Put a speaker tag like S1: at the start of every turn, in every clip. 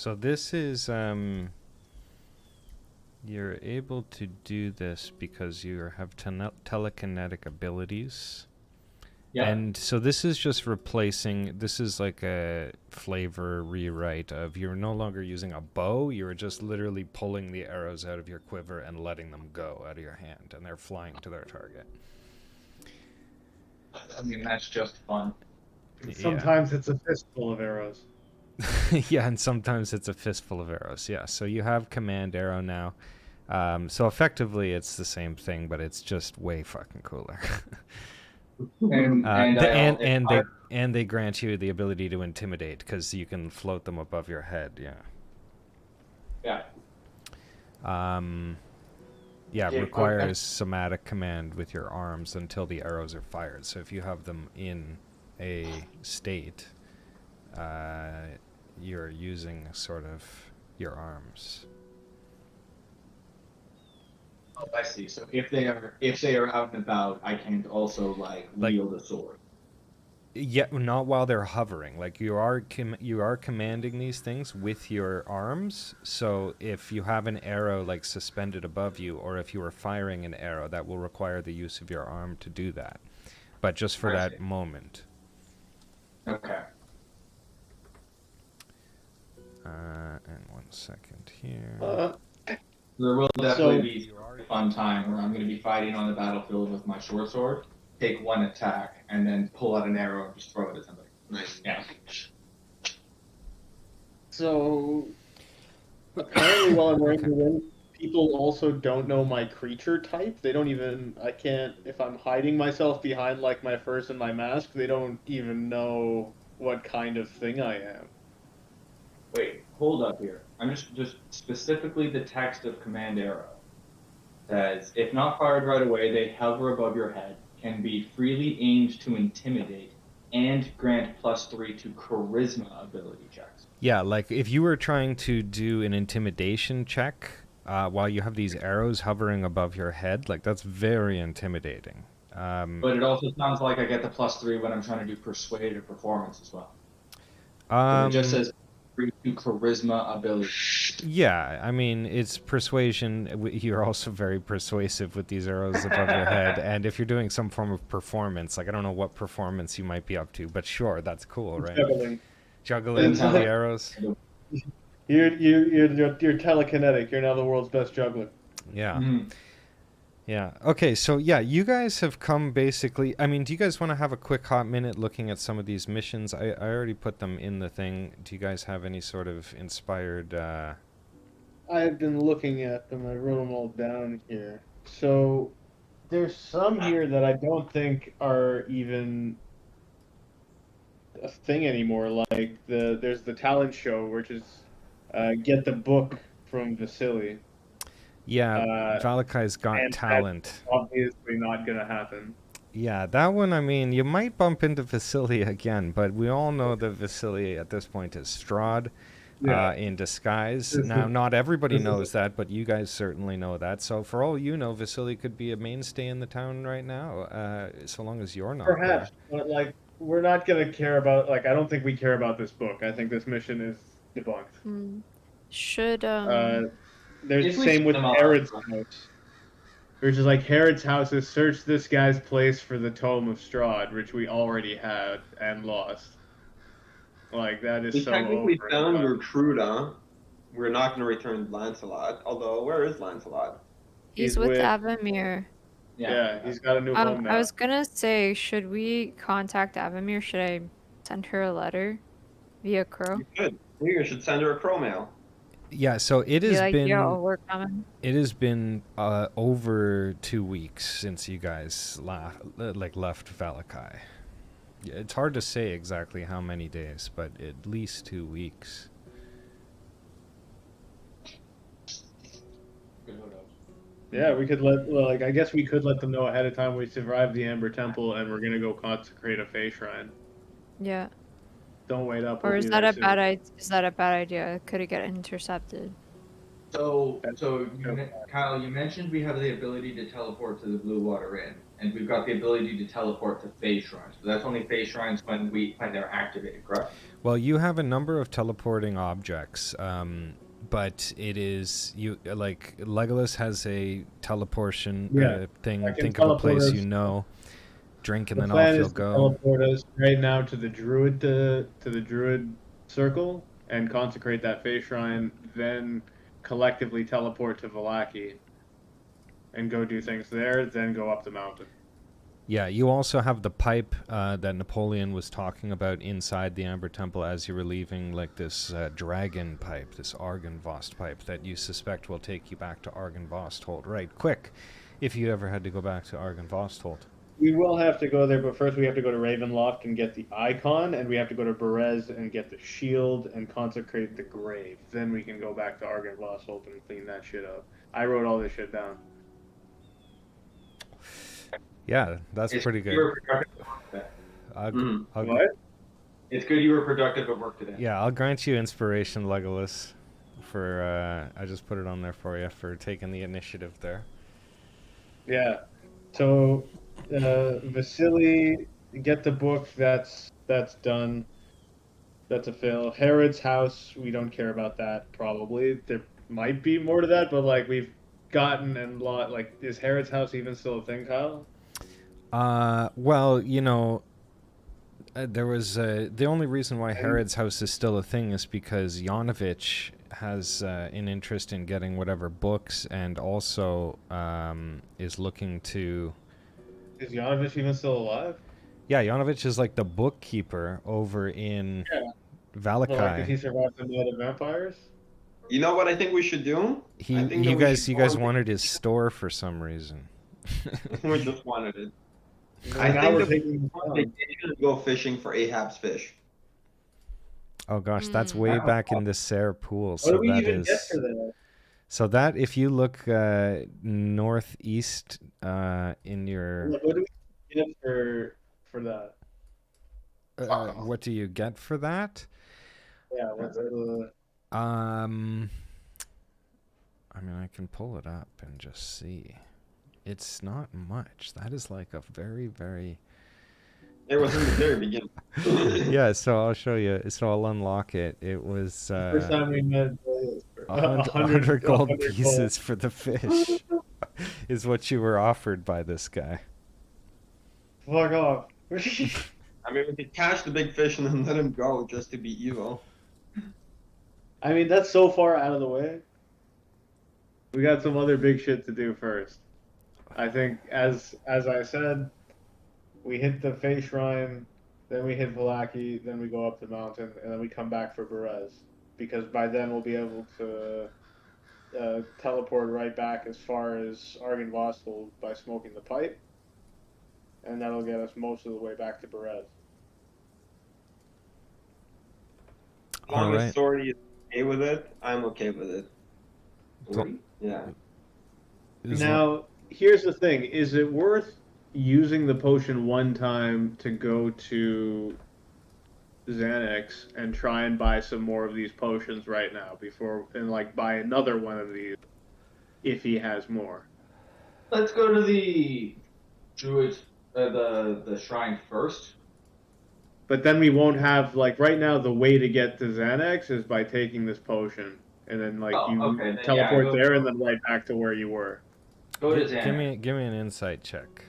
S1: So this is you're able to do this because you have telekinetic abilities.
S2: Yeah.
S1: And so this is just replacing, this is like a flavor rewrite of you're no longer using a bow, you're just literally pulling the arrows out of your quiver and letting them go out of your hand, and they're flying to their target.
S2: I mean, that's just fun.
S3: Sometimes it's a fistful of arrows.
S1: Yeah, and sometimes it's a fistful of arrows. Yeah, so you have command arrow now. So effectively it's the same thing, but it's just way fucking cooler. And they grant you the ability to intimidate because you can float them above your head. Yeah. Yeah, it requires somatic command with your arms until the arrows are fired. So if you have them in a state, you're using sort of your arms.
S2: Oh, I see. So if they are out and about, I can also like wield a sword.
S1: Yeah, not while they're hovering. Like you are commanding these things with your arms. So if you have an arrow like suspended above you, or if you are firing an arrow, that will require the use of your arm to do that. But just for that moment.
S2: Okay.
S1: And 1 second here.
S2: There will definitely be a fun time where I'm going to be fighting on the battlefield with my short sword, take one attack, and then pull out an arrow and just throw it at somebody. Nice. Yeah.
S3: So apparently, while I'm ranging in, people also don't know my creature type. They don't even. I can't. If I'm hiding myself behind like my furs and my mask, they don't even know what kind of thing I am.
S2: Wait, hold up here. I'm just specifically the text of Command Arrow says, if not fired right away, they hover above your head, can be freely aimed to intimidate, and grant +3 to charisma ability checks.
S1: Yeah, like if you were trying to do an intimidation check while you have these arrows hovering above your head, like that's very intimidating.
S2: But it also sounds like I get the +3 when I'm trying to do persuade or performance as well. It just says to charisma ability.
S1: Yeah, I mean, it's persuasion. You're also very persuasive with these arrows above your head. And if you're doing some form of performance, like I don't know what performance you might be up to, but sure, that's cool, right? Juggling the arrows.
S3: You're telekinetic. You're now the world's best juggler.
S1: Yeah. Mm-hmm. Yeah. Okay, so yeah, you guys have come basically. I mean, do you guys want to have a quick hot minute looking at some of these missions? I already put them in the thing. Do you guys have any sort of inspired...
S3: I've been looking at them. I wrote them all down here. So there's some here that I don't think are even a thing anymore. Like there's the talent show, which is get the book from Vasily.
S1: Yeah, Valakai's Got Talent.
S3: That's obviously not going to happen.
S1: Yeah, that one, I mean, you might bump into Vasily again, but we all know that Vasily at this point is Strahd in disguise. Now, not everybody knows that, but you guys certainly know that. So for all you know, Vasily could be a mainstay in the town right now, so long as you're not
S3: Perhaps, but like, we're not going to care about, like, I don't think we care about this book. I think this mission is debunked.
S4: Should,
S3: there's the same with Herod's house. Which is like, Herod's house is search this guy's place for the Tome of Strahd, which we already had and lost. Like, that is
S5: we
S3: so
S5: technically found Recruita. We're not going to return Lancelot. Although, where is Lancelot?
S4: He's with Avamir.
S3: Yeah, he's got a new home now.
S4: I was going to say, should we contact Avamir? Should I send her a letter via crow?
S5: You could. You should send her a crow mail.
S1: Yeah, so it has been.
S4: Yo, we're coming.
S1: It has been over 2 weeks since you guys left Valakai. Yeah, it's hard to say exactly how many days, but at least 2 weeks.
S3: Yeah, we could I guess we could let them know ahead of time we survived the Amber Temple and we're gonna go consecrate a Fae Shrine.
S4: Yeah.
S3: Don't wait up.
S4: Or is that a bad idea? Could it get intercepted?
S2: Kyle, you mentioned we have the ability to teleport to the Blue Water Inn, and we've got the ability to teleport to phase shrines. But that's only phase shrines when they're activated, correct?
S1: Well, you have a number of teleporting objects, but it is you like Legolas has a teleportation thing.
S3: I can
S1: Think of a place
S3: teleport
S1: you
S3: us.
S1: know, drink, and
S3: The
S1: then off
S3: plan
S1: you'll
S3: is to
S1: go.
S3: teleport us right now to the druid circle and consecrate that phase shrine, then collectively teleport to Vallaki and go do things there, then go up the mountain.
S1: Yeah, you also have the pipe that Napoleon was talking about inside the Amber Temple as you were leaving, like this dragon pipe, this Argynvost pipe that you suspect will take you back to Argynvostholt. Right, quick, if you ever had to go back to Argynvostholt.
S3: We will have to go there, but first we have to go to Ravenloft and get the icon, and we have to go to Berez and get the shield and consecrate the grave. Then we can go back to Argynvostholt and clean that shit up. I wrote all this shit down.
S1: Yeah, that's pretty
S2: You
S1: good.
S2: were productive at work today.
S3: What?
S2: It's good you were productive at work today.
S1: Yeah, I'll grant you inspiration, Legolas, for I just put it on there for you for taking the initiative there.
S3: Yeah. So, Vasily, get the book. That's done. That's a fail. Herod's house. We don't care about that. Probably there might be more to that, but like we've gotten and lot. Like, is Herod's house even still a thing, Kyle?
S1: Well, you know, there was the only reason why Herod's house is still a thing is because Yanovich has an interest in getting whatever books, and also is looking to.
S3: Is Yanovich even still alive?
S1: Yeah, Yanovich is like the bookkeeper over in Valakai.
S3: Well, like, did he survive the night of vampires?
S5: You know what I think we should do?
S1: You guys wanted his store for some reason.
S5: We just wanted it.
S3: I
S5: I
S3: think
S5: think they should go fishing for Ahab's fish.
S1: Oh gosh, that's way back in the Serre pool.
S3: What
S1: So
S3: do we
S1: that
S3: even
S1: is.
S3: get for that?
S1: So that if you look northeast in your.
S3: What do we get for that?
S1: What do you get for that?
S3: Yeah. What's the...
S1: I mean, I can pull it up and just see. It's not much. That is like a very, very.
S5: It was in the very beginning.
S1: Yeah, so I'll show you. So I'll unlock it. It was
S3: First time we met.
S1: 100 gold pieces for the fish is what you were offered by this guy.
S3: Fuck off.
S5: I mean, we could catch the big fish and then let him go just to be evil.
S3: I mean, that's so far out of the way. We got some other big shit to do first. I think, as I said, we hit the Fey Shrine, then we hit Vallaki, then we go up the mountain, and then we come back for Berez. Because by then we'll be able to teleport right back as far as Argynvostholt by smoking the pipe. And that'll get us most of the way back to Berez.
S5: As long
S1: Alright.
S5: as Sorty is okay with it, I'm okay with it.
S1: So-
S5: Yeah.
S3: Now, here's the thing. Is it worth using the potion one time to go to Xanax and try and buy some more of these potions right now and like buy another one of these if he has more?
S2: Let's go to the druid, the shrine first.
S3: But then we won't have, like, right now the way to get to Xanax is by taking this potion and then like
S2: Then,
S3: teleport
S2: go
S3: there and then right back to where you were.
S2: Go to Xanax.
S1: Give me an insight check.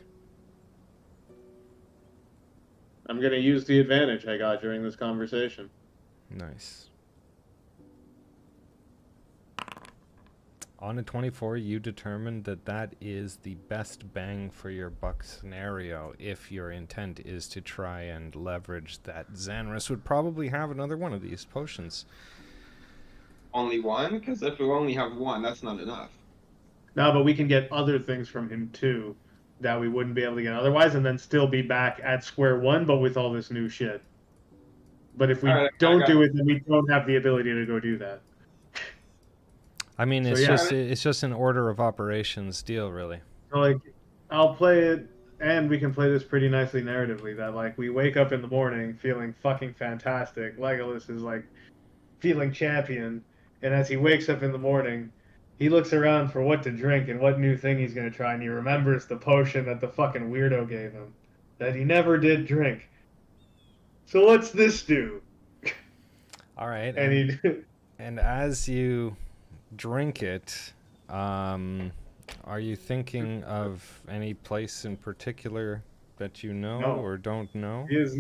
S3: I'm gonna use the advantage I got during this conversation.
S1: Nice. On a 24, you determined that is the best bang for your buck scenario if your intent is to try and leverage that Xanarus would probably have another one of these potions.
S5: Only one? Because if we only have one, that's not enough.
S3: No, but we can get other things from him too that we wouldn't be able to get otherwise, and then still be back at square one, but with all this new shit. But if we don't do it, then we don't have the ability to go do that.
S1: I mean, it's just an order of operations deal, really.
S3: So, like, I'll play it, and we can play this pretty nicely narratively. That, like, we wake up in the morning feeling fucking fantastic. Legolas is like feeling champion, and as he wakes up in the morning, he looks around for what to drink and what new thing he's gonna try, and he remembers the potion that the fucking weirdo gave him that he never did drink. So what's this do?
S1: All right.
S3: And he
S1: And as you drink it, are you thinking of any place in particular that you know
S3: No.
S1: or don't know?
S3: he is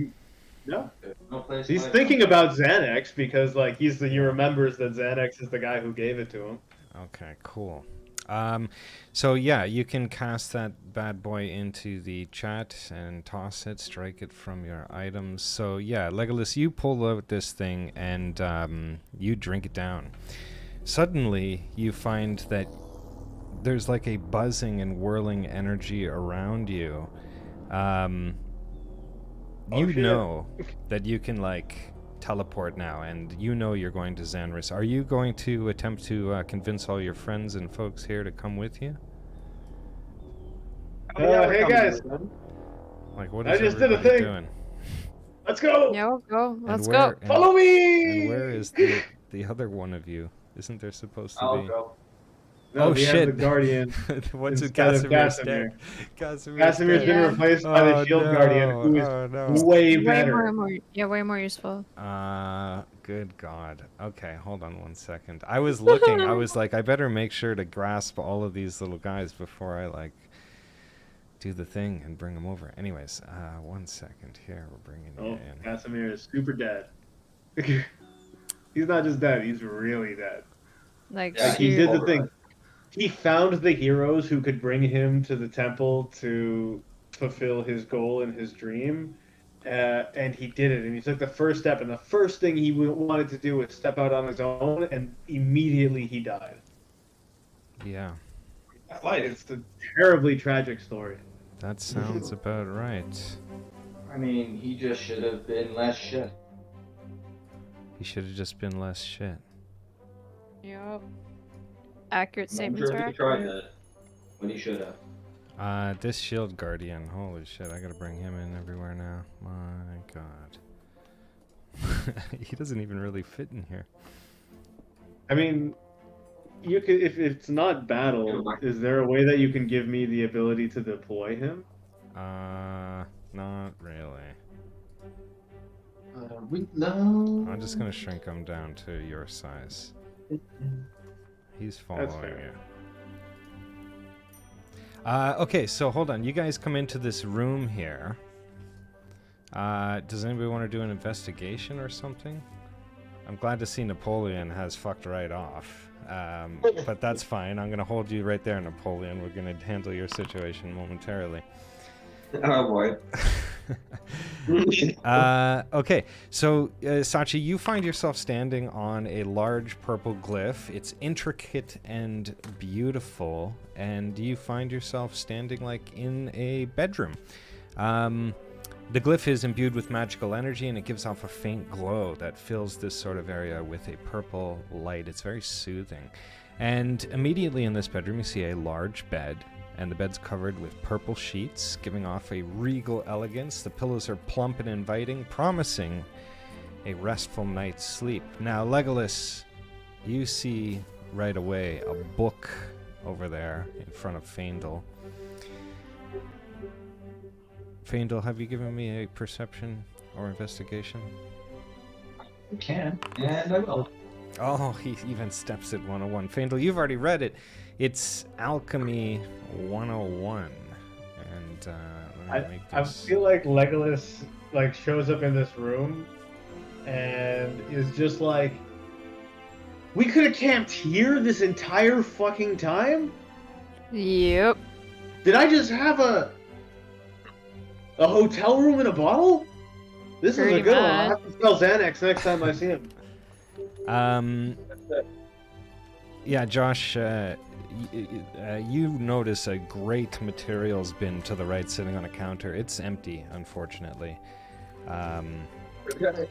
S3: no.
S2: No place
S3: He's
S2: like
S3: thinking about Xanax because like he remembers that Xanax is the guy who gave it to him.
S1: Okay, cool. So yeah, you can cast that bad boy into the chat and toss it, strike it from your items. So yeah, Legolas, you pull out this thing and you drink it down. Suddenly, you find that there's like a buzzing and whirling energy around you. You
S3: shit.
S1: know that you can like teleport now, and you know you're going to Xanris. Are you going to attempt to convince all your friends and folks here to come with you?
S5: we're
S3: Hey
S5: coming
S3: guys,
S5: with them.
S1: Like, what
S3: I
S1: is
S3: just did a
S1: everybody
S3: thing.
S1: doing?
S3: let's go.
S4: Yeah, we'll go. Let's
S1: where,
S4: go.
S1: and-
S3: Follow me.
S1: And where is the other one of you? Isn't there supposed to
S2: I'll
S1: be?
S2: go.
S3: No,
S1: Oh,
S3: we have
S1: shit.
S3: the Guardian.
S1: What's with
S3: Instead of
S1: Casimir's
S3: Casimir.
S1: dead? Casimir's
S3: Casimir's
S1: dead.
S3: been
S4: Yeah.
S3: replaced by the Shield Guardian, who is way
S4: Way
S3: better.
S4: way more useful.
S1: Good God. Okay, hold on one second. I was looking. I was like, I better make sure to grasp all of these little guys before I like do the thing and bring them over. Anyways, 1 second here. We're bringing you
S3: Oh,
S1: in.
S3: Casimir is super dead. He's not just dead; he's really dead.
S4: Like,
S2: Yeah,
S3: Like he
S2: he's
S3: did the
S2: over
S3: thing.
S2: it.
S3: He found the heroes who could bring him to the temple to fulfill his goal and his dream, and he did it. And he took the first step. And the first thing he wanted to do was step out on his own, and immediately he died.
S1: Yeah,
S3: It's a terribly tragic story.
S1: that sounds about right.
S2: I mean, he just should have been less shit.
S1: He should have just been less shit.
S4: yep. Accurate
S2: I'm
S4: statements
S2: sure
S4: are
S2: he tried
S4: accurate.
S2: that, but he should have.
S1: This shield guardian. Holy shit! I gotta bring him in everywhere now. My God. He doesn't even really fit in here.
S3: I mean, you could if it's not battle. Is there a way that you can give me the ability to deploy him?
S1: Not really.
S5: No.
S1: I'm just gonna shrink him down to your size. He's following
S3: fair.
S1: you. Okay, so hold on. You guys come into this room here. Does anybody want to do an investigation or something? I'm glad to see Napoleon has fucked right off. But that's fine. I'm gonna hold you right there, Napoleon. We're gonna handle your situation momentarily.
S5: Oh boy.
S1: Okay, so Sachi, you find yourself standing on a large purple glyph. It's intricate and beautiful, and you find yourself standing like in a bedroom. The glyph is imbued with magical energy, and it gives off a faint glow that fills this sort of area with a purple light. It's very soothing. And immediately in this bedroom, you see a large bed, and the bed's covered with purple sheets, giving off a regal elegance. The pillows are plump and inviting, promising a restful night's sleep. Now, Legolas, you see right away a book over there in front of Faendal. Faendal, have you given me a perception or investigation?
S2: You can, and I will.
S1: Oh, he even steps at 101. Faendal, you've already read it. It's Alchemy 101. And let me make
S3: I
S1: this.
S3: feel like Legolas like shows up in this room and is just like, we could have camped here this entire fucking time?
S4: Yep.
S3: Did I just have a hotel room in a bottle? This is a
S4: Pretty
S3: good one. I'll
S4: much.
S3: have to tell Xanax next time I see him.
S1: Yeah, Josh, you notice a great materials bin to the right sitting on a counter. It's empty, unfortunately.
S2: I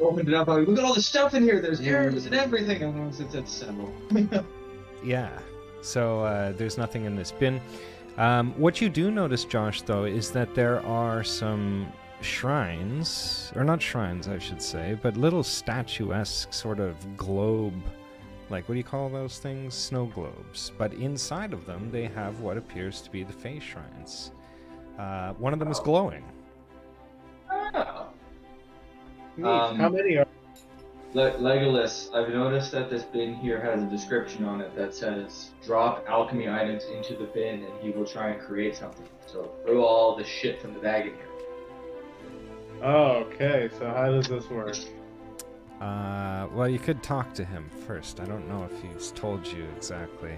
S2: opened it up. I look at all the stuff in here. There's arrows and everything. And it's assembled.
S1: Yeah, so there's nothing in this bin. What you do notice, Josh, though, is that there are some shrines, or not shrines, I should say, but little statuesque sort of globe like, what do you call those things? Snow globes. But inside of them, they have what appears to be the phase shrines. One of them is glowing.
S2: Oh.
S3: Neat. How many are?
S2: Legolas, I've noticed that this bin here has a description on it that says, drop alchemy items into the bin and he will try and create something. So throw all the shit from the bag in here.
S3: Oh, okay. So how does this work?
S1: Well, you could talk to him first. I don't know if he's told you exactly.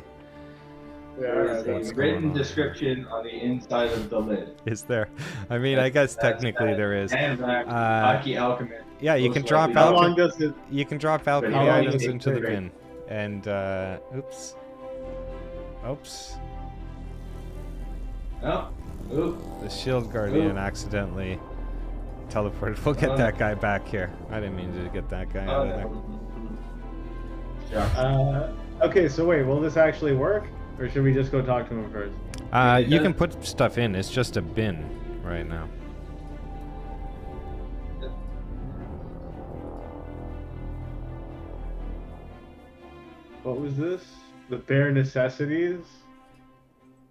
S2: There is
S1: what's
S2: a
S1: going
S2: written
S1: on.
S2: description on the inside of the lid.
S1: Is there? I mean, I guess technically there is.
S2: And Hockey Alchemist.
S1: Yeah, you can
S2: Most
S1: drop
S2: likely.
S3: How long
S1: alchemy.
S3: does it?
S1: You can drop alchemy
S2: How long
S1: items
S2: does it
S1: into the
S2: take?
S1: bin. And oops.
S2: Oh, oop.
S1: The shield guardian accidentally teleported. We'll get that guy back here. I didn't mean to get that guy
S2: Oh,
S1: out of there.
S2: yeah.
S3: Okay, so wait, will this actually work? Or should we just go talk to him first?
S1: You can put stuff in. It's just a bin right now.
S3: What was this? The bare necessities?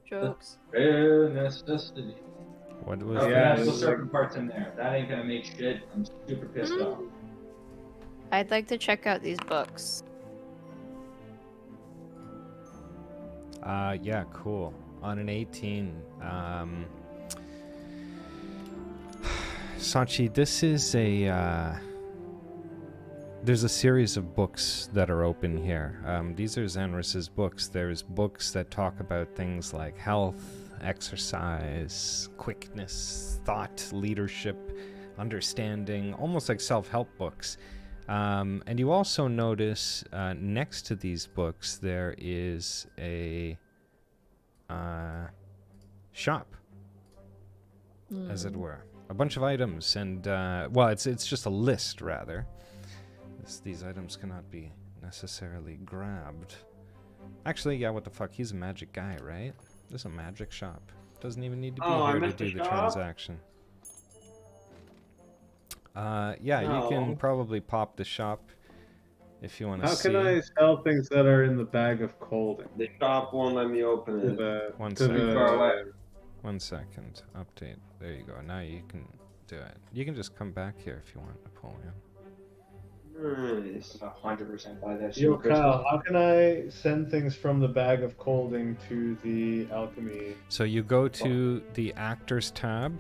S4: Jokes.
S2: Bare necessity.
S1: What was
S2: Okay,
S3: Yeah,
S2: there's
S3: it's
S2: certain parts in there. That ain't gonna make shit. I'm super pissed off.
S4: I'd like to check out these books.
S1: Yeah, cool. On an 18, Sachi, this is a, there's a series of books that are open here. These are Xenris's books. There's books that talk about things like health, exercise, quickness, thought, leadership, understanding, almost like self-help books. And you also notice next to these books there is a shop, as it were. A bunch of items, and well, it's just a list rather. These items cannot be necessarily grabbed. Actually, yeah, what the fuck? He's a magic guy, right? This is a magic shop. Doesn't even need to be
S5: Oh, I
S1: here to
S5: missed the
S1: do the
S5: shop?
S1: transaction. Yeah, you can
S5: No.
S1: probably pop the shop if you want to
S3: How
S1: see.
S3: can I sell things that are in the bag of colding?
S5: The shop won't let me open
S3: To
S5: it.
S3: the,
S1: One
S3: to
S1: second.
S3: the,
S2: Far away.
S1: 1 second. Update. There you go. Now you can do it. You can just come back here if you want, Napoleon.
S5: Nice.
S2: 100% buy that shit.
S3: Yo, Kyle, how can I send things from the bag of colding to the alchemy?
S1: So you go to the Actors tab,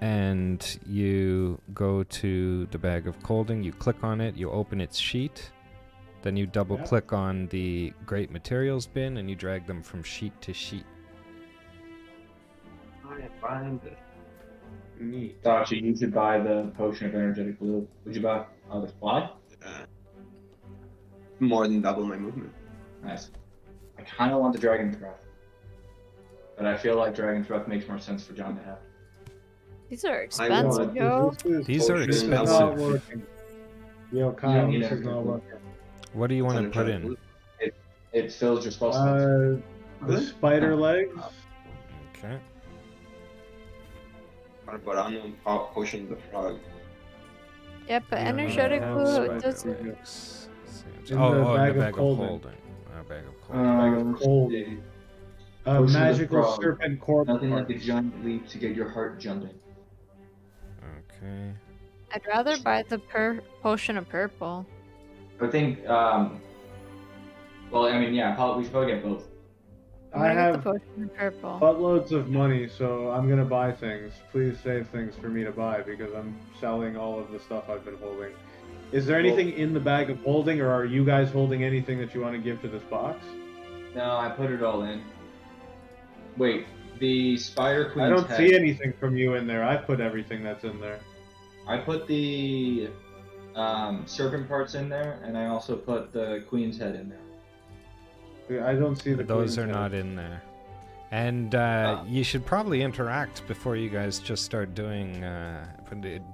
S1: and you go to the bag of colding. You click on it. You open its sheet. Then you double-click on the Great Materials bin, and you drag them from sheet to sheet.
S5: I find it.
S3: Neat.
S2: Sachi, you should buy the potion of energetic blue. Would you buy the supply?
S5: More than double my movement.
S2: Nice. I kind of want the dragon breath, but I feel like dragon breath makes more sense for John to have.
S4: These are
S5: I
S4: expensive,
S5: want-
S4: yo.
S1: These are
S5: Potion,
S3: This is not
S1: expensive.
S3: working. Yo, Kyle,
S2: You
S3: this
S2: don't
S3: is
S2: need
S3: not
S2: everything.
S3: working.
S1: What do you want to put
S5: Energetic
S1: in?
S5: blue.
S2: It fills your spell slots.
S3: The spider legs?
S1: Okay.
S5: But I'm on potion of the frog.
S4: Yeah, but
S1: We don't
S4: energetic
S1: have
S4: blue
S1: spider
S4: doesn't.
S1: legs. Seems-
S3: In
S1: Oh,
S3: the
S1: in
S3: bag
S1: the
S3: of
S1: bag of
S3: holding.
S1: holding. Bag of holding.
S3: Bag of cold.
S2: Yeah.
S3: A
S2: Potion of the
S3: magical
S2: frog.
S3: serpent corpse.
S2: Nothing like a giant leap to get your heart jumping.
S1: Okay.
S4: I'd rather buy the potion of purple.
S2: I think, well, I mean, yeah, we should probably get both.
S4: I'm
S3: I
S4: gonna
S3: have
S4: get the potion of purple.
S3: buttloads of money, so I'm gonna buy things. Please save things for me to buy because I'm selling all of the stuff I've been holding. Is there anything in the bag of holding, or are you guys holding anything that you want to give to this box?
S2: No, I put it all in. Wait, the Spider Queen's
S3: I don't
S2: head.
S3: see anything from you in there. I've put everything that's in there.
S2: I put the serpent parts in there, and I also put the Queen's head in there.
S3: I don't see the.
S1: Those
S3: queen's
S1: are
S3: head.
S1: not in there. And you should probably interact before you guys just start doing,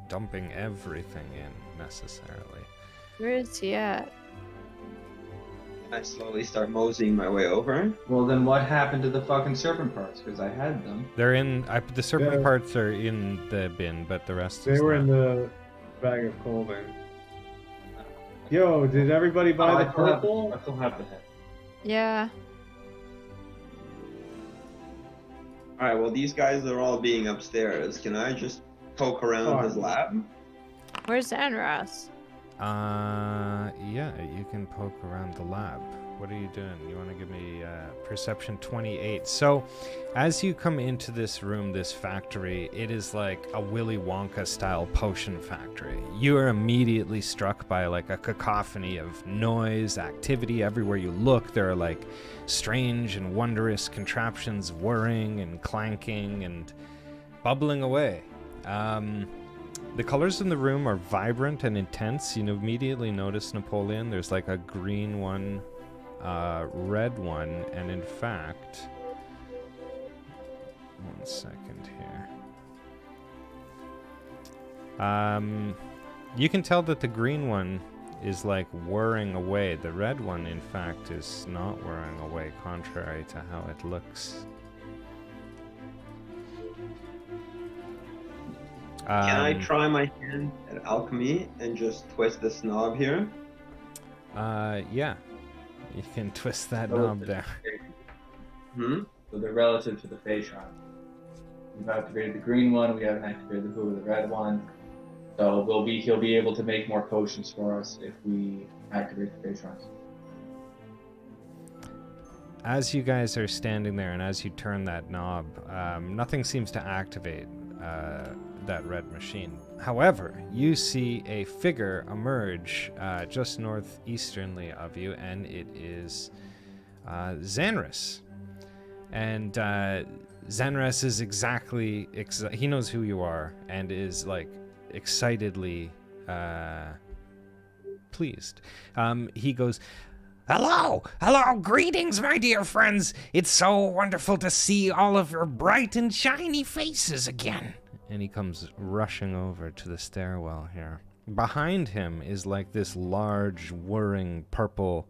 S1: dumping everything in necessarily.
S4: Where is he at?
S5: I slowly start moseying my way over.
S2: Well, then what happened to the fucking serpent parts? Because I had them.
S1: They're in. The serpent
S3: Yeah.
S1: parts are in the bin, but the rest.
S3: They
S1: is
S3: were
S1: not.
S3: in the bag of holding. Yo, did everybody buy the
S2: I still have
S3: purple?
S2: I still have the head.
S4: Yeah.
S5: All right. Well, these guys are all being upstairs. Can I just poke around his lab?
S4: Where's Zanras?
S1: Yeah, you can poke around the lab. What are you doing? You want to give me perception 28. So, as you come into this room, this factory, it is like a Willy Wonka style potion factory. You are immediately struck by like a cacophony of noise, activity everywhere you look. There are like strange and wondrous contraptions whirring and clanking and bubbling away. The colors in the room are vibrant and intense. You immediately notice, Napoleon, there's like a green one, red one, and in fact, 1 second here. You can tell that the green one is like whirring away. The red one, in fact, is not whirring away, contrary to how it looks.
S5: Can I try my hand at alchemy and just twist this knob here?
S1: Yeah. You can twist that knob there.
S5: Hmm?
S2: So they're relative to the phase shrine. We've activated the green one. We haven't activated the blue or the red one. So he'll be able to make more potions for us if we activate the phase shrines.
S1: As you guys are standing there and as you turn that knob, nothing seems to activate that red machine. However, you see a figure emerge just northeasternly of you, and it is Zanris. And Zanris is he knows who you are and is like excitedly pleased. He goes, "Hello! Hello! Greetings, my dear friends! It's so wonderful to see all of your bright and shiny faces again." And he comes rushing over to the stairwell here. Behind him is like this large, whirring, purple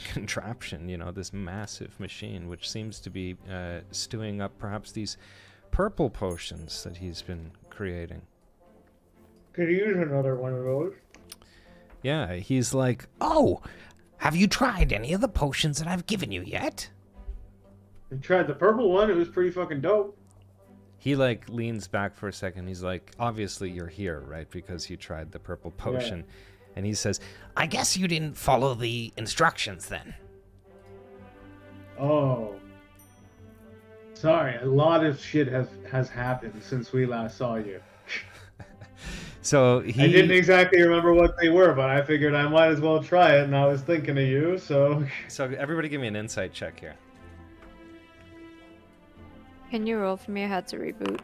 S1: contraption, this massive machine, which seems to be stewing up perhaps these purple potions that he's been creating.
S3: Could use another one of those.
S1: Yeah, he's like, "Oh, have you tried any of the potions that I've given you yet?"
S3: I tried the purple one. It was pretty fucking dope.
S1: He like leans back for a second. He's like, "Obviously you're here, right? Because you tried the purple potion." Yeah. And he says, "I guess you didn't follow the instructions then."
S3: Oh. Sorry, a lot of shit has happened since we last saw you.
S1: So
S3: I didn't exactly remember what they were, but I figured I might as well try it, and I was thinking of you, so...
S1: So everybody give me an insight check here.
S4: Can you roll for me? I had to reboot.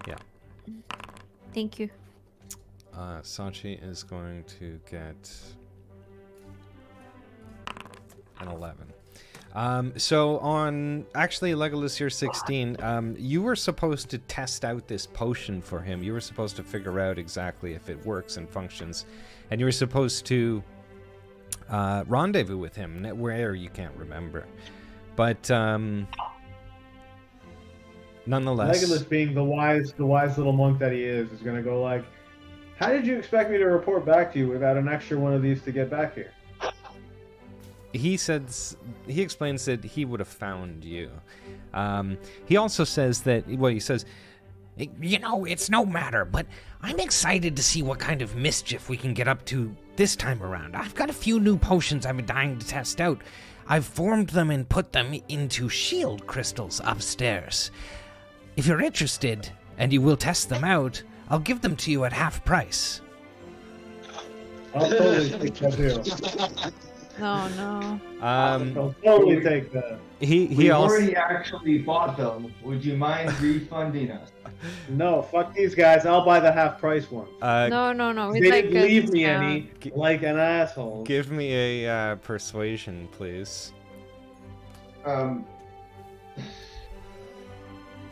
S1: Yeah.
S4: Thank you.
S1: Sachi is going to get an 11. So actually, Legolas, you're 16. You were supposed to test out this potion for him. You were supposed to figure out exactly if it works and functions. And you were supposed to rendezvous with him, where you can't remember. But nonetheless...
S3: Legolas, being the wise little monk that he is going to go like, "How did you expect me to report back to you without an extra one of these to get back here?"
S1: He explains that he would have found you. He also says that, he says, "It's no matter, but I'm excited to see what kind of mischief we can get up to this time around. I've got a few new potions I've been dying to test out. I've formed them and put them into shield crystals upstairs. If you're interested and you will test them out, I'll give them to you at half price."
S3: I'll totally take that deal.
S4: No.
S3: I'll totally take that.
S2: We've already actually bought them. Would you mind refunding us?
S3: No, fuck these guys. I'll buy the half price one.
S4: No.
S3: They didn't leave me any, like an asshole.
S1: Give me a persuasion, please.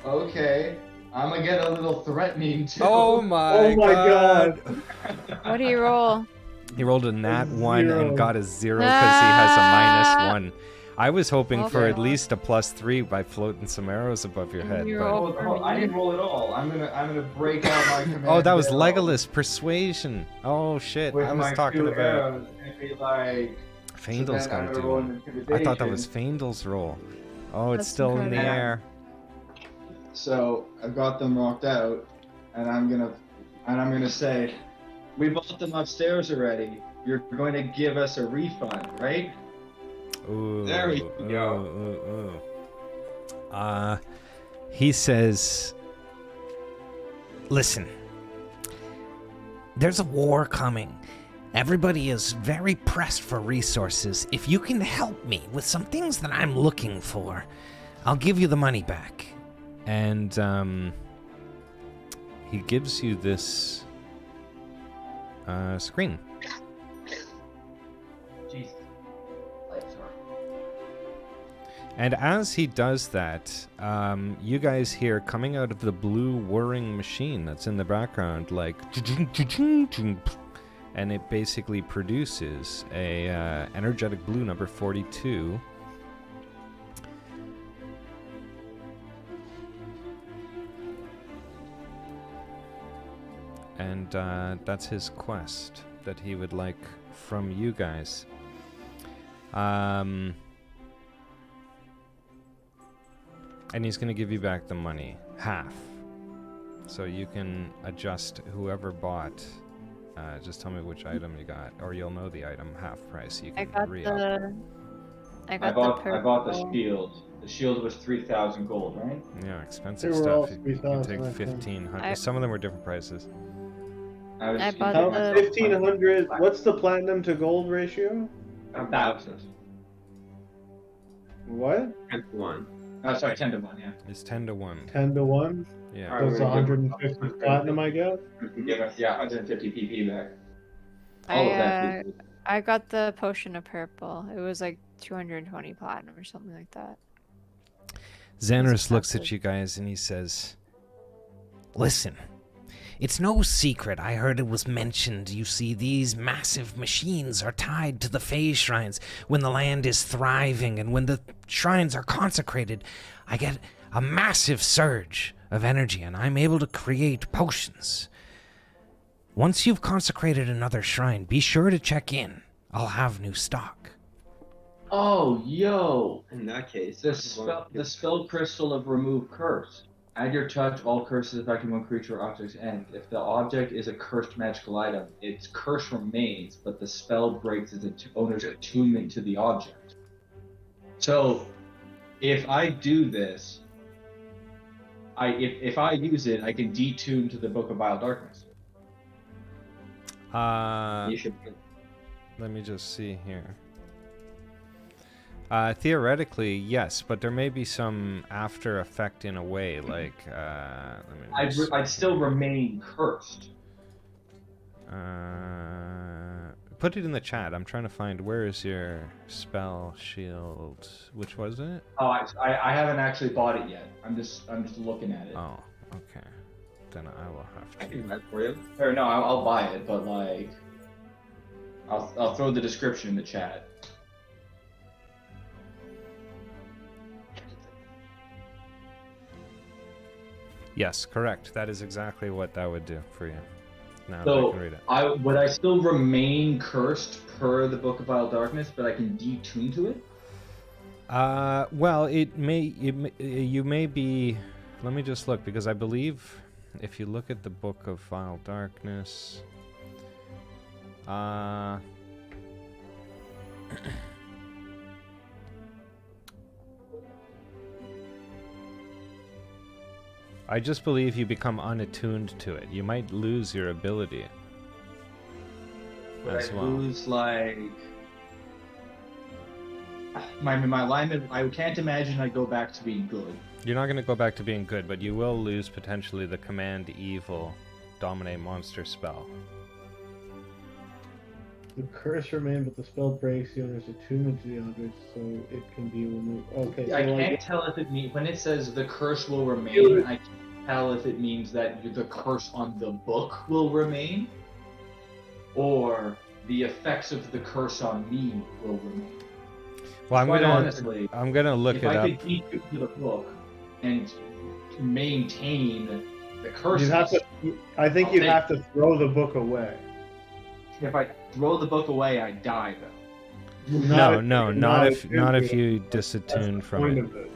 S2: Okay. I'm gonna get a little threatening too.
S1: Oh my
S3: god.
S4: What do you roll?
S1: He rolled a nat 1 and got a 0 because he has a -1. I was hoping for at
S4: Okay.
S1: least a +3 by floating some arrows above your
S4: And
S1: head.
S4: you're
S1: But...
S4: all-
S2: I didn't roll it all. I'm gonna break out my command.
S1: Oh, that was
S2: arrow
S1: Legolas persuasion. Oh shit!
S2: with
S1: I was
S2: my
S1: talking
S2: 2
S1: about
S2: arrows and be like.
S1: Faendal's
S2: so then
S1: got
S2: I'm
S1: to
S2: gonna
S1: do
S2: roll
S1: one.
S2: an
S1: I thought that
S2: intimidation.
S1: was Faendal's roll. Oh, it's
S4: That's
S1: still in the
S4: incredible.
S1: air.
S2: So I've got them rocked out, and I'm gonna say, we bought them upstairs already. You're going to give us a refund, right?
S1: Ooh,
S5: There we
S1: go. He says, listen, there's a war coming. Everybody is very pressed for resources. If you can help me with some things that I'm looking for, I'll give you the money back. And he gives you this screen.
S2: Jesus.
S1: And as he does that, you guys hear coming out of the blue whirring machine that's in the background, like, and it basically produces a energetic blue number 42. And that's his quest that he would like from you guys. And he's going to give you back the money, half. So you can adjust whoever bought. Just tell me which item you got, or you'll know the item half price. You
S4: I
S1: can
S4: got
S1: re-up.
S4: I
S2: I
S4: got
S2: bought
S4: the
S2: the shield. The shield was 3,000 gold, right?
S1: Yeah, expensive
S3: They were all
S1: stuff. You can
S3: 3,000,
S1: take
S3: I think.
S1: 1,500. Some of them were different prices.
S2: I
S4: bought
S3: How,
S4: the-
S3: 1,500. What's the platinum to gold ratio?
S2: 1,000.
S3: What?
S5: 1.
S2: Oh, sorry, 10 to 1, yeah.
S1: It's 10 to 1.
S3: 10 to 1?
S1: Yeah.
S2: Alright.
S3: That's 150 platinum, I guess?
S2: Give us, yeah, 150 PP back. All of that.
S4: I got the potion of purple. It was like 220 platinum or something like that.
S1: Xanarus looks at
S4: expensive.
S1: you guys and he says, listen, it's no secret. I heard it was mentioned. You see, these massive machines are tied to the phase shrines. When the land is thriving and when the shrines are consecrated, I get a massive surge of energy and I'm able to create potions. Once you've consecrated another shrine, be sure to check in. I'll have new stock.
S2: Oh, yo!
S5: In that case,
S2: The spell crystal of remove curse. Add your touch, all curses affecting one creature or object's end. If the object is a cursed magical item, its curse remains, but the spell breaks its owner's attunement to the object. So, if I do this, if I use it, I can detune to the Book of Vile Darkness.
S5: you should.
S1: Let me just see here. Theoretically, yes, but there may be some after effect in a way, like, let me just...
S2: I'd still remain cursed.
S1: Put it in the chat. I'm trying to find, where is your spell shield? Which was it?
S2: Oh, I haven't actually bought it yet. I'm just looking at it.
S1: Oh, okay. Then I will have
S5: I
S1: to.
S5: can do that for you.
S2: Or no, I'll buy it, but like, I'll throw the description in the chat.
S1: Yes, correct. That is exactly what that would do for you. Now I
S2: So
S1: can read it.
S2: would I still remain cursed per the Book of Vile Darkness, but I can detune to it?
S1: Well, you may be. Let me just look, because I believe if you look at the Book of Vile Darkness, I just believe you become unattuned to it. You might lose your ability
S2: Would
S1: as
S2: I
S1: well.
S2: lose like my alignment? I can't imagine I go back to being good.
S1: You're not going to go back to being good, but you will lose potentially the Command Evil Dominate Monster spell.
S3: The curse remains, but the spell breaks the owner's attunement to the object, so it can be removed. Okay, so
S2: I
S3: like,
S2: can't tell if it means when it says the curse will remain. I can't tell if it means that the curse on the book will remain, or the effects of the curse on me will remain.
S1: Well,
S2: Quite honestly,
S1: I'm gonna look
S2: if
S1: it
S2: I
S1: up.
S2: could keep to the book and maintain the curses,
S3: You'd have to. I think
S2: I'll
S3: you'd
S2: take
S3: have to throw the book away.
S2: if I throw the book away, I die though.
S1: No,
S3: if
S1: no,
S3: you're
S1: not if
S3: attuned to
S1: you
S3: it. That's
S1: disattune
S3: the
S1: from
S3: point
S1: it.
S3: of it.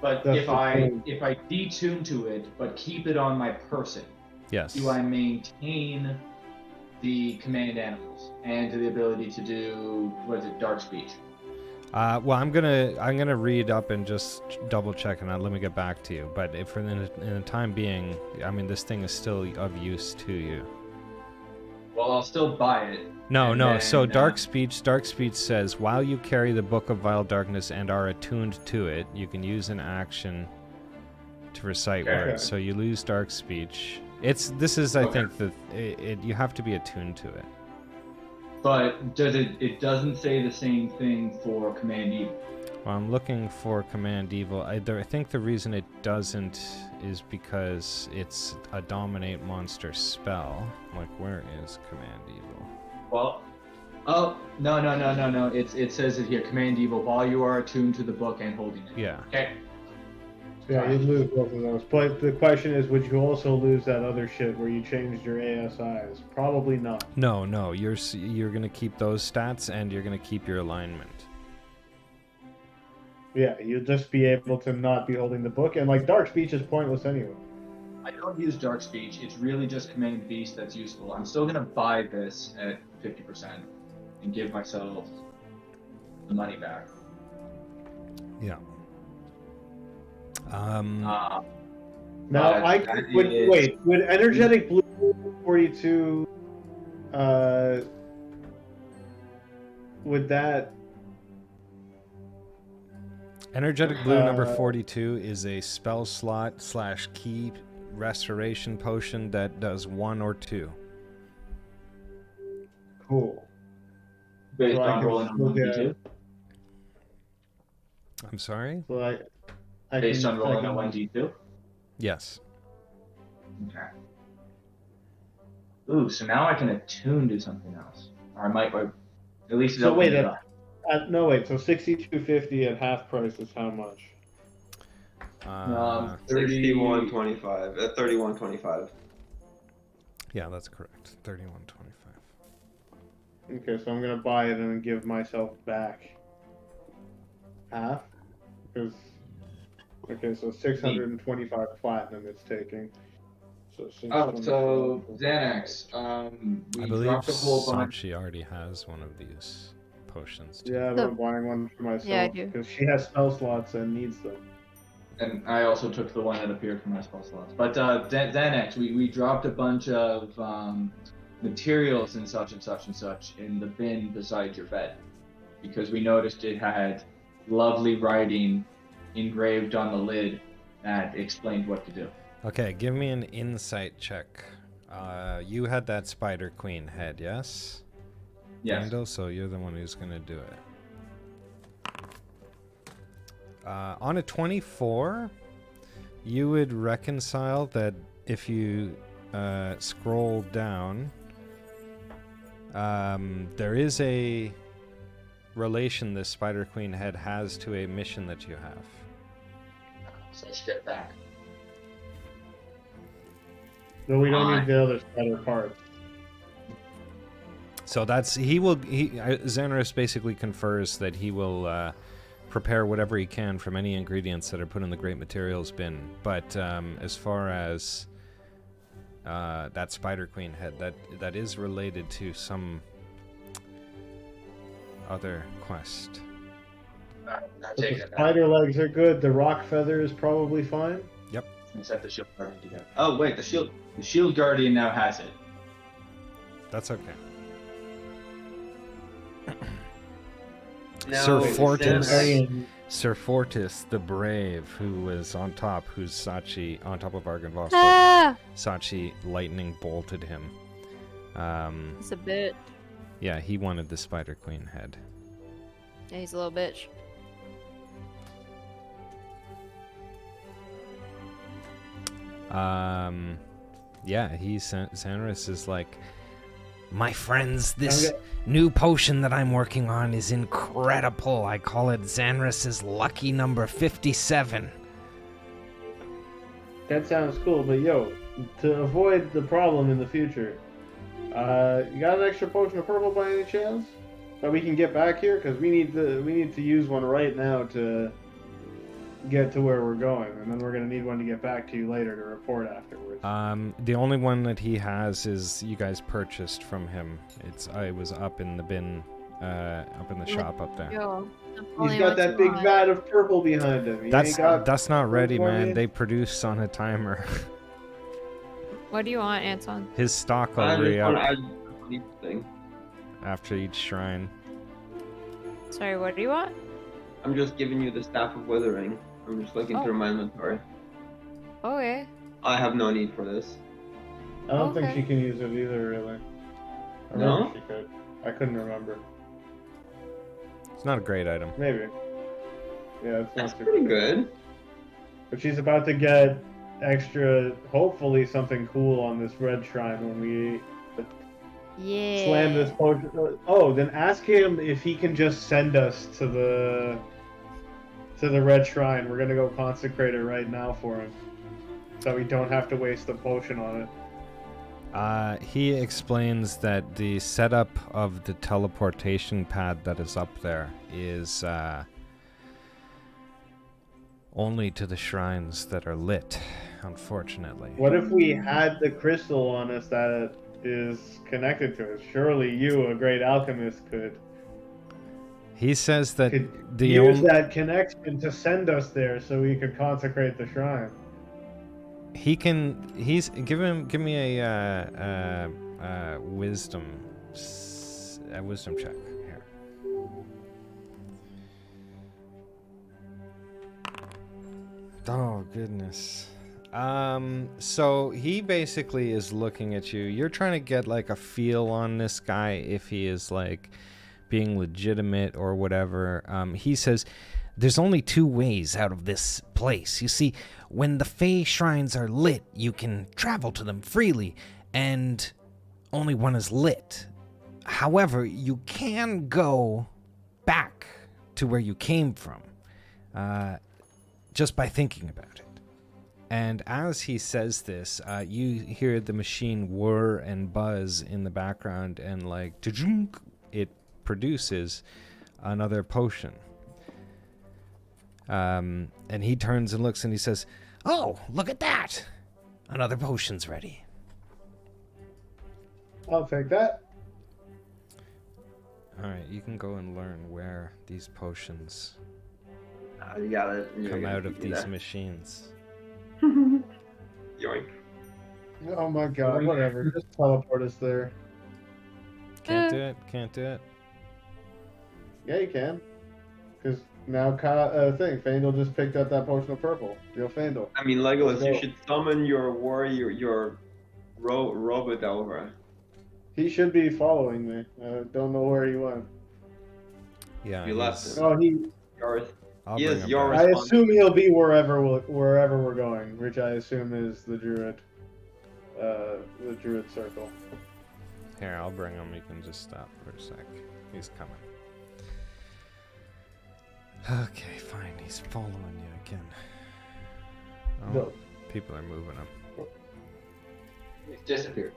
S2: But
S3: That's
S2: if
S3: the
S2: I
S3: point.
S2: detune to it, but keep it on my person,
S1: Yes.
S2: do I maintain the command animals and the ability to do dark speech?
S1: Well, I'm gonna read up and just double check, and let me get back to you. But if in the time being, I mean, this thing is still of use to you.
S2: Well, I'll still buy it.
S1: No,
S2: and
S1: no.
S2: then,
S1: So dark speech says while you carry the Book of Vile Darkness and are attuned to it, you can use an action to recite
S2: Okay.
S1: words. So you lose dark speech. This is I
S2: Okay.
S1: think that you have to be attuned to it.
S2: But it doesn't say the same thing for Command Evil.
S1: Well, I'm looking for Command Evil. I think the reason it doesn't is because it's a dominate monster spell. Like, where is Command Evil?
S2: Well, oh no. It says it here. Command Evil while you are attuned to the book and holding it.
S1: Yeah.
S2: Okay.
S3: Yeah, you'd lose both of those. But the question is, would you also lose that other shit where you changed your ASIs? Probably not.
S1: No. You're gonna keep those stats and you're gonna keep your alignment.
S3: Yeah, you'll just be able to not be holding the book, and like dark speech is pointless anyway.
S2: I don't use dark speech. It's really just Command Beast that's useful. I'm still gonna buy this at 50% and give myself the money back.
S1: Yeah.
S3: Now
S2: But
S3: I
S2: that
S3: could, would
S2: is-
S3: wait. Would energetic blue 42? Would that?
S1: Energetic Blue number
S3: Uh,
S1: 42 is a spell slot / key restoration potion that does 1 or 2.
S3: Cool.
S2: Based
S3: So I
S2: on
S3: can
S2: rolling on
S3: still
S2: 1d2.
S1: I'm sorry?
S3: So I
S2: Based
S3: can,
S2: on rolling
S3: I
S2: on
S3: can-
S2: 1d2.
S1: Yes.
S2: Okay. Ooh, so now I can attune to something else, or I might, or at least.
S3: So wait,
S2: up.
S3: no wait. So 62.50 at half price is how much?
S5: 61.25. 31.25.
S1: Yeah, that's correct. 31.25.
S3: Okay, so I'm gonna buy it and then give myself back half, because okay, so 625 platinum it's taking. So
S2: Oh, so
S3: 625.
S2: Xanax. We
S1: I believe
S2: dropped a whole bunch.
S1: Sachi already has one of these potions. Too.
S3: Yeah,
S4: So-
S3: I'm buying one for myself.
S4: Yeah, I do.
S3: Because she has spell slots and needs them.
S2: And I also took the one that appeared from my spell slots. But Xanax, we dropped a bunch of materials and such in the bin beside your bed, because we noticed it had lovely writing engraved on the lid that explained what to do.
S1: Okay, give me an insight check. You had that Spider Queen head, yes?
S2: Yes.
S1: Randall, so you're the one who's gonna do it. On a 24, you would reconcile that if you scroll down, there is a relation this Spider Queen head has to a mission that you have.
S2: So step back.
S3: No, we don't need the other spider parts.
S1: So that's Xanaris basically confers that he will prepare whatever he can from any ingredients that are put in the Great Materials bin. But as far as that Spider Queen head, that is related to some other quest.
S2: I'm
S3: But
S2: taking
S3: the
S2: it back.
S3: spider legs are good. The rock feather is probably fine.
S2: And set the shield guardian together. Oh wait, the shield guardian now has it.
S1: That's okay.
S5: Now,
S1: Sir
S5: wait,
S1: Fortis.
S5: Xanax-
S1: Sir Fortis the Brave, who was on top, who's Sachi on top of Arganvost.
S4: Ah!
S1: Sachi lightning bolted him.
S4: It's a bit.
S1: Yeah, he wanted the Spider Queen head.
S4: Yeah, he's a little bitch.
S1: Yeah, Xanaris is like, My friends,
S3: I'm
S1: this new potion that I'm working on is incredible. I call it Xanras's lucky number 57.
S3: That sounds cool, but yo, to avoid the problem in the future, you got an extra potion of purple by any chance that we can get back here? Because we need to use one right now to get to where we're going, and then we're gonna need one to get back to you later to report afterwards.
S1: The only one that he has is you guys purchased from him. I was up in the bin, up in the shop up there.
S4: Yo,
S3: He's
S4: Napoleon,
S3: got
S4: what
S3: that
S4: you
S3: big
S4: want?
S3: vat of purple behind him. He ain't got
S1: That's not ready,
S3: for
S1: man.
S3: me?
S1: They produce on a timer.
S4: What do you want, Anton?
S1: His stock
S5: I
S1: will
S5: just want
S1: re-up
S5: to add this thing.
S1: after each shrine.
S4: Sorry, what do you want?
S5: I'm just giving you the staff of withering. I'm just looking
S4: Oh.
S5: through my inventory.
S4: Okay.
S5: I have no need for this.
S3: I don't think
S4: Okay.
S3: she can use it either, really. I
S5: No?
S3: remember she could. I couldn't remember.
S1: It's not a great item.
S3: Maybe. Yeah, it's
S5: That's
S3: not too
S5: pretty good.
S3: But she's about to get extra, hopefully something cool on this red shrine when we
S4: Yeah.
S3: slam this potion. Oh, then ask him if he can just send us to the red shrine. We're gonna go consecrate it right now for him, so we don't have to waste the potion on it.
S1: He explains that the setup of the teleportation pad that is up there is only to the shrines that are lit, unfortunately.
S3: What if we had the crystal on us that is connected to it? Surely you, a great alchemist, could
S1: He says that the
S3: use
S1: only
S3: that connection to send us there so we could consecrate the shrine.
S1: give me a wisdom check here. Oh goodness. So he basically is looking at you. You're trying to get like a feel on this guy if he is like being legitimate or whatever. He says there's only two ways out of this place. You see, when the Fey shrines are lit, you can travel to them freely, and only one is lit. However, you can go back to where you came from just by thinking about it. And as he says this, you hear the machine whir and buzz in the background, and like ta-junk, it produces another potion. And he turns and looks and he says, "Oh, look at that! Another potion's ready."
S3: I'll take that.
S1: All right, you can go and learn where these potions
S5: You got it. You're
S1: come
S5: gonna
S1: out of
S5: give me
S1: these
S5: that.
S1: machines.
S5: Yoink.
S3: Oh my god, whatever. Just teleport us there.
S1: Can't do it. Can't do it.
S3: Yeah, you can. Because now, Fandel just picked up that potion of purple. Yo, Fandel.
S5: I mean, Legolas,
S3: Go.
S5: you should summon your warrior, your robot over.
S3: He should be following me. Don't know where he went.
S1: Yeah.
S5: You left
S1: he's-
S5: him.
S3: Oh,
S5: Yours.
S1: I'll
S5: He
S1: bring
S5: is
S1: him
S5: your
S1: back.
S3: I
S5: response.
S3: assume he'll be wherever we're going, which I assume is the druid circle.
S1: Here, I'll bring him. You can just stop for a sec. He's coming. Okay, fine. He's following you again. Oh,
S3: No.
S1: people are moving him.
S2: It's disappeared.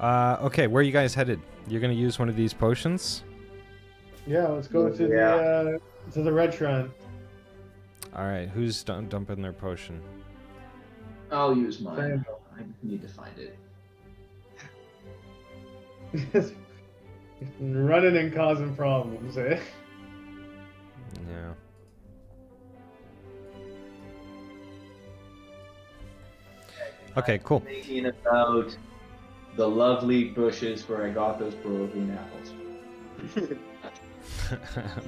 S1: Okay, where are you guys headed? You're gonna use one of these potions?
S3: Yeah, let's go to the red shrine.
S1: All right, who's dumping their potion?
S2: I'll use mine.
S3: Fandel.
S2: I need to find it.
S3: Running and causing problems, eh?
S1: Yeah. Okay, cool.
S2: Thinking about the lovely bushes where I got those Barovian apples.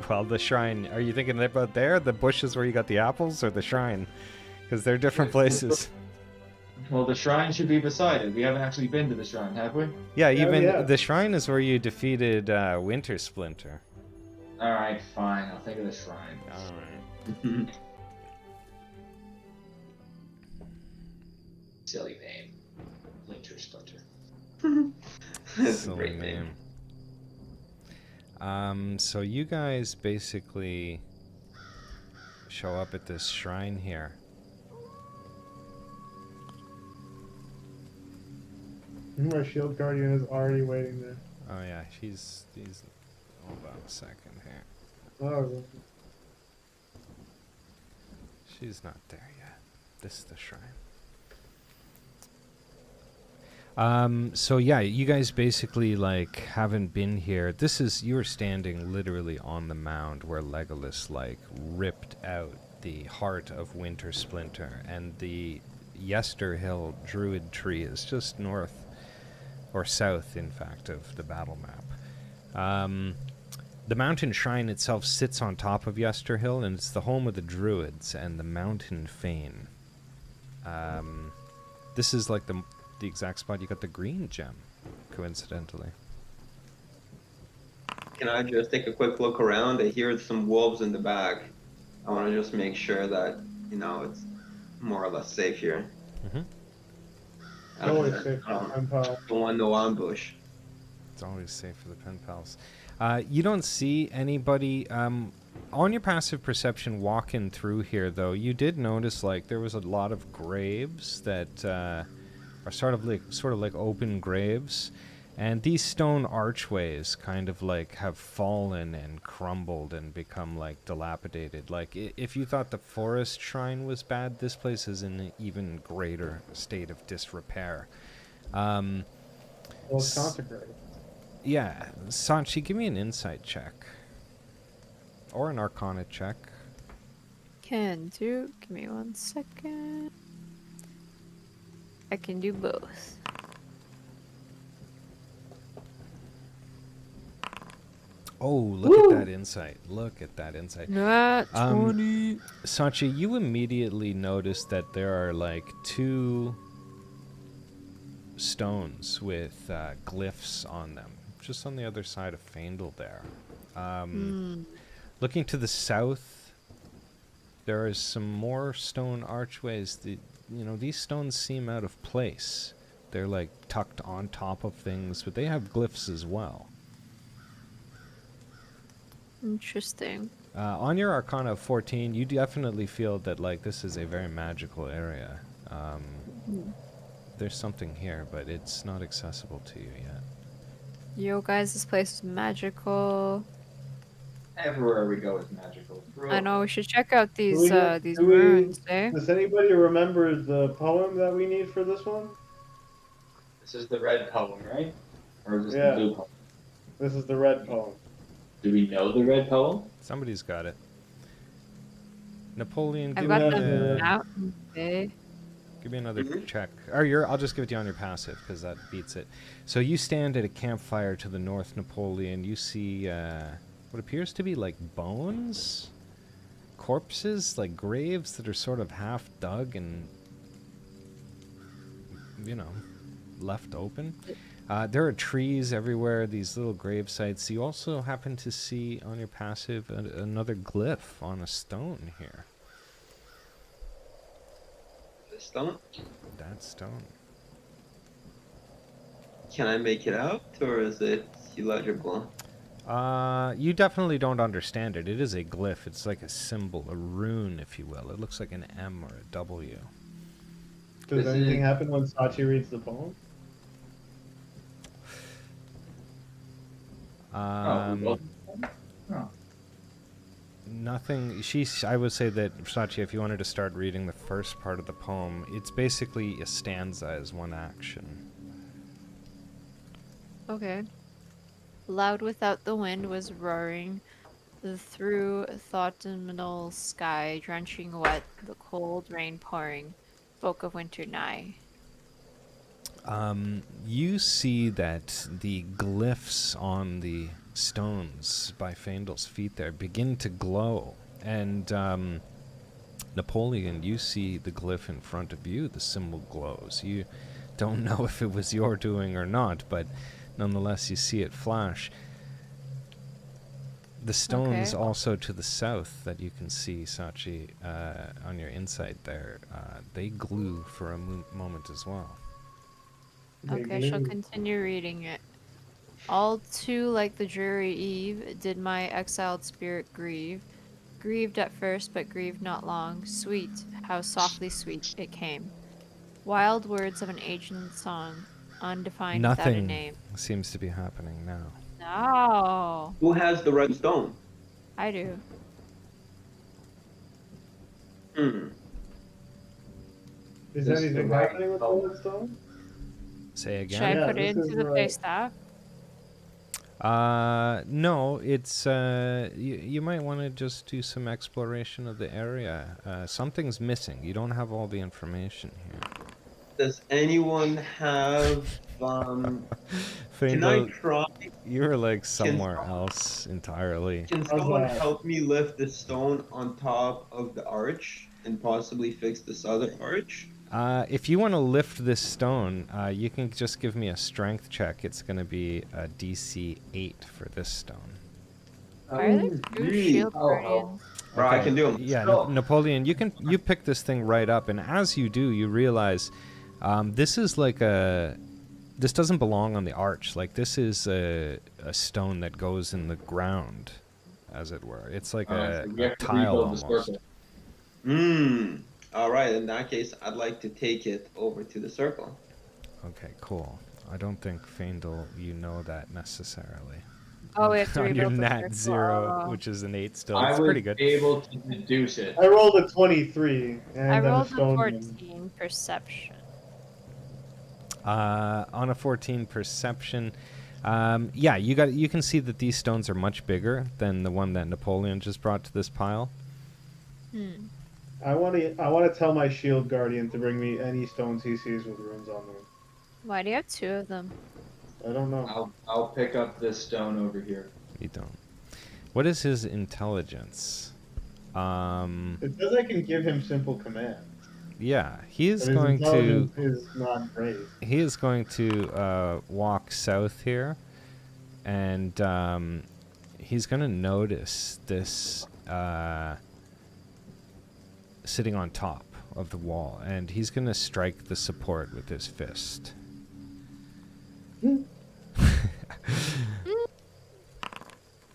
S1: Well, the shrine. Are you thinking about there? The bushes where you got the apples, or the shrine? Because they're different places.
S2: Well, the shrine should be beside it. We haven't actually been to the shrine, have we?
S1: Yeah, even
S3: yeah.
S1: the shrine is where you defeated Winter Splinter.
S2: Alright, fine. I'll think of the shrine.
S1: All right.
S2: Silly name. Winter Splinter.
S5: It's a
S1: Silly
S5: great
S1: name.
S5: name.
S1: So you guys basically show up at this shrine here.
S3: My shield guardian is already waiting there.
S1: Oh yeah, he's. Hold on a second here.
S3: Oh,
S1: She's not there yet. This is the shrine. So yeah, you guys basically like haven't been here. You were standing literally on the mound where Legolas like ripped out the heart of Winter Splinter, and the Yesterhill Druid tree is just north or south, in fact, of the battle map. The mountain shrine itself sits on top of Yesterhill, and it's the home of the Druids and the Mountain Fane. This is like the exact spot you got the green gem, coincidentally.
S5: Can I just take a quick look around? I hear some wolves in the back. I want to just make sure that, it's more or less safe here.
S1: Mm-hmm.
S5: I don't,
S3: always
S5: I
S3: safe.
S5: don't,
S3: I'm
S5: don't want no ambush.
S1: It's always safe for the pen pals. You don't see anybody on your passive perception walking through here, though. You did notice like there was a lot of graves that are sort of like open graves, and these stone archways kind of like have fallen and crumbled and become like dilapidated. Like if you thought the forest shrine was bad, this place is in an even greater state of disrepair.
S3: Well, it's consecrated.
S1: Yeah, Sanchi, give me an insight check. Or an arcana check.
S4: Can do. Give me 1 second. I can do both.
S1: Oh, look at that insight. Look at that insight.
S4: Not 20.
S1: Sanchi, you immediately notice that there are like 2 stones with glyphs on them, just on the other side of Faendal there. Looking to the south, there is some more stone archways. These stones seem out of place. They're like tucked on top of things, but they have glyphs as well.
S4: Interesting.
S1: On your Arcana of 14, you definitely feel that like this is a very magical area. There's something here, but it's not accessible to you yet.
S4: Yo, guys, this place is magical.
S2: Everywhere we go is magical.
S4: I know, we should check out these
S3: Do we-
S4: ruins, eh?
S3: Does anybody remember the poem that we need for this one?
S2: This is the red poem, right? Or is this
S3: Yeah.
S2: the blue poem?
S3: This is the red poem.
S2: Do we know the red poem?
S1: Somebody's got it. Napoleon,
S4: I've
S1: give
S4: got
S1: me,
S4: the mountain, eh?
S1: give me another
S5: Mhm.
S1: check. Or I'll just give it to you on your passive, because that beats it. So you stand at a campfire to the north, Napoleon. You see what appears to be like bones? Corpses, like graves that are sort of half dug and, left open. There are trees everywhere, these little grave sites. You also happen to see on your passive another glyph on a stone here.
S5: The stone?
S1: That stone.
S5: Can I make it out, or is it illegible?
S1: You definitely don't understand it. It is a glyph. It's like a symbol, a rune, if you will. It looks like an M or a W.
S3: Does
S2: This
S3: anything
S2: is-
S3: happen when Sachi reads the poem?
S2: Oh.
S1: Nothing. I would say that, Sachi, if you wanted to start reading the first part of the poem, it's basically a stanza as one action.
S4: Okay. Loud without the wind was roaring through autumnal sky, drenching wet, the cold rain pouring, folk of winter nigh.
S1: You see that the glyphs on the stones by Faendal's feet there begin to glow. And, Napoleon, you see the glyph in front of you. The symbol glows. You don't know if it was your doing or not, but nonetheless, you see it flash. The stones
S4: Okay.
S1: also to the south that you can see, Sachi, on your insight there, they glue for a moment as well.
S3: They
S4: Okay, she'll
S3: glue.
S4: continue reading it. All too like the dreary eve did my exiled spirit grieve. Grieved at first, but grieved not long. Sweet, how softly sweet it came. Wild words of an ancient song, undefined without a
S1: Nothing
S4: name.
S1: seems to be happening now.
S4: No,
S5: Who has the red stone?
S4: I do.
S5: Hmm.
S3: Is
S2: This is
S3: anything
S2: the right
S3: happening with the
S2: color.
S3: redstone?
S1: Say
S4: Should I
S1: again?
S3: Yeah,
S4: put it
S3: this is
S4: into the
S3: right.
S4: playstaff?
S1: No, it's you might want to just do some exploration of the area. Something's missing. You don't have all the information here.
S5: Does anyone have can I
S1: Faindal,
S5: try?
S1: you're like
S5: Can
S1: somewhere
S5: someone,
S1: else entirely.
S5: can
S3: How's
S5: someone
S3: that?
S5: help me lift the stone on top of the arch and possibly fix this other arch?
S1: If you want to lift this stone, you can just give me a strength check. It's going to be a DC 8 for this stone.
S4: Why are there two shield guardians?
S5: Bro, I can do them.
S1: Yeah,
S2: Go.
S1: Napoleon, you pick this thing right up, and as you do, you realize this is like this doesn't belong on the arch. Like this is a stone that goes in the ground, as it were. It's like
S2: So
S1: a
S2: we have to
S1: tile
S2: rebuild the
S1: almost.
S2: circle.
S5: Hmm. All right. In that case, I'd like to take it over to the circle.
S1: Okay, cool. I don't think Faindal, you know that necessarily.
S4: Oh, we have to
S1: On your
S4: rebuild the
S1: nat
S4: circle.
S1: 0,
S4: Oh.
S1: which is an 8 still.
S2: I
S1: It's
S2: was
S1: pretty good.
S2: able to deduce it.
S3: I rolled a 23, and
S4: I
S3: then a
S4: rolled a
S3: stone.
S4: 14 perception.
S1: On a 14 perception, yeah, you can see that these stones are much bigger than the one that Napoleon just brought to this pile.
S4: Hmm.
S3: I want to tell my shield guardian to bring me any stones he sees with runes on them.
S4: Why do you have two of them?
S3: I don't know.
S2: I'll pick up this stone over here.
S1: You don't. What is his intelligence?
S3: It says I can give him simple commands.
S1: Yeah, he is
S3: But his
S1: going to
S3: intelligence is not great.
S1: he is going to walk south here, and he's going to notice this sitting on top of the wall, and he's going to strike the support with his fist.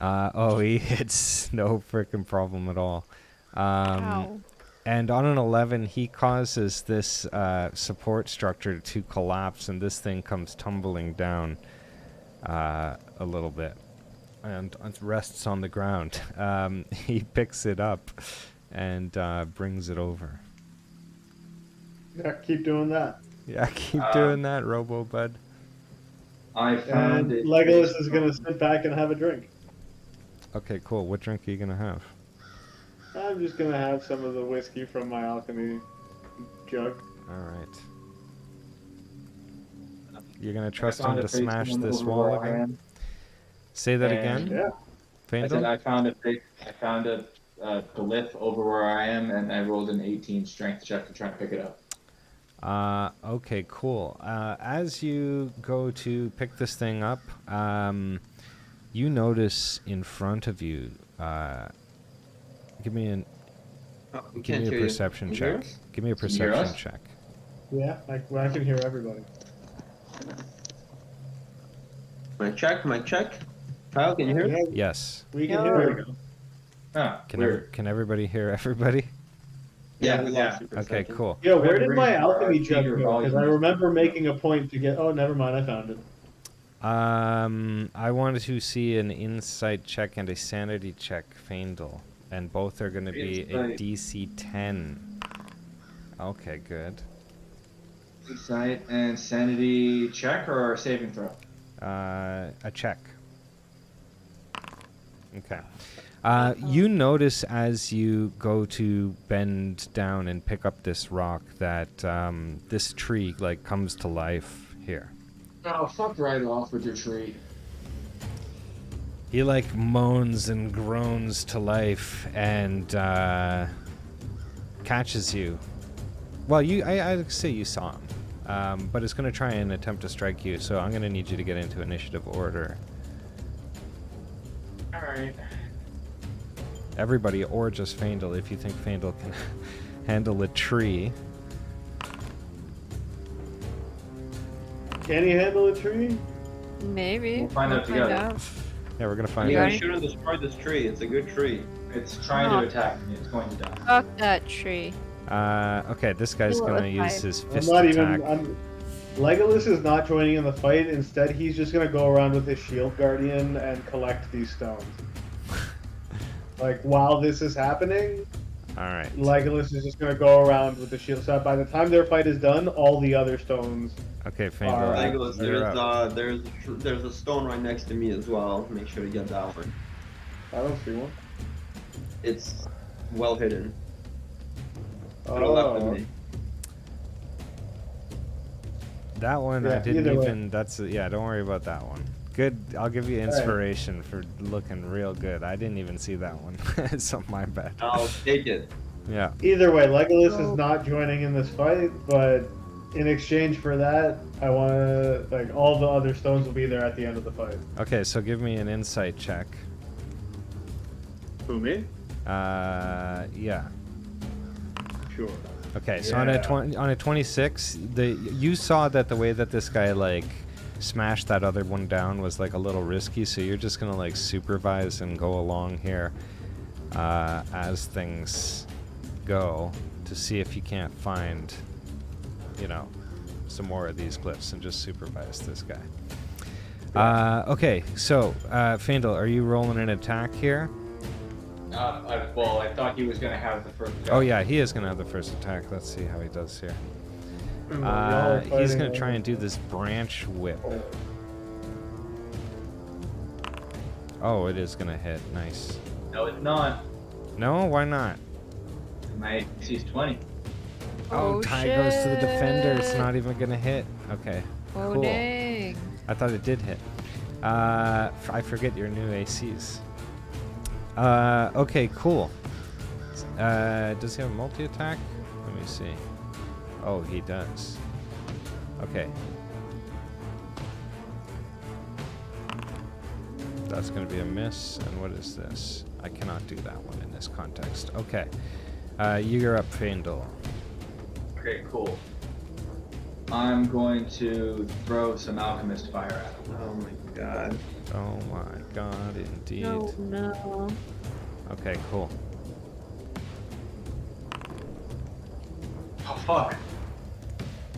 S1: He hits, no freaking problem at all.
S4: Ow.
S1: And on an 11, he causes this support structure to collapse, and this thing comes tumbling down a little bit, and it rests on the ground. He picks it up and brings it over.
S3: Yeah, keep doing that.
S1: Yeah, keep doing that, Robo Bud.
S2: I
S3: And
S2: found it.
S3: Legolas is gonna sit back and have a drink.
S1: Okay, cool. What drink are you gonna have?
S3: I'm just gonna have some of the whiskey from my alchemy jug.
S1: All right. You're gonna
S2: I
S1: trust him
S2: found
S1: to
S2: a face
S1: smash
S2: one
S1: this
S2: over
S1: wall
S2: where I
S1: again?
S2: am.
S1: Say that
S2: And-
S1: again,
S3: Yeah.
S2: I said
S1: Faindal?
S2: I found a glyph over where I am, and I rolled an 18 strength check to try and pick it up.
S1: Okay, cool. As you go to pick this thing up, you notice in front of you. Give me a
S5: We
S1: give
S5: can't
S1: me a
S5: hear you.
S1: perception
S5: Can you hear
S1: check.
S5: us?
S1: Give me a
S2: Can you hear
S1: perception
S2: us?
S1: check.
S3: Yeah, I can hear everybody.
S5: Mic check. Mic check. Kyle, can you hear?
S3: Yeah,
S1: Yes.
S3: we can
S4: Yeah.
S3: hear
S2: There
S3: you.
S2: we go. Ah,
S1: Can
S2: weird.
S1: can everybody hear everybody?
S5: Yeah, we
S2: Yeah.
S5: lost your
S1: Okay,
S5: perception.
S1: cool.
S3: Yo, where
S2: Whatever
S3: did my
S2: reason,
S3: alchemy jug
S2: speaker
S3: go? Because I
S2: volume.
S3: remember making a point to get. Oh, never mind, I found it.
S1: I wanted to see an insight check and a sanity check, Faindal, and both are going to be a
S2: Insight.
S1: DC 10. Okay, good.
S2: Insight and sanity check or saving throw?
S1: A check. Okay. You notice as you go to bend down and pick up this rock that this tree like comes to life here.
S2: Oh, fuck right off with your tree.
S1: He like moans and groans to life and catches you. Well, I'd say you saw him, but it's going to try and attempt to strike you. So I'm going to need you to get into initiative order.
S2: All right.
S1: Everybody, or just Faindal, if you think Faindal can handle a tree.
S3: Can he handle a tree?
S4: Maybe.
S2: We'll find out together.
S1: Yeah, we're gonna find
S5: Yeah,
S1: out.
S5: we shouldn't destroy this tree. It's a good tree.
S2: It's trying
S4: No.
S2: to attack me. It's going to die.
S4: Fuck that tree.
S1: Okay, this guy's
S4: Kill it
S1: gonna
S4: with
S1: use
S4: fire.
S1: his
S3: I'm
S1: fist
S3: not
S1: attack.
S3: even. Legolas is not joining in the fight. Instead, he's just gonna go around with his shield guardian and collect these stones. Like while this is happening,
S1: All right.
S3: Legolas is just gonna go around with the shield. So by the time their fight is done, all the other stones.
S1: Okay,
S3: All
S1: Fandor.
S3: right.
S5: Legolas,
S1: you're up.
S5: there's a stone right next to me as well. Make sure to get that one.
S3: I don't see one.
S5: It's well hidden. To the left of
S3: Oh,
S5: me.
S1: That one I
S3: Yeah,
S1: didn't
S3: either way.
S1: even. Yeah. Don't worry about that one. Good. I'll give you
S3: right.
S1: inspiration for looking real good. I didn't even see that one. So my bad.
S5: I'll take it.
S1: Yeah.
S3: either way, Legolas
S4: Oh.
S3: is not joining in this fight, but in exchange for that, I want to like all the other stones will be there at the end of the fight.
S1: Okay, so give me an insight check.
S3: Who me?
S1: Yeah.
S3: Sure.
S1: Okay, so
S3: Yeah.
S1: on a 26, you saw that the way that this guy like smashed that other one down was like a little risky, so you're just gonna like supervise and go along here as things go to see if you can't find, you know, some more of these glyphs and just supervise this guy. Okay, so Fandel, are you rolling an attack here?
S2: I thought he was going to have the first go.
S1: Oh yeah, he is gonna have the first attack. Let's see how he does here.
S3: Y'all are
S1: He's
S3: fighting
S1: gonna try
S3: over-
S1: and do this branch whip. Oh, it is gonna hit. Nice.
S2: No, it's not.
S1: No, why not?
S2: My AC is 20.
S1: Oh, tie goes to the defender. It's not even gonna hit. Okay.
S4: Oh,
S1: Cool.
S4: dang.
S1: I thought it did hit. I forget your new ACs. Okay, cool. Does he have a multi-attack? Let me see. Oh, he does. Okay. That's going to be a miss. And what is this? I cannot do that one in this context. Okay. You're up, Fandel.
S2: Okay, cool. I'm going to throw some alchemist fire at him.
S5: Oh my god.
S1: Oh my god, indeed.
S4: No, no.
S1: Okay, cool.
S2: Oh, fuck.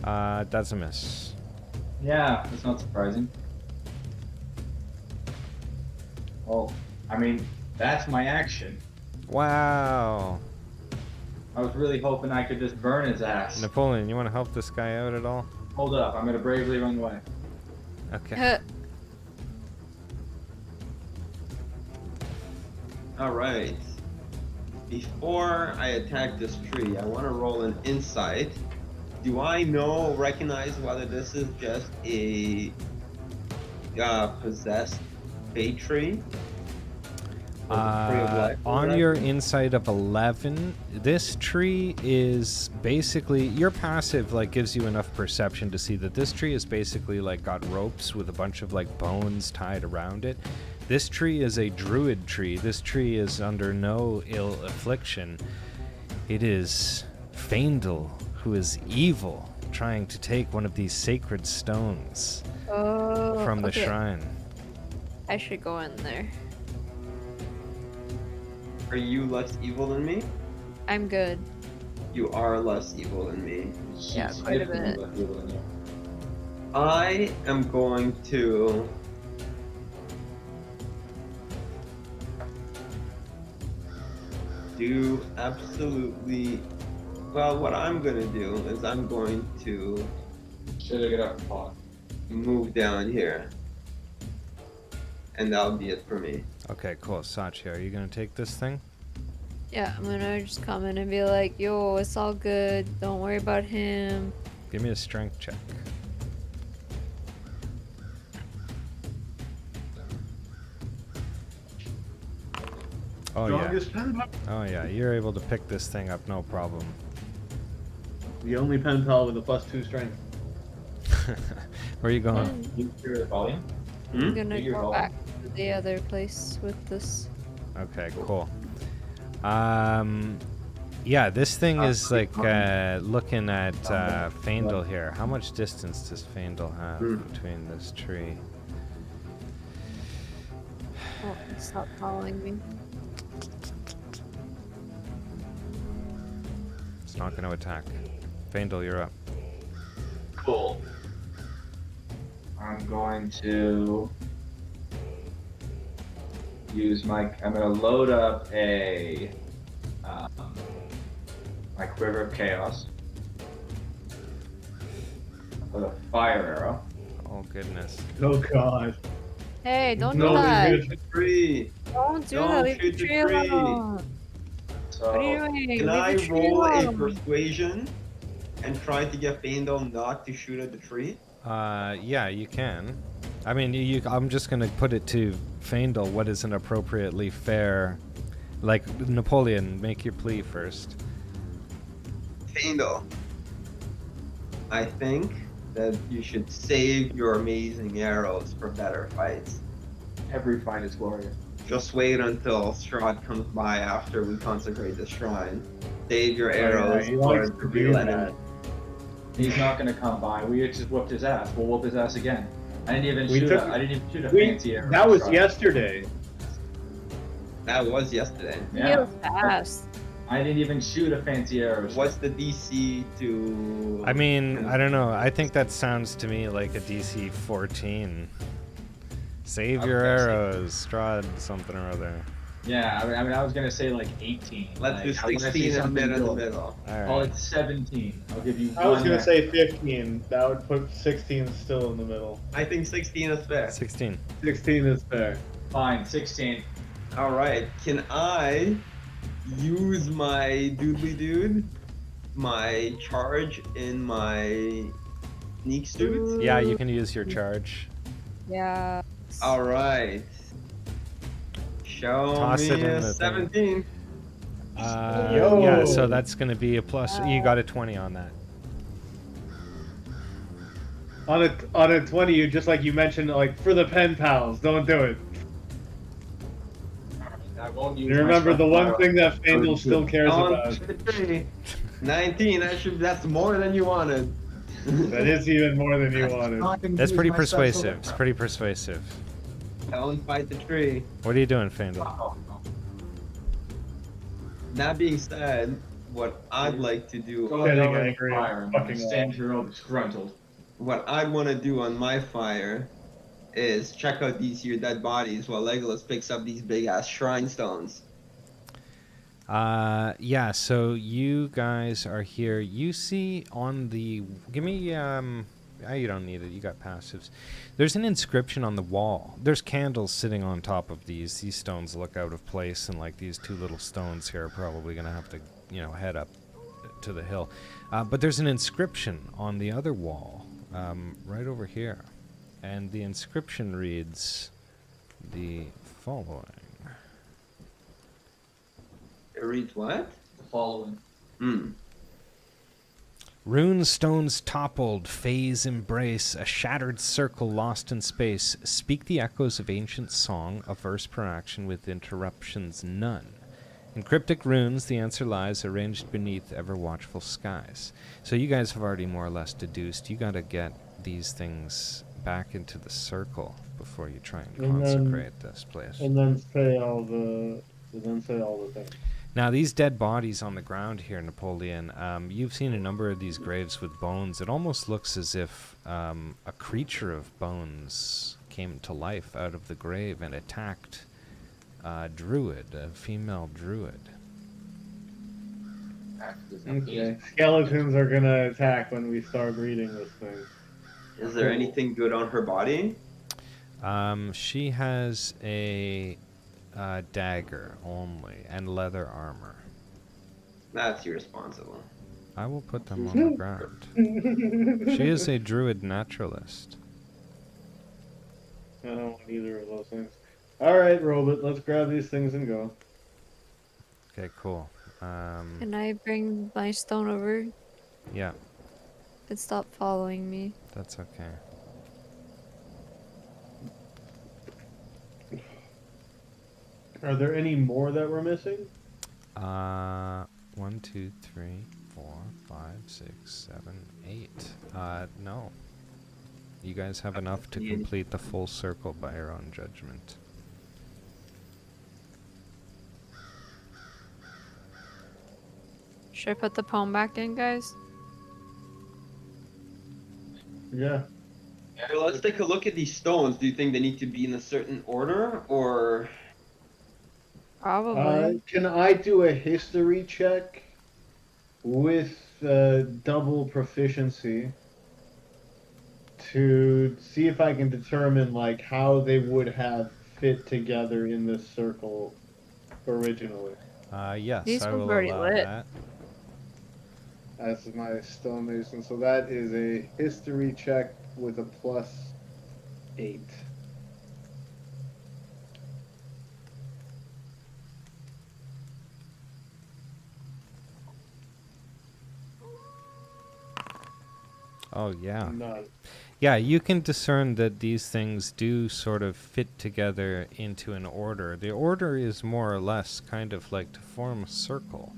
S1: That's a miss.
S2: Yeah, that's not surprising. Well, I mean, that's my action.
S1: Wow.
S2: I was really hoping I could just burn his ass.
S1: Napoleon, you want to help this guy out at all?
S2: Hold up, I'm gonna bravely run away.
S1: Okay.
S5: Alright. Before I attack this tree, I want to roll an insight. Do I recognize whether this is just a possessed fate tree? Or the tree of life or
S1: On
S5: whatever?
S1: your insight of 11, this tree is basically your passive like gives you enough perception to see that this tree is basically like got ropes with a bunch of like bones tied around it. This tree is a druid tree. This tree is under no ill affliction. It is Fandel, who is evil, trying to take one of these sacred stones
S4: Oh,
S1: from the
S4: okay.
S1: shrine.
S4: I should go in there.
S5: Are you less evil than me?
S4: I'm good.
S5: You are less evil than me.
S4: Yeah, quite a bit.
S5: I am going to do absolutely well. What I'm gonna do is I'm going to
S2: Should I get up and pause?
S5: move down here, and that'll be it for me.
S1: Okay, cool. Sachi, are you gonna take this thing?
S4: Yeah, I'm gonna just come in and be like, yo, it's all good. Don't worry about him.
S1: Give me a strength check. Oh yeah.
S3: Strongest pen pal.
S1: Oh yeah. You're able to pick this thing up, no problem.
S3: The only pen pal with a +2 strength.
S1: Where are you going?
S2: You hear the volume?
S4: I'm gonna
S2: You're
S4: go
S2: wrong.
S4: back to the other place with this.
S1: Okay, cool. Yeah, this thing is like looking at Fandel here. How much distance does Fandel have between this tree?
S4: Oh, stop following me.
S1: It's not going to attack. Faendal, you're up.
S2: Cool. I'm going to use my. I'm going to load up my quiver of chaos with a fire arrow.
S1: Oh, goodness.
S3: Oh God.
S4: Hey, don't
S3: No,
S4: do that.
S3: you're
S5: Shoot the tree.
S4: Don't do
S5: Don't
S4: that. Leave the
S5: shoot the
S4: tree
S5: tree.
S4: alone.
S2: So
S4: What are you doing?
S5: Can
S4: Leave
S5: I
S4: the tree
S5: roll a
S4: alone.
S5: persuasion and try to get Faendal not to shoot at the tree?
S1: Yeah, you can. I mean, I'm just going to put it to Faendal what is an appropriately fair... Like, Napoleon, make your plea first.
S5: Faendal, I think that you should save your amazing arrows for better fights.
S2: every fight is glorious.
S5: Just wait until Strahd comes by after we consecrate the shrine. Save your
S3: yeah,
S5: arrows
S3: he
S5: for
S3: likes
S5: the
S3: to
S5: real
S3: do
S5: enemy.
S3: that.
S2: He's not going to come by. We just whooped his ass. We'll whoop his ass again. I didn't even shoot a fancy arrow.
S3: That was
S2: shot.
S3: yesterday.
S5: That was yesterday.
S2: Yeah.
S4: Heal fast.
S2: I didn't even shoot a fancy arrow. shot.
S5: What's the DC to...
S1: I mean, I don't know. I think that sounds to me like a DC 14. Save your
S2: Okay.
S1: arrows, Strahd something or other.
S2: Yeah, I mean, I was gonna say like 18.
S5: Let's do
S2: like, I wanna see
S5: 16 in the
S2: something
S5: middle.
S2: good.
S1: All
S2: Oh,
S1: right.
S2: it's 17. I'll give you.
S3: I was
S2: one
S3: gonna
S2: there.
S3: say 15. That would put 16 still in the middle.
S5: I think 16 is fair.
S1: 16.
S3: 16 is fair.
S2: Fine, 16.
S5: Alright, can I use my doodly dude, my charge in my sneak suit?
S1: Yeah, you can use your charge.
S4: Yeah.
S5: Alright. Show
S1: Toss
S5: me
S1: it in
S5: a
S1: the thing.
S5: 17.
S3: Yo.
S1: Yeah, so that's going to be a plus. You got a 20 on that.
S3: On a 20, you just like you mentioned, like for the pen pals, don't do it.
S2: I won't use.
S3: You
S2: my
S3: remember the one
S2: fire.
S3: thing that Faendal still cares
S5: On
S3: about.
S5: to the tree. 19, that's more than you wanted.
S3: That is even more than you wanted.
S1: That's pretty persuasive. It's pretty persuasive.
S5: Don't fight the tree.
S1: What are you doing, Faendal?
S2: Oh, no.
S5: That being said, what I'd like to do,
S2: Go ahead,
S3: Getting
S2: over the
S3: angry,
S2: fire. I'm
S3: fucking
S2: gonna stand here all disgruntled.
S5: what I'd want to do on my fire is check out these here dead bodies while Legolas picks up these big ass shrine stones.
S1: Yeah, so you guys are here. You see on the... Give me, you don't need it. You got passives. There's an inscription on the wall. There's candles sitting on top of these. These stones look out of place, and like these two little stones here are probably going to have to, head up to the hill. But there's an inscription on the other wall, right over here. And the inscription reads the following.
S5: It reads what?
S2: The following.
S1: Rune stones toppled, phase embrace, a shattered circle lost in space. Speak the echoes of ancient song, a verse per action with interruptions none. In cryptic runes, the answer lies arranged beneath ever-watchful skies. So you guys have already more or less deduced. You gotta get these things back into the circle before you try and
S3: And then-
S1: consecrate this place.
S3: And then say all the things.
S1: Now, these dead bodies on the ground here, Napoleon, you've seen a number of these graves with bones. It almost looks as if a creature of bones came to life out of the grave and attacked a druid, a female druid.
S3: Okay. Skeletons are gonna attack when we start reading this thing.
S5: Is there anything good on her body?
S1: She has a dagger only and leather armor.
S5: That's irresponsible.
S1: I will put them on the ground. She is a druid naturalist.
S3: I don't want either of those things. Alright, Robot, let's grab these things and go.
S1: Okay, cool.
S4: Can I bring my stone over?
S1: Yeah,
S4: And stop following me.
S1: that's okay.
S3: Are there any more that we're missing?
S1: 1, 2, 3, 4, 5, 6, 7, 8. No. You guys have enough to complete the full circle by your own judgment.
S4: Should I put the poem back in, guys?
S3: Yeah.
S5: Well, let's take a look at these stones. Do you think they need to be in a certain order, or
S4: Probably.
S3: Can I do a history check with double proficiency to see if I can determine like how they would have fit together in this circle originally?
S1: Yes,
S4: These
S1: I
S4: ones
S1: will
S4: already
S1: allow
S4: lit.
S1: that.
S3: That's my stonemason. So that is a history check with a +8.
S1: Oh, yeah.
S3: None.
S1: Yeah, you can discern that these things do sort of fit together into an order. The order is more or less kind of like to form a circle.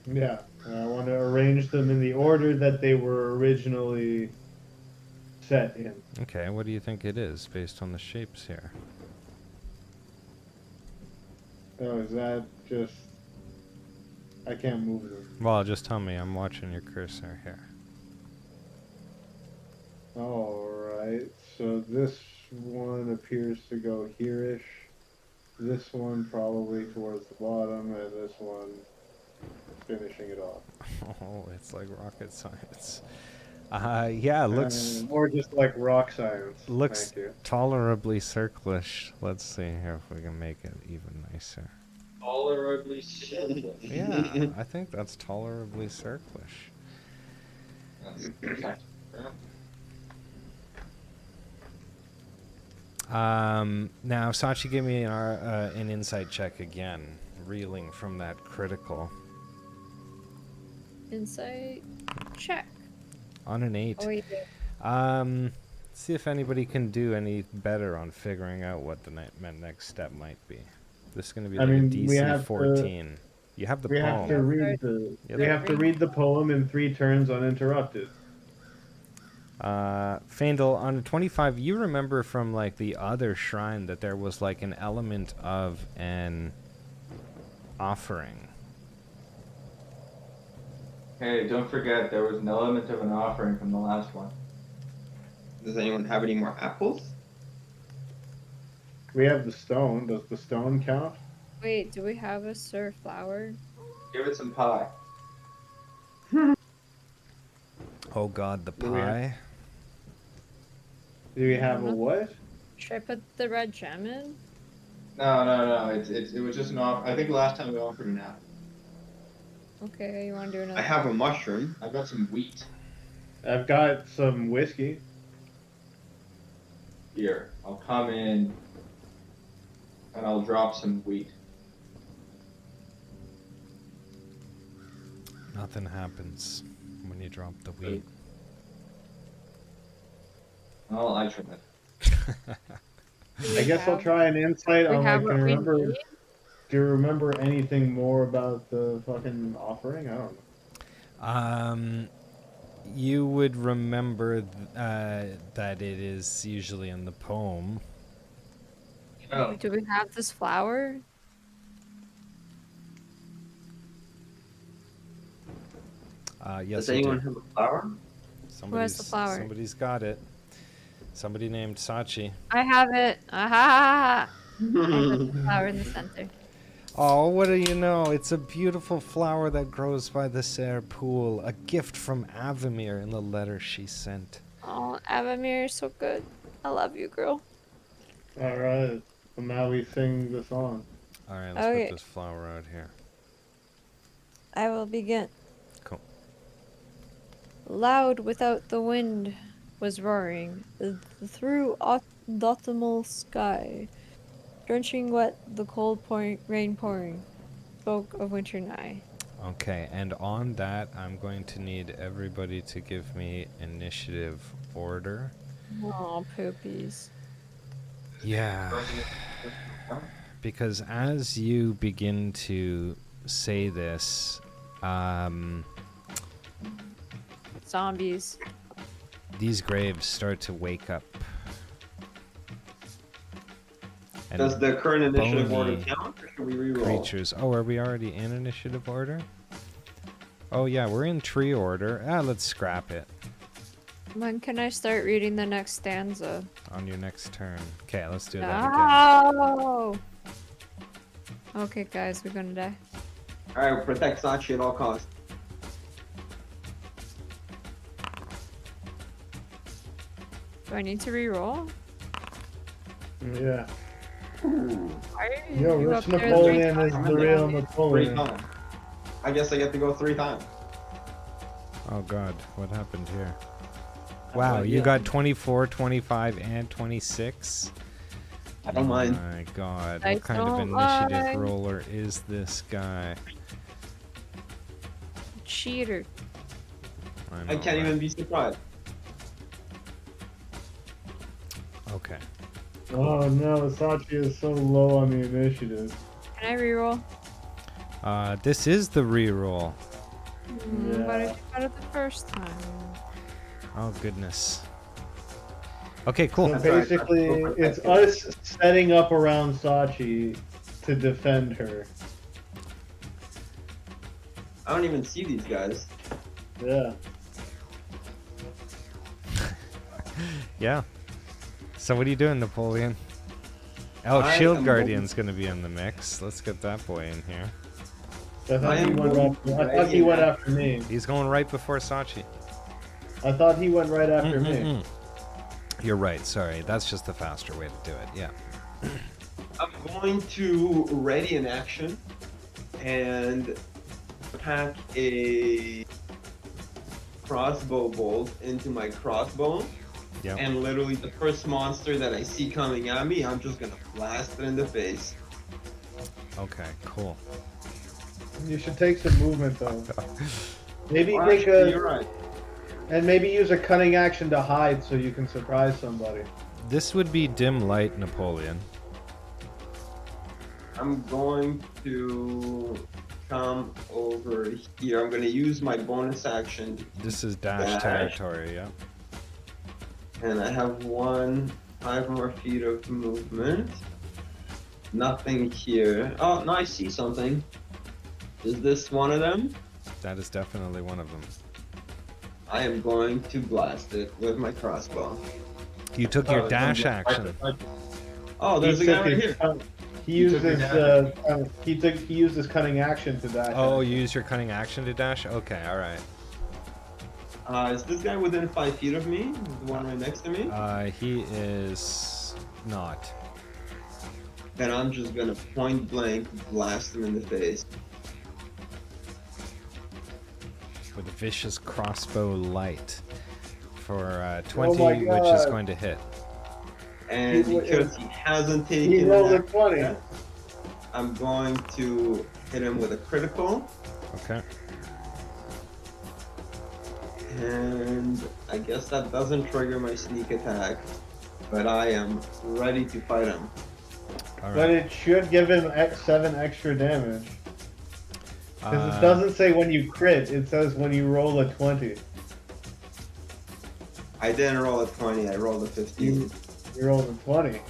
S3: Yeah, I want to arrange them in the order that they were originally set in.
S1: Okay, what do you think it is based on the shapes here?
S3: Oh, is that just... I can't move them.
S1: Well, just tell me. I'm watching your cursor here.
S3: Alright, so this one appears to go here-ish. This one probably towards the bottom, and this one finishing it off.
S1: Oh, it's like rocket science. Yeah, looks
S3: Or just like rock science.
S1: looks
S3: Thank you.
S1: tolerably circlish. Let's see here if we can make it even nicer.
S2: Tolerably circlish.
S1: Yeah, I think that's tolerably circlish.
S2: That's
S1: Now Sachi gave me an insight check again, reeling from that critical
S4: Insight check.
S1: on an 8.
S4: Oh, wait.
S1: See if anybody can do any better on figuring out what the next step might be. This is going to be
S3: I
S1: like
S3: mean,
S1: a
S3: we
S1: DC
S3: have to-
S1: 14. You have the
S3: We have to
S1: poem.
S3: read the
S1: Yeah,
S3: we have to read the poem in 3 turns uninterrupted.
S1: Faendal, on a 25, you remember from like the other shrine that there was like an element of an offering.
S2: Hey, don't forget there was an element of an offering from the last one.
S5: does anyone have any more apples?
S3: We have the stone. Does the stone count?
S4: Wait, do we have a sir flower?
S2: Give it some pie.
S1: Oh god, the
S3: Do we have-
S1: pie.
S3: Do we have a what?
S4: Should I put the red gem in?
S2: No. It was just an offer. I think last time we offered an apple.
S4: Okay, you want to do another?
S5: I have a mushroom.
S2: I've got some wheat
S3: I've got some whiskey.
S2: here. I'll come in and I'll drop some wheat.
S1: Nothing happens when you drop the wheat.
S2: Well, I trim it.
S3: I guess I'll try an insight
S4: We
S3: on
S4: have
S3: like,
S4: what we
S3: remember.
S4: need?
S3: Do you remember anything more about the fucking offering? I don't know.
S1: You would remember that it is usually in the poem.
S2: Oh,
S4: Do we have this flower?
S1: Yes,
S5: Does
S1: you
S5: anyone
S1: do.
S5: have a flower?
S4: Who has the flower?
S1: Somebody's got it. Somebody named Sachi.
S4: I have it. Aha! I put the flower in the center.
S1: Oh, what do you know? It's a beautiful flower that grows by the Serre pool. A gift from Avamir in the letter she sent.
S4: Oh, Avamir, you're so good. I love you, girl.
S3: All right. So now we sing the song.
S1: All right, let's
S4: Okay.
S1: put this flower out here.
S4: I will begin.
S1: Cool.
S4: Loud without the wind was roaring through autumnal sky, drenching wet, the cold rain pouring, spoke of winter nigh.
S1: Okay, and on that, I'm going to need everybody to give me initiative order.
S4: Oh, poopies.
S1: Yeah. Because as you begin to say this,
S4: Zombies.
S1: these graves start to wake up. And
S5: Does the current initiative order
S1: bony
S5: count, or should we reroll?
S1: creatures. Oh, are we already in initiative order? Oh yeah, we're in tree order. Let's scrap it
S4: When can I start reading the next stanza?
S1: on your next turn. Okay, let's do that again.
S4: No! Okay, guys, we're gonna die.
S5: Alright, protect Sachi at all costs.
S4: Do I need to reroll?
S3: Yeah.
S4: Why are
S3: Yo,
S4: you
S3: Rich
S4: up there
S3: Napoleon
S4: three
S3: is
S4: times?
S3: the real
S5: Three
S3: Napoleon.
S5: times. I guess I get to go 3 times.
S1: Oh god, what happened here? Wow, you
S5: yeah.
S1: got 24, 25, and 26?
S5: I don't mind.
S1: My god,
S4: I
S1: what kind of
S4: don't
S1: initiative
S4: mind.
S1: roller is this guy?
S4: Cheater.
S5: I can't even be surprised.
S1: Okay.
S3: Oh no, Sachi is so low on the initiative.
S4: Can I reroll?
S1: This is the reroll.
S4: But I got it the first time.
S1: Oh goodness. Okay, cool.
S3: So
S5: That's right,
S3: basically,
S5: that's
S3: it's us setting up around Sachi to defend her.
S5: I don't even see these guys.
S3: Yeah.
S1: Yeah. So what are you doing, Napoleon? Oh,
S5: I
S1: Shield
S5: am
S1: Guardian's gonna be in the mix. Let's get that boy in here.
S3: I thought,
S5: I
S3: he
S5: am
S3: went, I thought he went after me.
S1: He's going right before Sachi.
S3: I thought he went right after me.
S1: Mm-mm-mm. You're right, sorry. That's just the faster way to do it, yeah.
S5: I'm going to ready an action and pack a crossbow bolt into my crossbow.
S1: Yep.
S5: And literally the first monster that I see coming at me, I'm just gonna blast it in the face.
S1: Okay, cool.
S3: You should take some movement though. Maybe
S5: Well,
S3: make
S5: actually,
S3: a
S5: you're right.
S3: and maybe use a cunning action to hide so you can surprise somebody.
S1: This would be dim light, Napoleon.
S5: I'm going to come over here. I'm gonna use my bonus action,
S1: This is dash
S5: Dash.
S1: territory, yeah.
S5: and I have 5 more feet of movement. Nothing here. Oh, no, I see something. Is this one of them?
S1: That is definitely one of them.
S5: I am going to blast it with my crossbow.
S1: You took your
S5: Oh,
S1: dash
S5: it's
S1: action.
S5: Oh, there's a
S3: He
S5: guy
S3: took
S5: right
S3: his
S5: here.
S3: cun- He
S5: He
S3: used
S5: took your
S3: his he used his cunning action to dash.
S1: Oh,
S3: at
S1: you
S3: me.
S1: use your cunning action to dash? Okay, alright.
S5: Is this guy within 5 feet of me? The one right next to me?
S1: He is not.
S5: Then I'm just gonna point blank blast him in the face.
S1: With a vicious crossbow light for 20,
S3: Oh my
S1: which is
S3: God.
S1: going to hit.
S5: And
S3: He-
S5: because he hasn't
S3: He
S5: taken
S3: rolled a
S5: that,
S3: 20.
S5: I'm going to hit him with a critical.
S1: Okay.
S5: And I guess that doesn't trigger my sneak attack. But I am ready to fight him.
S3: But
S1: Alright.
S3: it should give him 7 extra damage. Because it
S1: Uh,
S3: doesn't say when you crit, it says when you roll a 20.
S5: I didn't roll a 20, I rolled a 15.
S3: You rolled a 20.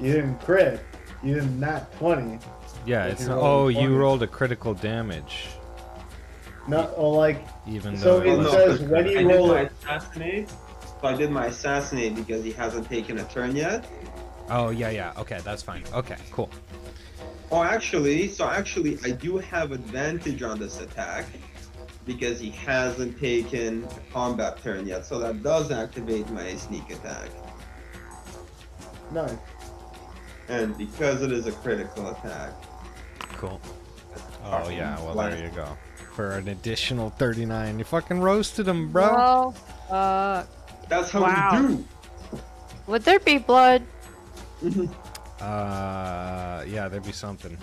S3: You didn't crit. You didn't nat 20.
S1: Yeah,
S3: if
S1: it's
S3: you
S1: not,
S3: roll a
S1: oh, you
S3: 20.
S1: rolled a critical damage.
S3: Not, well, like,
S1: Even
S3: So
S1: though
S3: it
S1: was
S3: says
S1: a
S3: when
S5: I
S3: you
S1: critical.
S5: did
S3: roll
S5: my
S3: it-
S5: assassinate. So I did my assassinate because he hasn't taken a turn yet.
S1: Oh, yeah, yeah. Okay, that's fine. Okay, cool.
S5: Oh, actually, I do have advantage on this attack because he hasn't taken a combat turn yet, so that does activate my sneak attack.
S3: nice.
S5: And because it is a critical attack,
S1: Cool. Oh,
S5: Fucking
S1: yeah, well,
S5: blast.
S1: there you go. For an additional 39. You fucking roasted him, bro.
S4: Well,
S5: that's how
S4: Wow.
S5: we do.
S4: would there be blood?
S1: Yeah, there'd be something.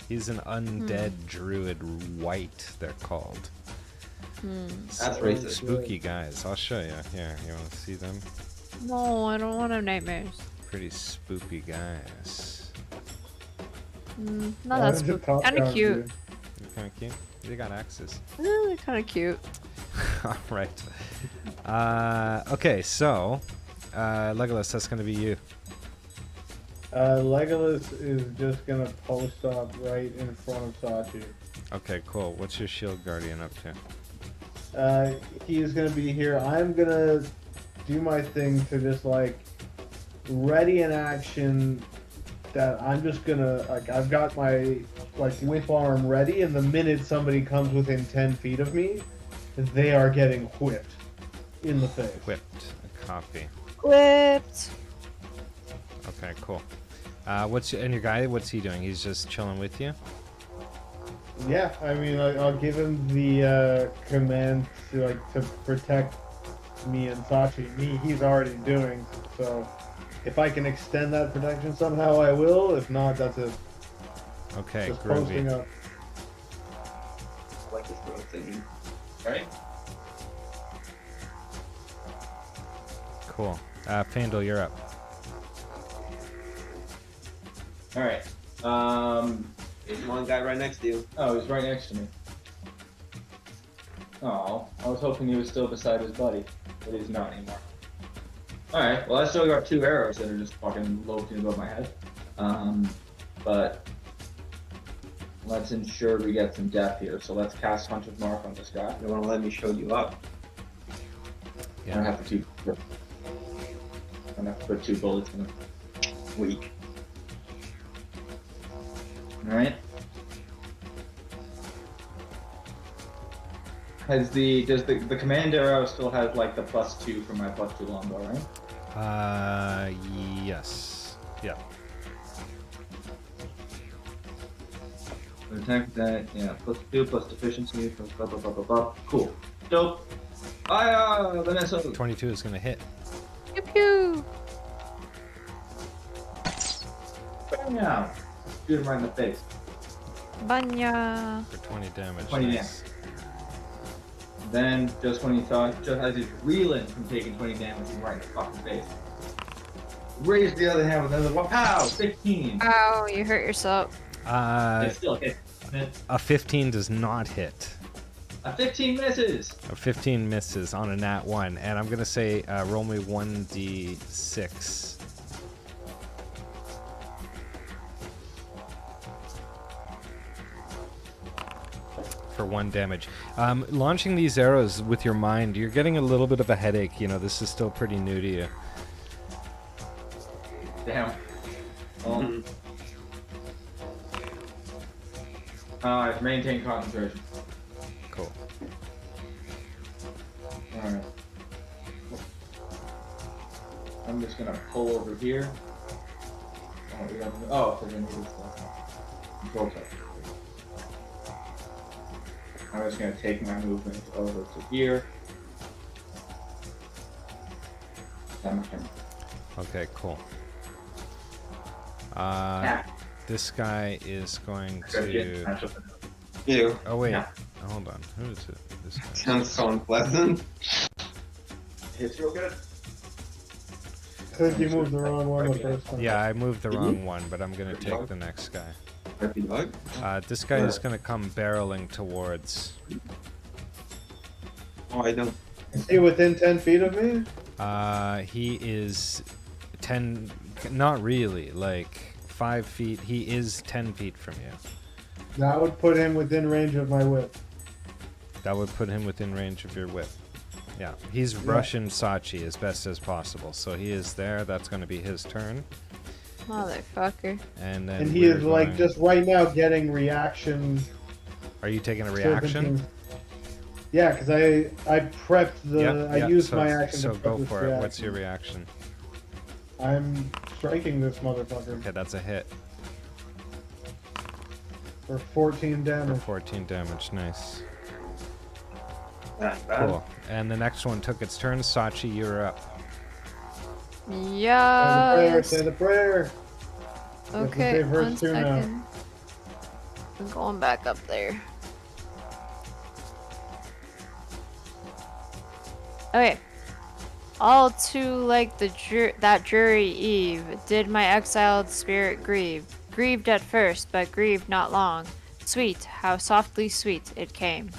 S1: He's an undead druid white, they're called.
S5: That's racist.
S1: Spooky guys. I'll show you. Here, you want to see them?
S4: No, I don't want to have nightmares.
S1: Pretty spooky guys.
S4: Not
S3: Why
S4: that
S3: does it
S4: spooky.
S3: top
S4: Kind of
S3: down
S4: cute.
S3: view?
S1: They're kind of cute. They got axes.
S4: Kind of cute.
S1: All right. Okay, so Legolas, that's going to be you.
S3: Legolas is just gonna post up right in front of Sachi.
S1: Okay, cool. What's your shield guardian up to?
S3: He is gonna be here. I'm gonna do my thing to just like ready an action that I'm just gonna like. I've got my like whip arm ready, and the minute somebody comes within 10 feet of me, they are getting whipped in the face.
S1: Whipped. A copy.
S4: Whipped.
S1: Okay, cool. And your guy? What's he doing? He's just chilling with you.
S3: Yeah, I mean, I'll give him the command to protect me and Sachi. He's already doing so. If I can extend that protection somehow, I will. If not, that's it.
S1: Okay,
S3: Just posting
S1: groovy.
S3: up.
S5: I like this little thingy.
S2: Right?
S1: Cool. Fandle, you're up.
S2: All right.
S5: There's one guy right next to you.
S2: Oh, he's right next to me. Oh, I was hoping he was still beside his buddy, but he's not anymore. Alright, well I still got 2 arrows that are just fucking floating above my head. But let's ensure we get some depth here. So let's cast Hunter's Mark on this guy.
S5: You wanna let me show you up?
S2: I'm gonna have to put 2 bullets in him.
S5: Weak.
S2: Alright. Does the command arrow still have like the +2 for my +2 longbow, right?
S1: Yes. Yeah.
S2: Attack that, yeah, +2 plus deficiency plus blah blah blah blah blah. Cool. Dope. Fire! Vanessa!
S1: 22 is gonna hit.
S4: Pew pew.
S2: Bam! Now. Shoot him right in the face.
S4: Banya.
S1: For 20 damage.
S2: 20
S1: Nice.
S2: Then, just when he thought, just as he's reeling from taking 20 damage, he's right in the fucking face. Raise the other hand with another one. Pow! 15!
S4: Ow, you hurt yourself.
S2: It still hit.
S1: A 15 does not hit.
S2: A 15 misses!
S1: A 15 misses on a nat 1, and I'm gonna say roll me 1d6. For 1 damage. Launching these arrows with your mind, you're getting a little bit of a headache. You know, this is still pretty new to you.
S2: Damn. Well, maintain concentration.
S1: Cool.
S2: Alright. I'm just gonna pull over here. Oh, we got, oh, because I need this control check. I'm just gonna take my movement over to here.
S1: Okay, cool.
S2: Yeah.
S1: This guy is going to...
S5: Ew.
S1: Oh, wait.
S2: Yeah.
S1: Hold on. Who is it? This guy.
S5: Sounds so unpleasant.
S2: Hits real good.
S3: I think you moved the wrong one the first time.
S1: Yeah, I moved the wrong one, but I'm going to take the next guy.
S5: Happy dog?
S1: This guy is going to come barreling towards...
S5: Oh, I don't.
S3: Is he within 10 feet of me?
S1: He is 10... Not really. Like, 5 feet. He is 10 feet from you.
S3: That would put him within range of my whip.
S1: That would put him within range of your whip. Yeah, he's rushing Sachi as best as possible. So he is there. That's going to be his turn.
S4: Motherfucker.
S1: And then
S3: And he
S1: we're
S3: is like
S1: going-
S3: just right now getting reaction.
S1: Are you taking a reaction?
S3: Yeah, because I prepped the.
S1: Yep,
S3: I
S1: yep,
S3: used
S1: so,
S3: my action
S1: So
S3: to prep
S1: go
S3: this
S1: for it.
S3: reaction.
S1: What's your reaction?
S3: I'm striking this motherfucker
S1: Okay, that's a hit
S3: for 14
S1: for
S3: damage.
S1: 14 damage. Nice.
S5: Not bad.
S1: Cool. And the next one took its turn. Sachi, you're up.
S4: Yes.
S3: Say the prayer.
S4: Okay,
S3: say verse
S4: 1
S3: 2 now.
S4: second. I'm going back up there. Okay. All too like that jury eve, did my exiled spirit grieve. Grieved at first, but grieved not long. Sweet, how softly sweet it came.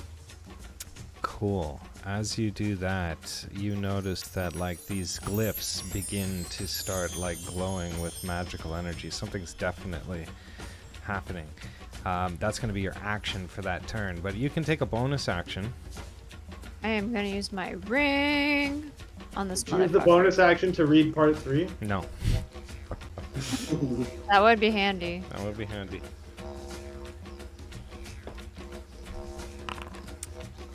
S1: cool. As you do that, you notice that like these glyphs begin to start like glowing with magical energy. Something's definitely happening. That's going to be your action for that turn, but you can take a bonus action.
S4: I am gonna use my ring on this
S3: Choose the
S4: motherfucker.
S3: bonus action to read part 3.
S1: No,
S4: That would be handy.
S1: that would be handy.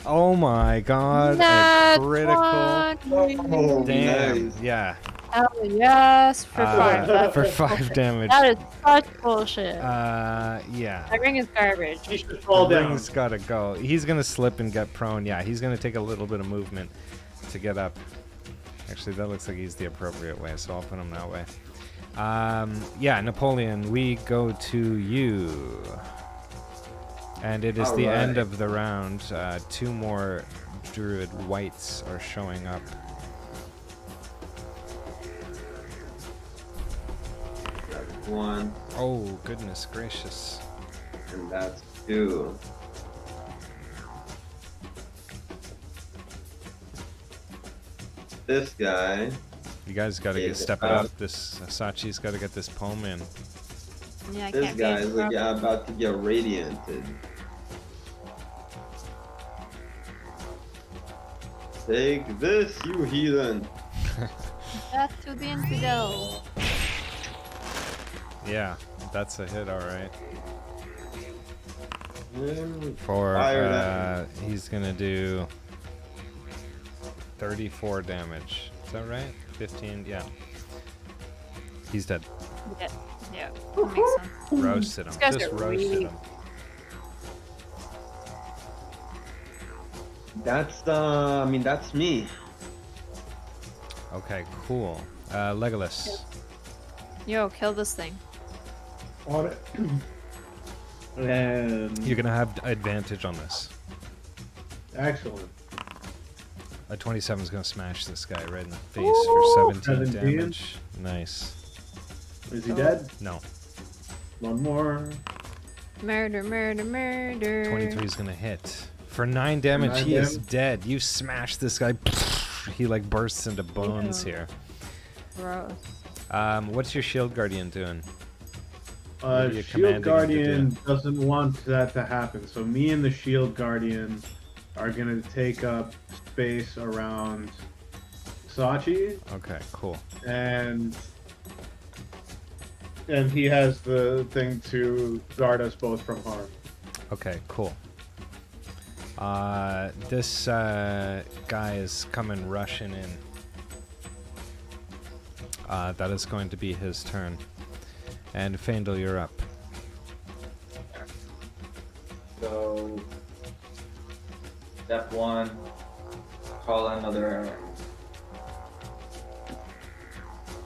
S1: Oh my god,
S4: Nat
S1: a critical.
S4: 20.
S1: Damn,
S5: Nice.
S1: yeah.
S4: Hell yes, for 5. That's
S1: For
S4: just
S1: 5
S4: bullshit.
S1: damage.
S4: That is such bullshit.
S1: Yeah.
S4: That ring is garbage.
S3: He should fall
S1: The
S3: down.
S1: ring's gotta go. He's gonna slip and get prone. Yeah, he's gonna take a little bit of movement to get up. Actually, that looks like he's the appropriate way, so I'll put him that way. Yeah, Napoleon, we go to you. And it is the end of the round. 2 more druid whites are showing up.
S5: That's 1,
S1: Oh, goodness gracious.
S5: and that's 2. This guy.
S1: You guys gotta
S5: Is
S1: step it up. This Sachi's gotta get this poem in.
S4: Yeah, I
S5: This
S4: can't
S5: guy
S4: be
S5: is like, yeah, about to get radianted. Take this, you heathen.
S4: Death to the infidel.
S1: Yeah, that's a hit, alright.
S5: Mm,
S1: For,
S5: Fire that.
S1: he's gonna do 34 damage. Is that right? 15, yeah. He's dead.
S4: Yeah, yeah, that makes sense.
S1: Roasted him.
S4: These guys
S1: Just
S4: are
S1: roasted
S4: really-
S1: him.
S5: That's I mean, that's me.
S1: Okay, cool. Legolas.
S4: Yo, kill this thing.
S3: On it. And
S1: You're gonna have advantage on this.
S3: excellent.
S1: A 27 is gonna smash this guy right in the face for 17
S3: 17.
S1: damage. Nice.
S3: Is he dead?
S1: No.
S3: One more.
S4: Murder, murder, murder.
S1: 23 is gonna hit. For 9 damage,
S3: 9
S1: he is
S3: damage?
S1: dead. You smash this guy. He like bursts into bones
S4: Ew.
S1: here.
S4: Gross.
S1: What's your shield guardian doing? What are you commanding him
S3: Shield
S1: to
S3: Guardian doesn't want that to happen, so me and the Shield Guardian are gonna take up space around Sachi,
S1: Okay, cool.
S3: and he has the thing to guard us both from harm.
S1: Okay, cool. This guy is coming rushing in. That is going to be his turn. And Faendal, you're up.
S2: So, step 1, call another arrow.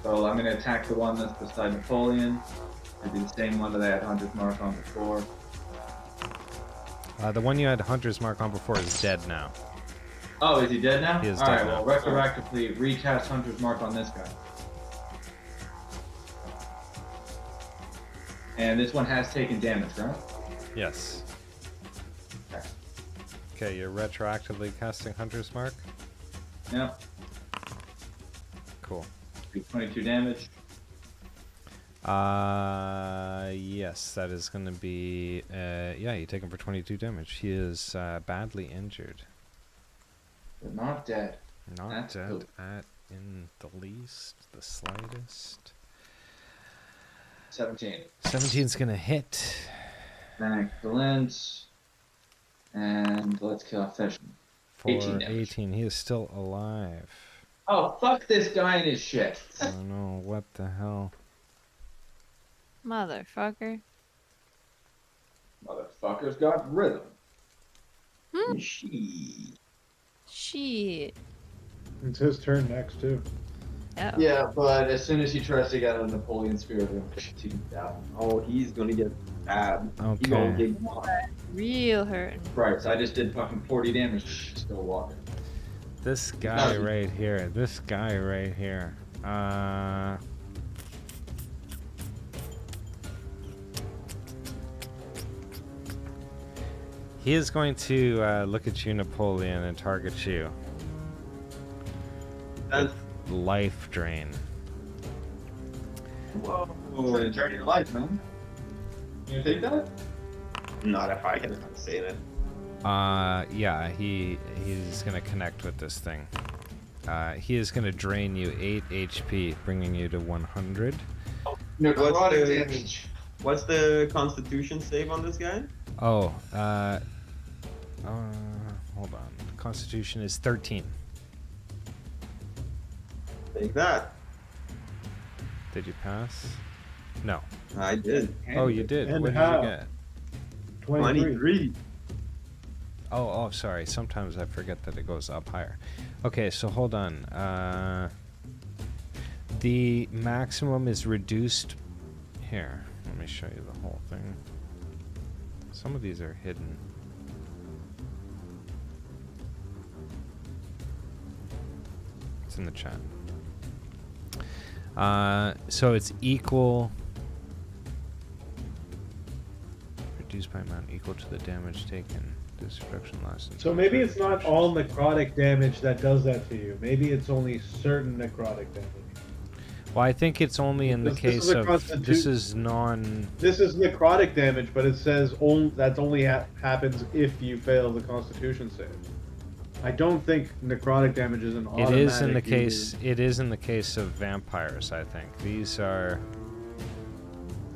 S2: So I'm going to attack the one that's beside Napoleon. It'll be the same one that I had Hunter's Mark on before.
S1: The one you had Hunter's Mark on before is dead now.
S2: Oh, is he dead now?
S1: He is
S2: All
S1: dead
S2: right,
S1: now.
S2: well, retroactively recast Hunter's Mark on this guy. And this one has taken damage, right?
S1: Yes.
S2: Okay.
S1: Okay, you're retroactively casting Hunter's Mark?
S2: Yep.
S1: Cool.
S2: Do 22 damage.
S1: Yes, that is going to be, yeah, you take him for 22 damage. He is badly injured.
S2: But not dead.
S1: Not
S2: That's
S1: dead
S2: cool.
S1: in the least, the slightest.
S2: 17.
S1: 17's going to hit.
S2: Excellent. And let's kill off Fission.
S1: For
S2: 18 damage.
S1: 18. He is still alive.
S2: Oh, fuck this guy and his shit.
S1: I don't know, what the hell?
S4: Motherfucker.
S2: Motherfucker's got rhythm.
S5: She.
S4: Shit.
S3: It's his turn next too.
S4: Oh.
S2: Yeah, but as soon as he tries to get out of Napoleon Spirit, he's down.
S5: Oh, he's gonna get stabbed. He gonna
S1: Okay.
S5: get got.
S4: Real hurting.
S2: Right, so I just did fucking 40 damage. Still walking.
S1: This guy right here. This guy right here. He is going to look at you, Napoleon, and target you.
S5: That's
S1: Life drain.
S2: Whoa. It's gonna turn your life, man. You gonna take that?
S5: not if I can save it.
S1: Yeah, he's gonna connect with this thing. He is gonna drain you 8 HP, bringing you to 100.
S2: Necrotic damage.
S5: What's the Constitution save on this guy?
S1: Oh, hold on. Constitution is 13.
S5: Take that.
S1: Did you pass? No.
S5: I did.
S1: Oh, you did.
S3: And
S1: What did
S3: how?
S1: you get?
S5: 23.
S1: Oh, sorry. Sometimes I forget that it goes up higher. Okay, so hold on. The maximum is reduced. Here, let me show you the whole thing. Some of these are hidden. It's in the chat. So it's equal. Reduced by amount equal to the damage taken. Destruction lasts.
S3: So
S1: until
S3: maybe
S1: trigger
S3: it's not
S1: finishes.
S3: all necrotic damage that does that to you. Maybe it's only certain necrotic damage.
S1: Well, I think it's only in the
S3: This
S1: case
S3: is a
S1: of
S3: constitu-
S1: this is non.
S3: This is necrotic damage, but it says that only happens if you fail the Constitution save. I don't think necrotic damage is an
S1: It
S3: automatic.
S1: is in the case. It is in the case of vampires. I think these are.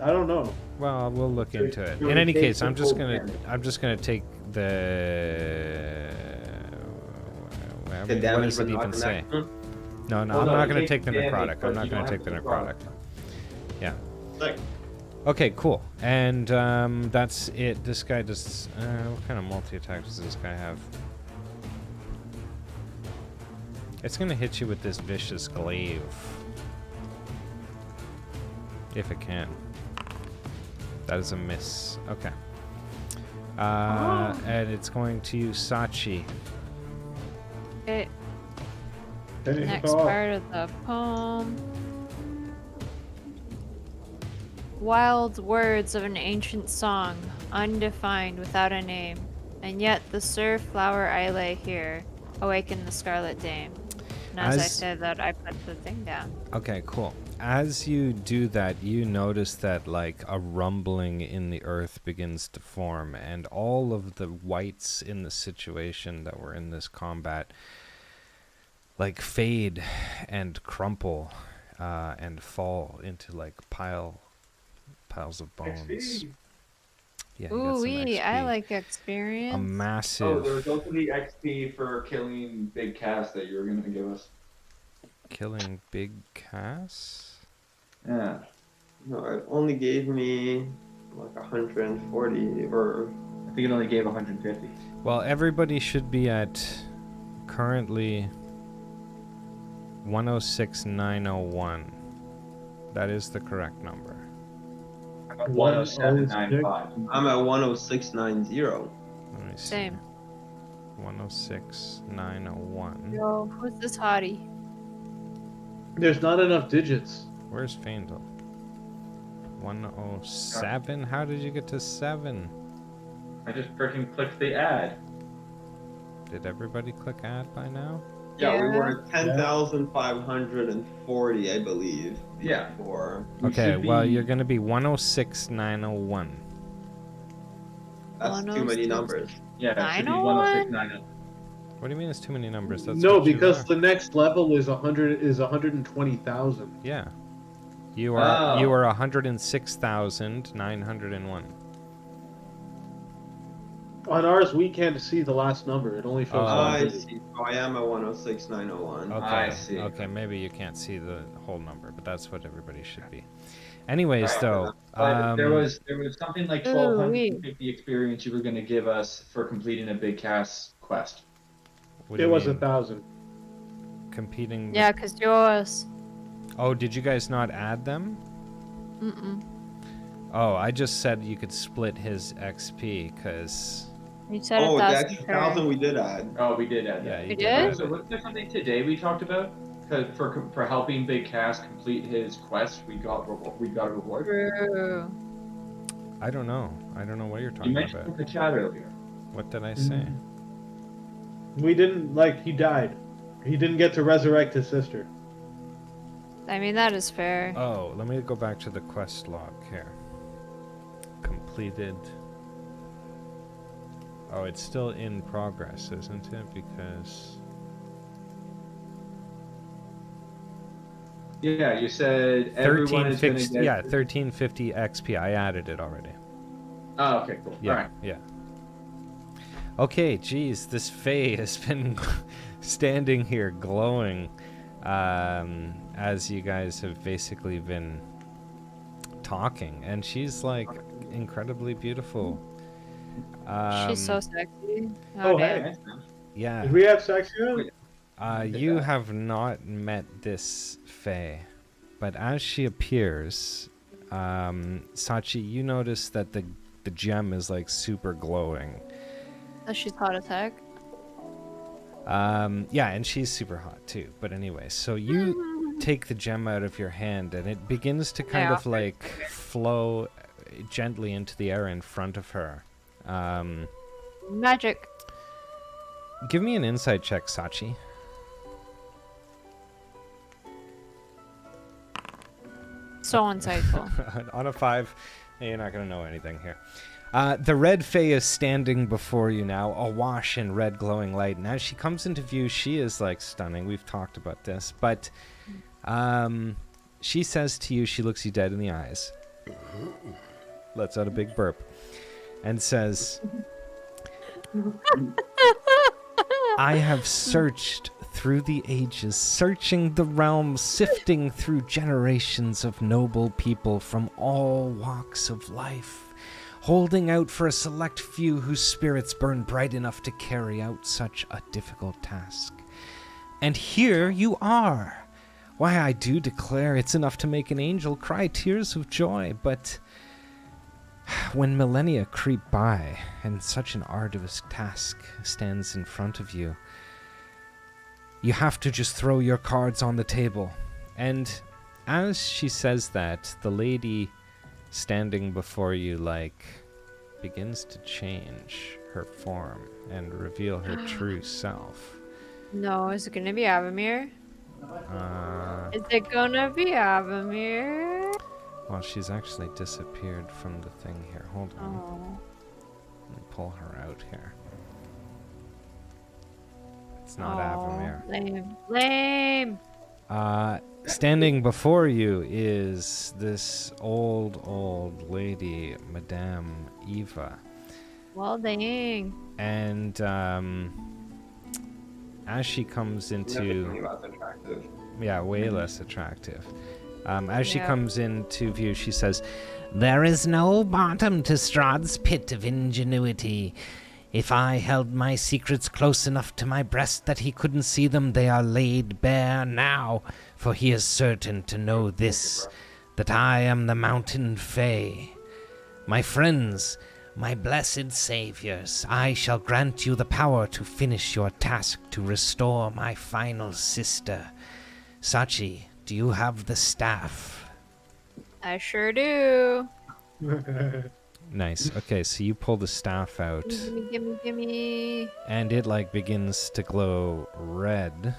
S3: I don't know.
S1: Well, we'll look
S2: So
S1: into it.
S2: you're
S1: In any
S2: in
S1: case,
S2: case
S1: I'm
S2: of
S1: just
S2: cold
S1: gonna.
S2: damage.
S1: I'm just gonna take the.
S5: The
S1: What
S5: damage
S1: does it
S5: but not
S1: even
S5: the
S1: say?
S5: maximum?
S1: No, I'm
S2: Hold on,
S1: not
S2: you
S1: gonna
S2: take
S1: take the
S2: damage,
S1: necrotic.
S2: but
S1: I'm not
S2: you
S1: gonna
S2: don't
S1: take the
S2: have
S1: necrotic.
S2: necrotic.
S1: Yeah.
S5: Sick.
S1: Okay, cool. And that's it. This guy does. What kind of multi-attack does this guy have? It's gonna hit you with this vicious glaive. If it can. That is a miss. Okay. And it's going to use Sachi.
S4: Okay,
S3: Finish
S4: next
S3: it off.
S4: part of the poem. Wild words of an ancient song, undefined without a name, and yet the sere flower I lay here awakened the scarlet dame. And as I
S1: As-
S4: said that, I put the thing down.
S1: Okay, cool. As you do that, you notice that like a rumbling in the earth begins to form, and all of the whites in the situation that were in this combat like fade and crumple and fall into like piles of bones.
S2: XP.
S1: Yeah, you got
S4: Ooh,
S1: some
S4: wee, I
S1: XP.
S4: like
S1: a
S4: experience.
S2: Oh,
S1: massive
S2: there was also the XP for killing Big Cass that you were gonna give us.
S1: killing big Cass.
S2: Yeah.
S5: No, it only gave me like 140 or
S2: I think it only gave 150.
S1: Well, everybody should be at currently 106,901. That is the correct number.
S2: I got 10795.
S5: I'm at 10690.
S1: Let me see.
S4: Same.
S1: 106,901.
S4: Yo, who's this hottie?
S3: There's not enough digits.
S1: Where's Faendal? 107? How did you get to 7?
S2: I just freaking clicked the ad.
S1: Did everybody click add by now?
S5: Yeah, we
S4: Yeah.
S5: were at 10,540, I believe.
S2: Yeah.
S5: Before.
S2: We
S1: Okay,
S2: should
S1: well,
S2: be-
S1: you're going to be 106,901.
S5: That's too many
S4: 106.
S5: numbers.
S2: Yeah, it should be
S4: 901?
S2: 10690.
S1: What do you mean it's too many numbers? That's
S3: No,
S1: what you
S3: because
S1: are.
S3: the next level is 120,000.
S1: Yeah. You are
S2: Oh.
S1: 106,901.
S3: On ours, we can't see the last number. It only shows.
S1: Oh.
S5: I
S3: 150.
S5: see. So I am at 106,901.
S1: Okay.
S2: I see.
S1: Okay, maybe you can't see the whole number, but that's what everybody should be. Anyways,
S2: Right,
S1: though,
S2: But there was something like
S4: Ooh,
S2: 1,250 experience you were going to give us for completing a Big Cass quest.
S1: what do
S3: It
S1: you
S3: was
S1: mean?
S3: 1,000.
S1: Competing.
S4: Yeah, because you owe us.
S1: Oh, did you guys not add them?
S4: Mm-mm.
S1: Oh, I just said you could split his XP because
S4: You said
S5: Oh, the
S4: 1,000
S5: extra
S4: per.
S5: 1,000 we did add.
S2: Oh, we did add
S1: yeah,
S2: that.
S1: you
S4: We
S1: did.
S4: did?
S1: add
S2: So
S1: it.
S2: wasn't there something today we talked about? 'Cause for helping Big Cass complete his quest, we got a reward.
S4: True.
S1: I don't know. I don't know what you're
S2: You
S1: talking
S2: mentioned
S1: about.
S2: in the chat earlier.
S1: What did I say?
S3: We didn't, he died. He didn't get to resurrect his sister.
S4: I mean, that is fair.
S1: Oh, let me go back to the quest log here. Completed. Oh, it's still in progress, isn't it? Because...
S2: Yeah, you said everyone is going to get...
S1: Yeah, 1350 XP. I added it already.
S2: Oh, okay, cool.
S1: Yeah,
S2: All right.
S1: yeah. Okay, geez, this Fae has been standing here glowing as you guys have basically been talking, and she's like incredibly beautiful.
S4: She's so sexy.
S3: Oh,
S4: damn.
S3: hey.
S1: Yeah.
S3: Did we have sex yet?
S1: You have not met this Fae, but as she appears, Sachi, you notice that the gem is like super glowing.
S4: Oh, she's hot as heck.
S1: Yeah, and she's super hot too. But anyway, so you take the gem out of your hand, and it begins to kind of like flow gently into the air in front of her.
S4: Magic.
S1: Give me an insight check, Sachi.
S4: So insightful.
S1: On a 5, you're not going to know anything here. The red Fae is standing before you now, awash in red glowing light. And as she comes into view, she is like stunning. We've talked about this. But she says to you, she looks you dead in the eyes, lets out a big burp, and says, I have searched through the ages, searching the realms, sifting through generations of noble people from all walks of life, holding out for a select few whose spirits burn bright enough to carry out such a difficult task. And here you are. Why, I do declare it's enough to make an angel cry tears of joy, but when millennia creep by and such an arduous task stands in front of you, you have to just throw your cards on the table. And as she says that, the lady standing before you, like, begins to change her form and reveal her true self.
S4: No, is it gonna be Avamir? Is it gonna be Avamir?
S1: Well, she's actually disappeared from the thing here. Hold on.
S4: Oh.
S1: Let me pull her out here. It's not Avamir.
S4: Lame. Lame!
S1: Standing before you is this old lady, Madame Eva.
S4: Well, dang.
S1: And as she comes into... Yeah, way less attractive. As she comes into view, she says, There is no bottom to Strahd's pit of ingenuity. If I held my secrets close enough to my breast that he couldn't see them, they are laid bare now, for he is certain to know this, that I am the Mountain Fae. My friends, my blessed saviors, I shall grant you the power to finish your task to restore my final sister. Sachi, do you have the staff?
S4: I sure do.
S1: Nice. Okay, so you pull the staff out,
S4: Gimme.
S1: and it like begins to glow red.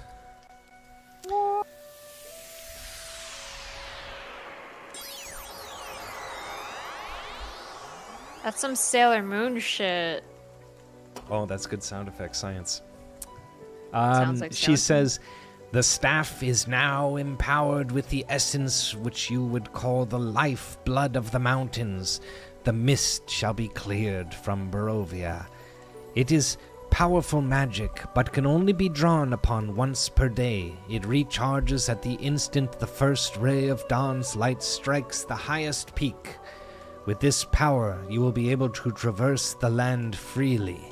S4: That's some Sailor Moon shit.
S1: Oh, that's good sound effect science.
S4: Sounds like
S1: she
S4: skeleton.
S1: says, the staff is now empowered with the essence which you would call the life blood of the mountains. The mist shall be cleared from Barovia. It is powerful magic, but can only be drawn upon once per day. It recharges at the instant the first ray of dawn's light strikes the highest peak. With this power, you will be able to traverse the land freely.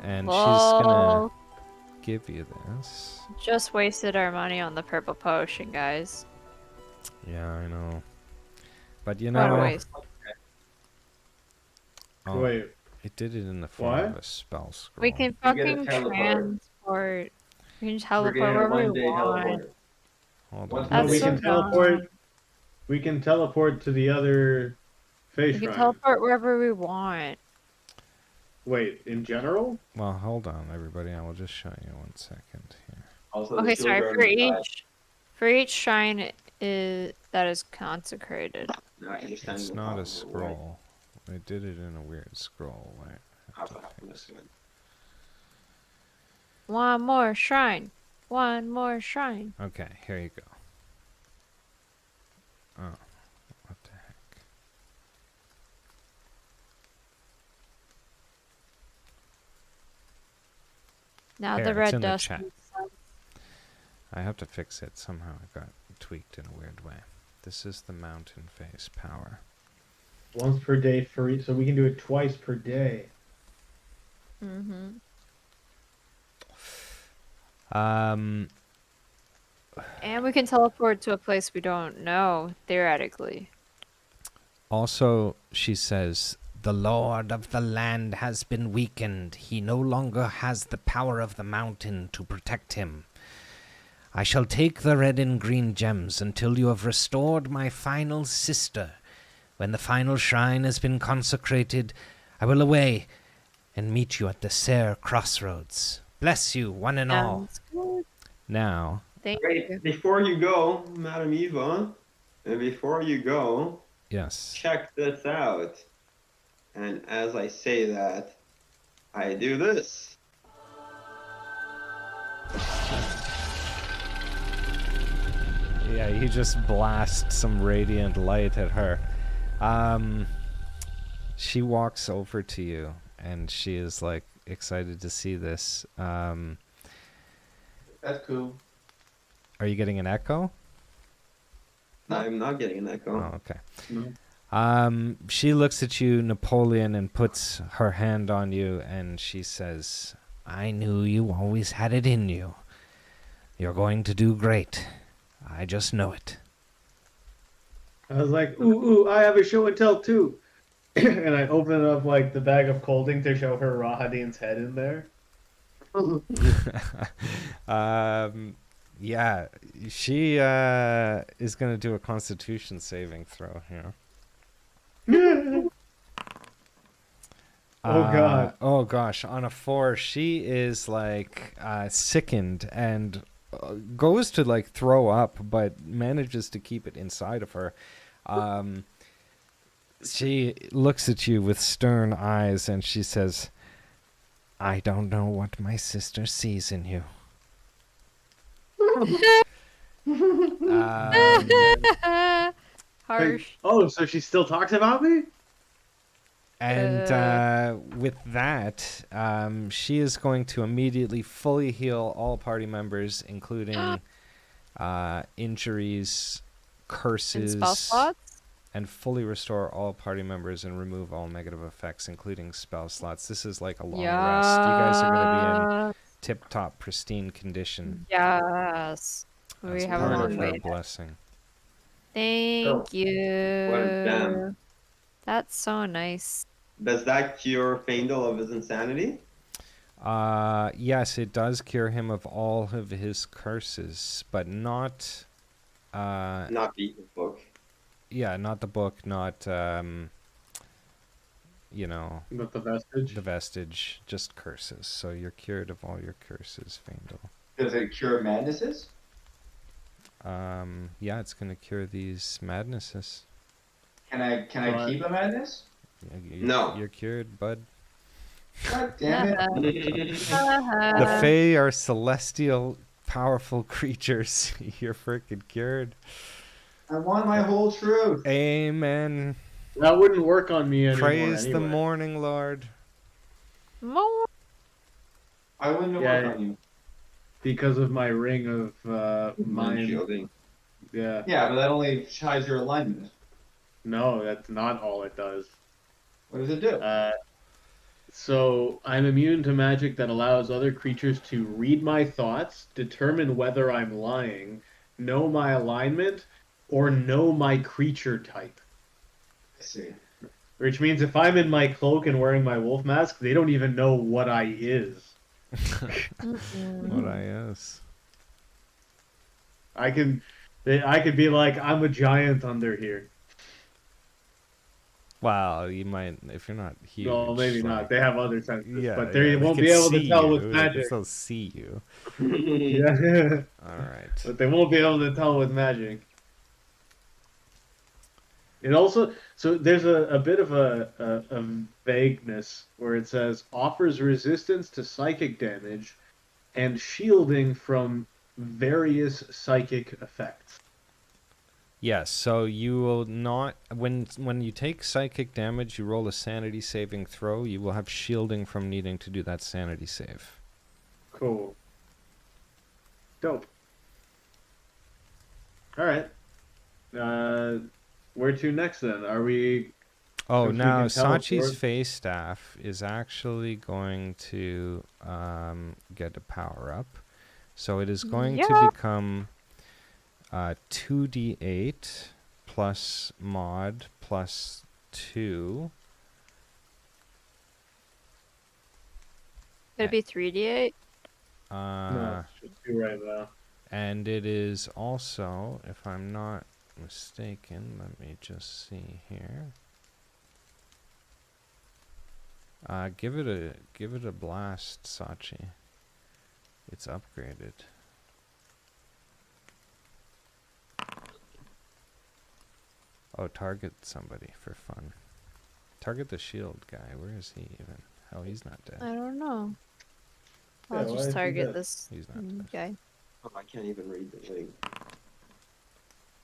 S1: And she's gonna give you this.
S4: Just wasted our money on the purple potion, guys.
S1: Yeah, I know. But you
S4: What a
S1: know...
S4: waste.
S1: Oh,
S3: Wait,
S1: it did it in the form of a spell scroll.
S4: We can
S2: You get a
S4: fucking
S2: teleport.
S4: transport. We can
S2: We're
S4: teleport
S2: getting a
S4: wherever we
S2: one-day
S4: want.
S2: teleport.
S1: Hold
S2: Once
S1: on.
S4: That's
S3: we
S4: so
S3: can
S4: dumb.
S3: teleport. We can teleport to the other face
S4: We can
S3: shrine.
S4: teleport wherever we want.
S3: Wait, in general?
S1: Well, hold on, everybody. I will just show you 1 second here.
S2: Also,
S4: Okay,
S2: the shield
S4: sorry.
S2: guard died.
S4: For each shrine that is consecrated.
S5: No, I understand
S1: It's
S5: the
S1: not a
S5: problem.
S1: scroll. They did it in a weird scroll. I have to fix it.
S4: One more shrine. One more shrine.
S1: Okay, here you go. Oh, what the heck?
S4: Now
S1: Here,
S4: the
S1: it's
S4: red
S1: in the
S4: dust.
S1: chat.
S4: makes sense.
S1: I have to fix it. Somehow it got tweaked in a weird way. This is the mountain phase power.
S3: Once per day for each, so we can do it twice per day.
S4: Mhm.
S1: Um,
S4: And we can teleport to a place we don't know, theoretically.
S1: Also, she says, the lord of the land has been weakened. He no longer has the power of the mountain to protect him. I shall take the red and green gems until you have restored my final sister. When the final shrine has been consecrated, I will away and meet you at the Serre crossroads. Bless you, one and all.
S4: Sounds good.
S1: Now,
S4: Thank
S5: Wait,
S4: you.
S5: before you go, Madam Eva, and before you go,
S1: yes.
S5: check this out. And as I say that, I do this.
S1: Yeah, you just blast some radiant light at her. She walks over to you, and she is like excited to see this.
S2: That's cool.
S1: Are you getting an echo?
S5: I'm not getting an echo.
S1: Oh, okay.
S3: No.
S1: She looks at you, Napoleon, and puts her hand on you, and she says, I knew you always had it in you. You're going to do great. I just know it.
S3: I was like, ooh, I have a show and tell too. And I open up like the bag of colding to show her Rahadin's head in there.
S1: Yeah, she is going to do a constitution saving throw here.
S3: Oh, God.
S1: Oh gosh, on a 4, she is like sickened and goes to like throw up, but manages to keep it inside of her. She looks at you with stern eyes and she says, I don't know what my sister sees in you.
S4: Harsh.
S3: Oh, so she still talks about me?
S1: And with that, she is going to immediately fully heal all party members, including injuries,
S4: In
S1: curses,
S4: spell slots?
S1: and fully restore all party members and remove all negative effects, including spell slots. This is like a long rest. You guys are going to be in tip-top, pristine condition
S4: Yes. We
S1: as
S4: have a
S1: part
S4: long
S1: of her
S4: way.
S1: blessing.
S4: Thank you.
S5: What a gem.
S4: That's so nice.
S5: Does that cure Faendal of his insanity?
S1: Yes, it does cure him of all of his curses, but not...
S5: Not the book.
S1: yeah, not the book, not, you know,
S3: Not the vestige.
S1: the vestige, just curses. So you're cured of all your curses, Faendal.
S2: Does it cure madnesses?
S1: Yeah, it's going to cure these madnesses.
S2: Can I
S3: Right.
S2: keep a madness?
S5: No.
S1: You're cured, bud.
S2: God damn it.
S1: The Fae are celestial, powerful creatures. You're freaking cured.
S2: I want my whole truth.
S1: Amen.
S3: That wouldn't work on me anymore.
S1: Praise the
S3: anyway.
S1: morning Lord.
S4: More.
S2: I wouldn't have
S3: Yeah.
S2: worked on you.
S3: Because of my ring of
S5: Mind
S3: mind.
S5: shielding.
S3: Yeah.
S2: Yeah, but that only hides your alignment.
S3: No, that's not all it does.
S2: What does it do?
S3: So I'm immune to magic that allows other creatures to read my thoughts, determine whether I'm lying, know my alignment, or know my creature type.
S2: I see.
S3: Which means if I'm in my cloak and wearing my wolf mask, they don't even know what I is.
S1: What I is.
S3: I could be like, I'm a giant under here.
S1: Well, you might if you're not huge.
S3: Well, maybe not.
S1: like-
S3: They have other senses,
S1: Yeah,
S3: but they
S1: yeah,
S3: won't
S1: can
S3: be able to
S1: see
S3: tell
S1: you.
S3: with
S1: They can
S3: magic.
S1: still see you.
S3: Yeah,
S1: All right.
S3: but they won't be able to tell with magic. It also so there's a bit of a vagueness where it says offers resistance to psychic damage and shielding from various psychic effects.
S1: Yes, so you will not when you take psychic damage, you roll a sanity saving throw, you will have shielding from needing to do that sanity save.
S3: Cool. Dope. All right. Where to next then? Are we?
S1: Oh,
S3: If we
S1: now
S3: can teleport-
S1: Sachi's face staff is actually going to get a power up. So it is going to
S4: Yeah.
S1: become 2d8 plus mod plus 2.
S4: It'd be 3d8.
S3: No, should be right now.
S1: And it is also, if I'm not mistaken, let me just see here. Give it a blast, Sachi. It's upgraded. Oh, target somebody for fun. Target the shield guy. Where is he even? Oh, he's not dead.
S4: I don't know.
S3: Yeah,
S4: I'll
S3: why is
S4: just
S3: he
S4: target
S3: dead?
S4: this
S1: He's not dead.
S4: guy.
S5: Oh, I can't even read the thing.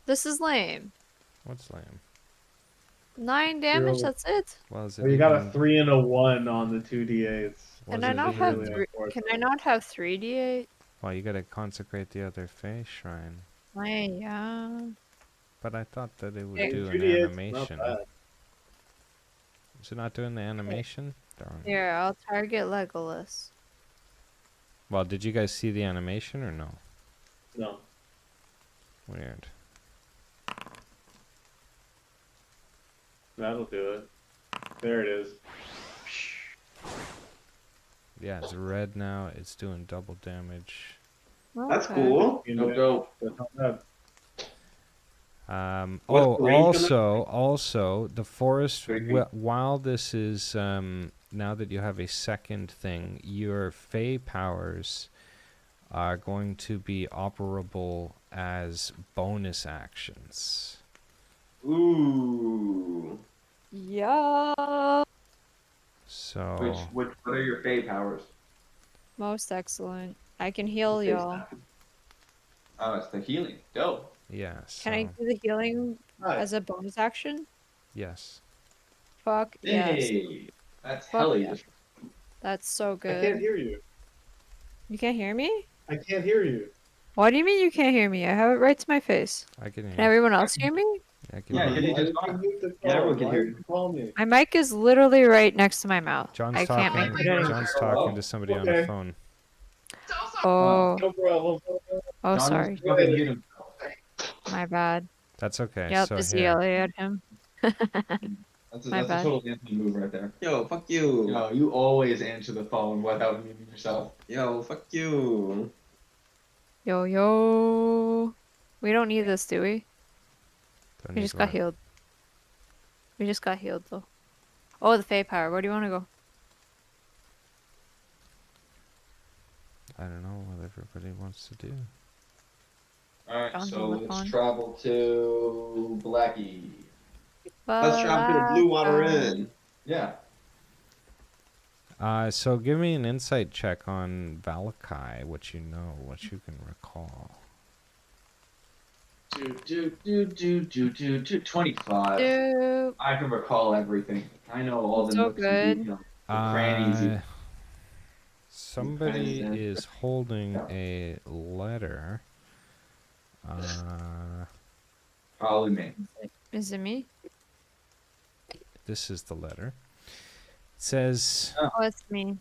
S4: This is lame.
S1: What's lame?
S4: 9 damage,
S3: Zero.
S4: that's it.
S1: Well, is it
S3: Well, you got a
S1: even-
S3: 3 and a 1 on the 2d8s.
S1: was
S4: Can I
S1: it
S4: not
S1: even-
S4: have
S3: really
S4: three?
S3: unfortunate.
S4: Can I not have 3d8?
S1: Well, you gotta consecrate the other face shrine.
S4: Yeah.
S1: But I thought that it would
S4: Okay.
S1: do an
S3: 2d8's not
S1: animation.
S3: bad.
S1: Is it not doing the animation? Darn.
S4: Here, I'll target Legolas.
S1: Well, did you guys see the animation or no?
S3: No.
S1: Weird.
S3: That'll do it. There it is.
S1: Yeah, it's red now. It's doing double damage.
S5: That's
S4: Okay.
S5: cool.
S3: You know,
S2: Dope.
S3: that's not bad.
S5: What's
S1: Oh,
S5: the range on
S1: also, the forest.
S2: Very good.
S1: While this is now that you have a second thing, your Fey powers are going to be operable as bonus actions.
S5: Ooh.
S4: Yeah.
S1: So
S2: What are your Fey powers?
S4: Most excellent. I can heal y'all.
S2: Oh, it's the healing. Dope.
S1: yes.
S4: Can I do the healing
S3: Right.
S4: as a bonus action?
S1: Yes.
S4: Fuck yes.
S2: Hey, that's
S4: Fuck
S2: hella
S4: yeah.
S2: useful.
S4: That's so
S3: I can't
S4: good.
S3: hear you.
S4: You can't hear me?
S3: I can't hear you.
S4: What do you mean you can't hear me? I have it right to my face.
S1: I can hear.
S4: Can everyone else hear me?
S1: I can
S2: Yeah,
S1: hear.
S2: you
S3: Why
S2: just
S3: did you
S2: fine.
S3: mute the call?
S5: Yeah, everyone can
S3: Why
S5: hear
S3: did
S5: you.
S3: you call me?
S4: My mic is literally right next to my mouth.
S1: John's
S4: I can't make
S1: talking.
S4: it any.
S1: John's talking to somebody on the
S3: Okay.
S1: phone.
S4: Oh,
S3: No problem.
S4: oh,
S2: John
S4: sorry.
S2: just fucking mute himself.
S4: My bad.
S1: That's okay.
S4: Yep,
S1: so
S4: just
S1: here.
S4: yell at him.
S2: That's
S4: My
S2: a
S4: bad.
S2: total Anthony move right there.
S5: Yo, fuck you.
S2: No, you always answer the phone without muting yourself.
S5: Yo, fuck you.
S4: Yo, yo. We don't need this, do we?
S1: Don't
S4: We
S1: need
S4: just got
S1: what?
S4: healed. We just got healed, though. Oh, the Fey power. Where do you want to go?
S1: I don't know what everybody wants to do.
S2: Alright,
S4: John's
S2: so
S4: on the
S2: let's
S4: phone.
S2: travel to Blackie.
S5: Let's drop to the Blue Water Inn.
S2: Yeah.
S1: So give me an insight check on Valakai, what you know, what you can recall.
S2: 25.
S4: Dude.
S2: I can recall everything. I know all the
S4: So
S2: nooks
S4: good.
S2: and details. The crannies.
S1: Somebody
S2: Kinda
S1: is holding a letter.
S2: Probably me.
S4: Is it me?
S1: This is the letter. It says,
S4: Oh, it's me.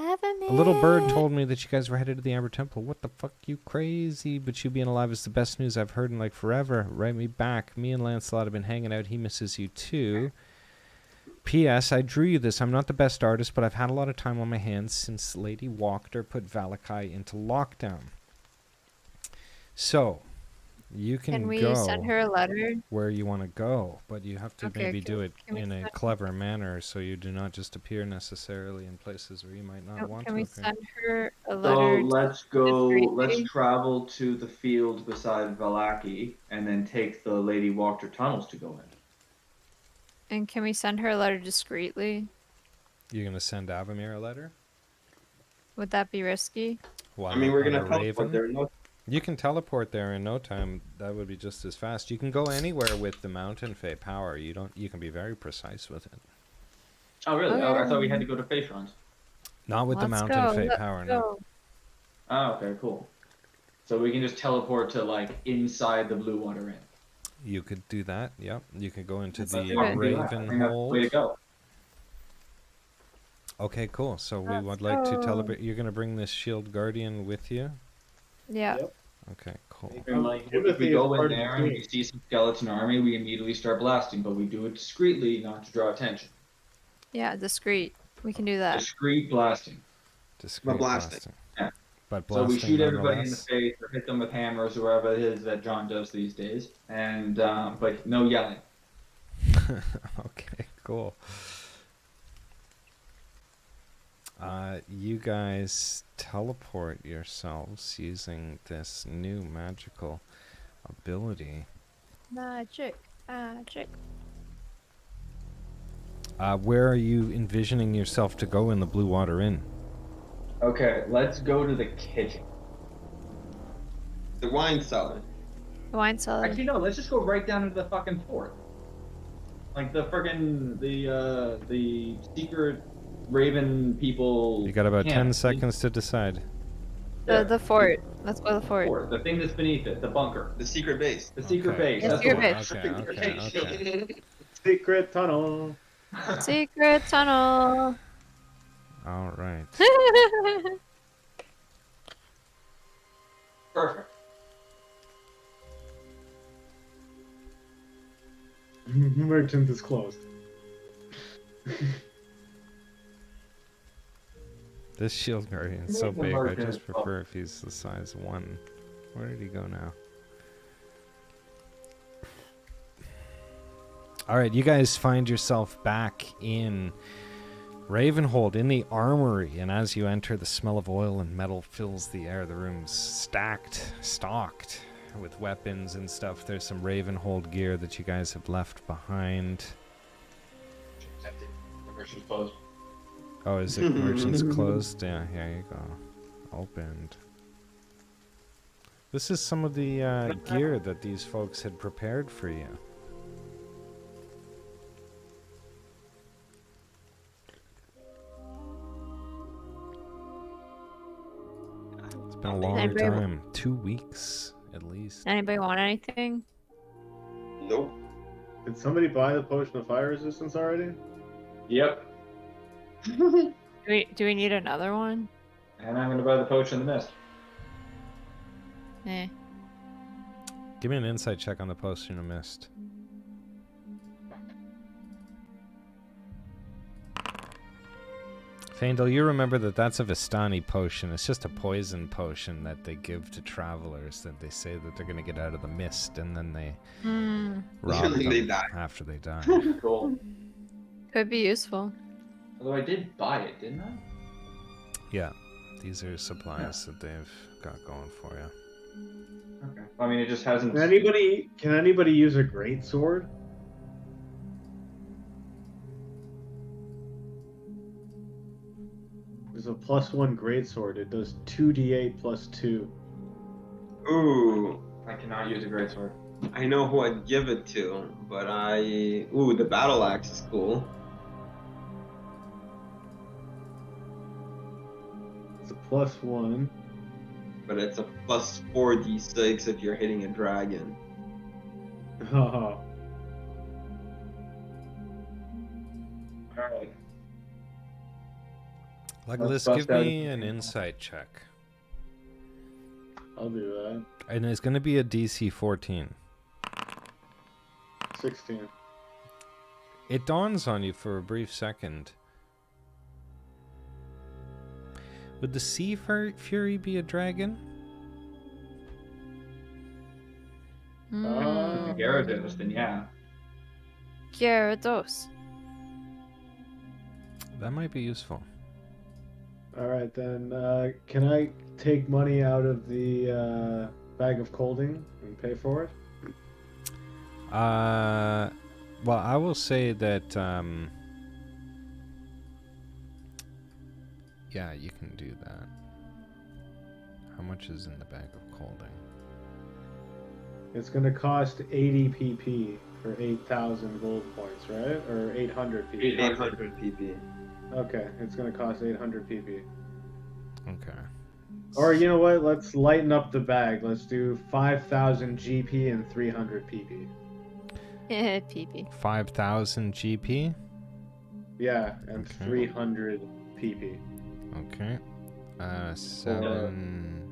S4: I have a
S1: a little bird told me that you guys were headed to the Amber Temple. What the fuck, you crazy? But you being alive is the best news I've heard in like forever. Write me back. Me and Lancelot have been hanging out. He misses you too. P.S. I drew you this. I'm not the best artist, but I've had a lot of time on my hands since Lady Walker put Valakai into lockdown. So, You
S4: Can
S1: can
S4: we
S1: go
S4: send her a letter?
S1: where you want to go, but you have to
S4: Okay,
S1: maybe do it
S4: can we
S1: in a
S4: send-
S1: clever manner so you do not just appear necessarily in places where you might not want
S4: Can
S1: to
S4: we
S1: appear.
S4: send her a
S2: So
S4: letter?
S2: let's go. Let's
S4: discreetly?
S2: travel to the field beside Valaki, and then take the Lady Walker tunnels to go in.
S4: And can we send her a letter discreetly?
S1: You're going to send Avamir a letter?
S4: Would that be risky?
S1: Well,
S5: I mean, we're
S1: on
S5: gonna
S1: a
S5: teleport
S1: raven?
S5: there. No,
S1: You can teleport there in no time. That would be just as fast. You can go anywhere with the Mountain Fae power. You can be very precise with it.
S2: Oh, really? Oh, I thought we
S4: Okay.
S2: had to go to face runs.
S1: Not with the
S4: Let's
S1: Mountain
S4: go,
S1: Fae
S4: let's
S1: power, no.
S4: go.
S2: Oh, okay, cool. So we can just teleport to like inside the Blue Water Inn.
S1: You could do that, yep. You could go into
S4: Let's
S1: the
S4: do it.
S2: I think that's the way
S1: Ravenhold.
S2: to go.
S1: Okay, cool. So we
S4: Let's
S1: would like to
S4: go.
S1: teleport. You're going to bring this Shield Guardian with you?
S4: Yeah.
S3: Yep.
S1: Okay, cool.
S2: And like, if
S3: Timothy
S2: we
S3: is
S2: go in
S3: part of the
S2: there and we
S3: team.
S2: see some skeleton army, we immediately start blasting, but we do it discreetly, not to draw attention.
S4: Yeah, discreet. We can do that.
S2: Discreet blasting.
S1: Discreet
S5: blasting.
S1: blasting.
S2: Yeah.
S1: But
S2: So
S1: blasting
S2: we shoot everybody in the
S1: nonetheless.
S2: face or hit them with hammers or whatever it is that John does these days, and but no yelling.
S1: Okay, cool. You guys teleport yourselves using this new magical ability.
S4: Magic. Magic.
S1: Where are you envisioning yourself to go in the Blue Water Inn?
S2: Okay, let's go to the kitchen.
S5: the wine cellar.
S4: The wine cellar.
S2: Actually, no. Let's just go right down into the fucking fort. Like the friggin' the secret Raven people.
S1: You got about
S2: camp.
S1: 10 seconds to decide.
S4: The fort. Let's go to the fort.
S2: Fort. The thing that's beneath it. The bunker.
S5: The secret base.
S2: The secret
S1: Okay.
S2: base.
S4: The
S2: That's
S4: secret
S2: the one.
S4: base.
S1: Okay.
S3: Secret tunnel.
S4: Secret tunnel.
S1: All right.
S2: Perfect.
S3: Merchant is closed.
S1: This Shield Guardian is so
S2: Make the
S1: big, I
S2: merchant
S1: just
S2: up.
S1: prefer if he's the size 1. Where did he go now? Alright, you guys find yourself back in Ravenhold, in the armory, and as you enter, the smell of oil and metal fills the air. The room's stocked with weapons and stuff. There's some Ravenhold gear that you guys have left behind.
S2: Empty. The merchant's closed.
S1: Oh, is it merchants closed? Yeah, here you go. Opened. This is some of the gear that these folks had prepared for you. It's been a long
S4: Anybody wa-
S1: time. 2 weeks, at least.
S4: Anybody want anything?
S5: Nope.
S3: Did somebody buy the potion of fire resistance already?
S2: Yep.
S4: Do we need another one?
S2: And I'm gonna buy the potion of the mist.
S4: Eh.
S1: Give me an insight check on the potion of mist. Faendal, you remember that that's a Vistani potion. It's just a poison potion that they give to travelers that they say that they're going to get out of the mist, and then they rob
S5: And
S1: them
S5: they die.
S1: after they die.
S2: Cool.
S4: Could be useful.
S2: Although I did buy it, didn't I?
S1: Yeah, these are supplies that they've got going for you.
S2: Okay. I mean, it just hasn't.
S3: Can anybody use a great sword? There's a +1 great sword. It does 2d8 plus 2.
S5: Ooh,
S2: I cannot use a greatsword.
S5: I know who I'd give it to, but ooh, the battle axe is cool.
S3: It's a +1.
S5: But it's a plus 4d6 if you're hitting a dragon.
S3: Haha.
S2: Alright.
S1: Legolas,
S2: bust
S1: give
S2: out
S1: me
S2: a-
S1: an insight check.
S3: I'll do that.
S1: And it's going to be a DC 14.
S3: 16.
S1: It dawns on you for a brief second. Would the Sea Fury be a dragon?
S2: If you're Gyarados, then yeah.
S4: Gyarados.
S1: That might be useful.
S3: All right, then. Can I take money out of the bag of colding and pay for it?
S1: Well, I will say that, yeah, you can do that. How much is in the bag of colding?
S3: It's going to cost 80 PP for 8,000 gold points, right? Or 800 PP?
S5: 800 PP.
S3: Okay, it's going to cost 800 PP.
S1: Okay.
S3: Or you know what? Let's lighten up the bag. Let's do 5,000 GP and 300 PP.
S4: PP.
S1: 5,000 GP?
S3: Yeah, and
S1: Okay.
S3: 300 PP.
S1: Okay. 7...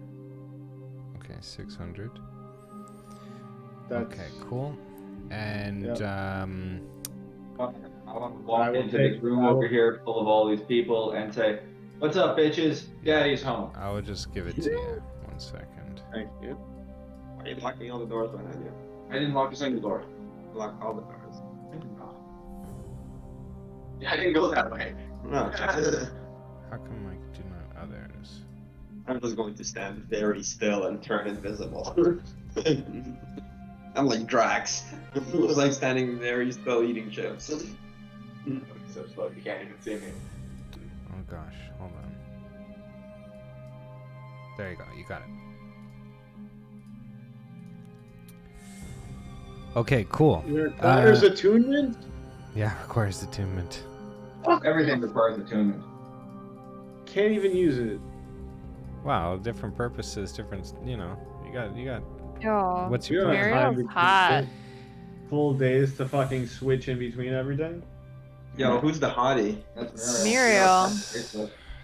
S1: Okay, 600.
S3: That's,
S1: Okay, cool. And,
S3: Yep.
S2: I want to
S3: I
S2: walk
S3: will
S2: into
S3: take-
S2: this room
S3: I will-
S2: over here full of all these people and say, "What's up, bitches? Daddy's home."
S1: I will just give it to you. 1 second.
S3: Thank you.
S5: Why are you locking all the doors behind you?
S2: I didn't lock a single door.
S5: Lock all the doors.
S2: Yeah, I didn't go that way.
S5: No.
S1: How come I do not... Oh, there it is.
S5: I'm just going to stand very still and turn invisible. I'm like Drax. I was like standing very still eating chips.
S2: So slow, you can't even see me.
S1: Oh gosh, hold on. There you go, you got it. Okay, cool.
S3: It requires
S1: Uh,
S3: attunement?
S1: Yeah, requires attunement.
S2: Everything requires attunement.
S3: Can't even use it.
S1: Wow, different purposes, different, you know, you got,
S4: Yo.
S1: what's
S3: You
S1: your
S3: don't
S1: plan?
S3: have time
S4: Muriel's
S3: to
S4: hot.
S3: full days to fucking switch in between everything?
S5: Yo, who's the hottie?
S2: That's
S4: Muriel.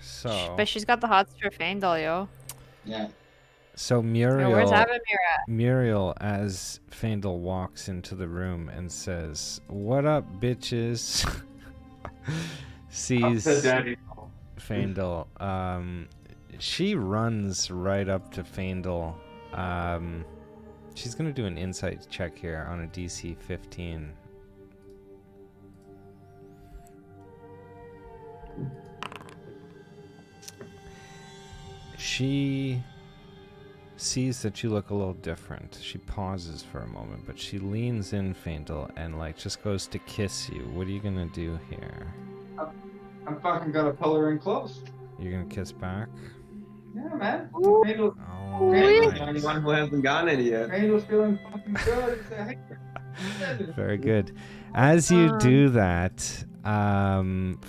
S1: So,
S4: But she's got the hots for Fandel, yo.
S2: Yeah.
S1: so
S4: Yo,
S1: Muriel,
S4: where's Avamir at?
S1: Muriel, as Fandel walks into the room and says, "What up, bitches?" sees Fandel. She runs right up to Fandel. She's gonna do an insight check here on a DC 15. She sees that you look a little different. She pauses for a moment, but she leans in, Fandel, and like just goes to kiss you. What are you gonna do here?
S2: I'm fucking gonna pull her in close.
S1: You're gonna kiss back?
S2: Yeah, man.
S4: Ooh.
S2: Fandel's
S1: Oh,
S4: Really?
S5: The only one who hasn't gotten any yet.
S2: feeling fucking good. Say, hey.
S1: very good. As you do that,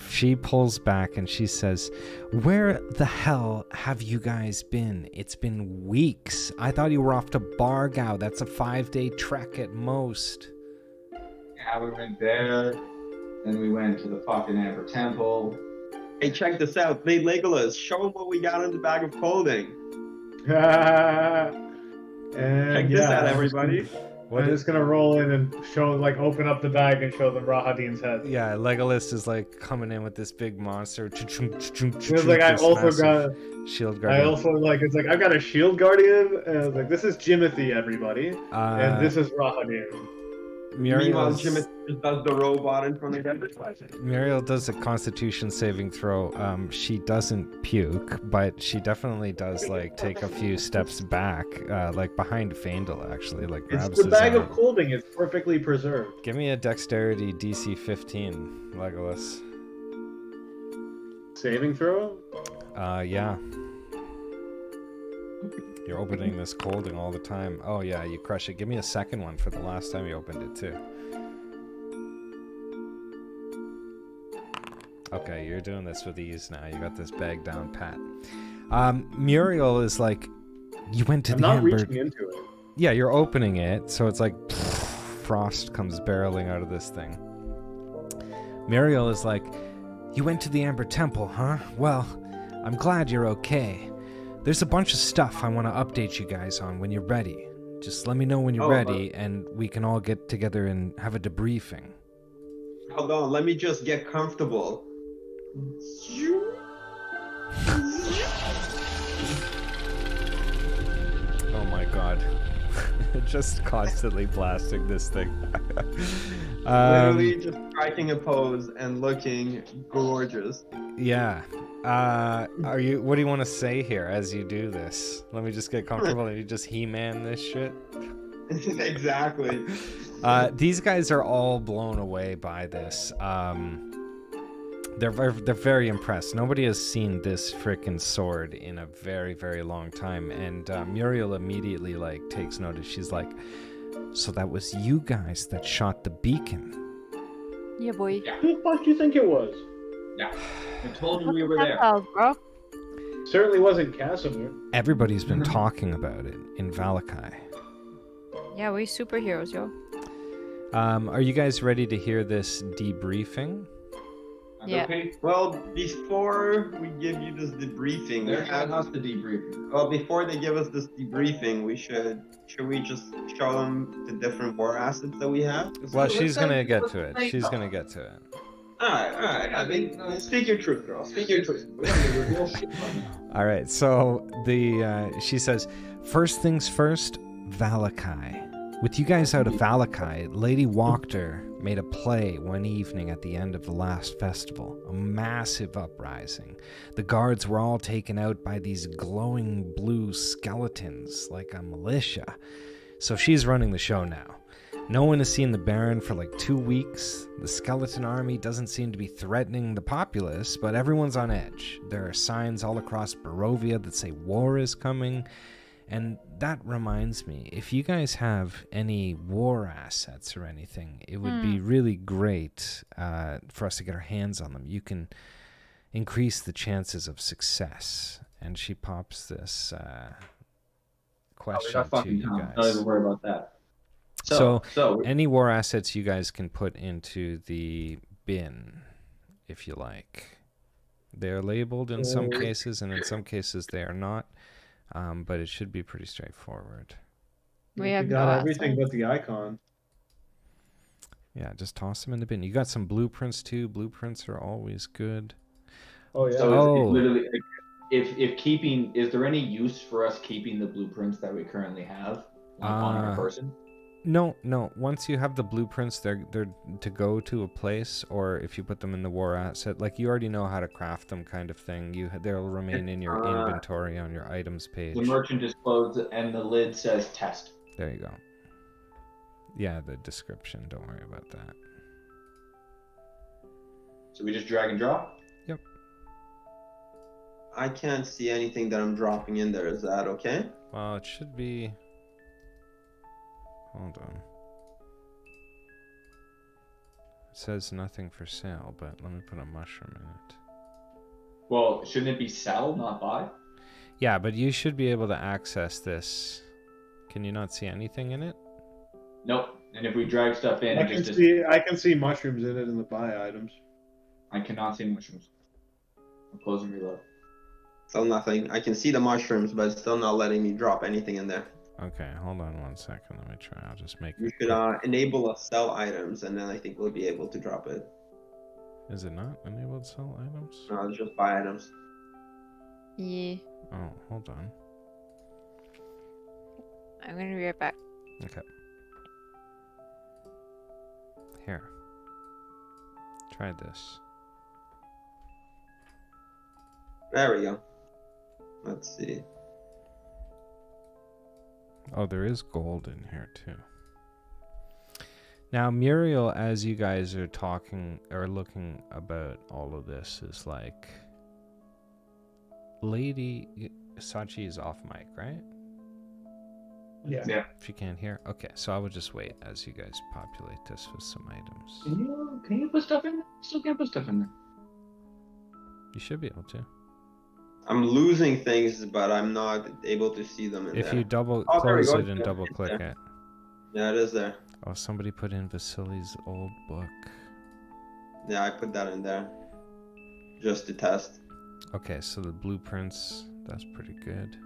S1: she pulls back and she says, "Where the hell have you guys been? It's been weeks. I thought you were off to Bargao. That's a 5-day trek at most."
S2: Yeah, we went there. Then we went to the fucking Amber Temple.
S5: Hey, check this out. Hey, Legolas, show them what we got in the bag of clothing.
S3: And
S5: Check this out, everybody.
S3: I'm just gonna roll in and show, like, open up the bag and show them Rahadin's head.
S1: Yeah, Legolas is like coming in with this big monster.
S3: It's like I also got.
S1: shield
S3: I
S1: guardian.
S3: also like. It's like I've got a shield guardian, and it's like this is Jimothy, everybody, and this is Rahadin.
S5: Meanwhile,
S1: Muriel
S5: Jimmy does the robot in front of him.
S1: Muriel does a Constitution saving throw. She doesn't puke, but she definitely does like take a few steps back, like behind Fandel actually, like grabs
S3: It's the
S1: his
S3: bag
S1: arm.
S3: of clothing. It's perfectly preserved.
S1: Give me a dexterity DC 15, Legolas.
S3: Saving throw.
S1: Yeah. You're opening this colding all the time. Oh yeah, you crush it. Give me a second one for the last time you opened it too. Okay, you're doing this with ease now. You got this bag down pat. Muriel is like, you went to
S3: I'm
S1: the
S3: not
S1: Amber.
S3: reaching into it.
S1: Yeah, you're opening it, so it's like frost comes barreling out of this thing. Muriel is like, you went to the Amber Temple, huh? Well, I'm glad you're okay. There's a bunch of stuff I want to update you guys on when you're ready. Just let me know when you're ready, and we can all get together and have a debriefing.
S5: Hold on, let me just get comfortable.
S1: Oh my god. Just constantly blasting this thing.
S5: Literally just striking a pose and looking gorgeous.
S1: Yeah. Are you? What do you want to say here as you do this? Let me just get comfortable and you just He-Man this shit.
S5: Exactly.
S1: These guys are all blown away by this. They're very impressed. Nobody has seen this frickin' sword in a very, very long time. And Muriel immediately takes notice. She's like, "So that was you guys that shot the beacon?"
S4: Yeah, boy.
S2: Yeah.
S3: Who the fuck do you think it was?
S2: Yeah. I told you
S4: What
S2: we
S4: the
S2: were there.
S4: hell, bro?
S3: Certainly wasn't Casimir.
S1: Everybody's been talking about it in Valakai.
S4: Yeah, we superheroes, yo.
S1: Are you guys ready to hear this debriefing?
S4: Yeah.
S2: Okay.
S5: Well, before we give you this debriefing,
S2: They're telling us the debriefing.
S5: well, before they give us this debriefing, should we just show them the different war assets that we have?
S1: Well, she's gonna get to it. She's gonna get to it.
S5: Alright. I mean, speak your truth, girl. Speak your truth.
S2: We're gonna reveal shit right now.
S1: All right. So she says, first things first, Valakai. With you guys out of Valakai, Lady Wachter made a play one evening at the end of the last festival. A massive uprising. The guards were all taken out by these glowing blue skeletons, like a militia. So she's running the show now. No one has seen the Baron for 2 weeks. The skeleton army doesn't seem to be threatening the populace, but everyone's on edge. There are signs all across Barovia that say war is coming. And that reminds me, if you guys have any war assets or anything, it would be really great for us to get our hands on them. You can increase the chances of success. And she pops this question to you
S2: Don't
S1: guys.
S2: even worry about that.
S1: So
S2: So
S1: any war assets you guys can put into the bin, if you like. They're labeled in some cases, and in some cases they are not. But it should be pretty straightforward.
S4: We have
S3: got
S4: no
S3: everything
S4: assets.
S3: but the icon.
S1: Yeah, just toss them in the bin. You got some blueprints too. Blueprints are always good.
S3: Oh yeah.
S2: So
S1: Oh.
S2: it's literally, if keeping, is there any use for us keeping the blueprints that we currently have on our person?
S1: No. Once you have the blueprints, they're to go to a place, or if you put them in the war asset, you already know how to craft them, kind of thing. They'll remain in your inventory on your items page.
S2: The merchant is closed and the lid says test.
S1: There you go. Yeah, the description. Don't worry about that.
S2: So we just drag and drop?
S5: I can't see anything that I'm dropping in there. Is that okay?
S1: Well, it should be. Hold on. It says nothing for sale, but let me put a mushroom in it.
S2: Well, shouldn't it be sell, not buy?
S1: Yeah, but you should be able to access this. Can you not see anything in it?
S2: Nope. And if we drag stuff in,
S3: I
S2: it
S3: can
S2: just
S3: I can see mushrooms in it in the buy items.
S2: I cannot see mushrooms. I'll close and reload.
S5: Still nothing. I can see the mushrooms, but it's still not letting me drop anything in there.
S1: Okay, hold on 1 second. Let me try. I'll just make
S5: You
S1: it
S5: should
S1: quick.
S5: enable a sell items, and then I think we'll be able to drop it.
S1: Is it not enabled sell items?
S5: No, it's just buy items.
S4: Yeah.
S1: Oh, hold on.
S4: I'm gonna be right back.
S1: Okay. Here. Try this.
S5: There we go. Let's see.
S1: Oh, there is gold in here too. Now, Muriel, as you guys are talking or looking about all of this, is like, Lady Sachi is off mic, right?
S3: Yeah.
S2: Yeah.
S1: She can't hear? Okay, so I would just wait as you guys populate this with some items.
S2: Can you put stuff in there? Still can't put stuff in there.
S1: You should be able to.
S5: I'm losing things, but I'm not able to see them in
S1: If
S5: there.
S1: you double
S5: Oh, there we
S1: close
S5: go.
S1: it and
S5: Yeah,
S1: double
S5: it's
S1: click
S5: there.
S1: it.
S5: Yeah, it is there.
S1: Oh, somebody put in Vasily's old book.
S5: Yeah, I put that in there. Just to test.
S1: Okay, so the blueprints, that's pretty good.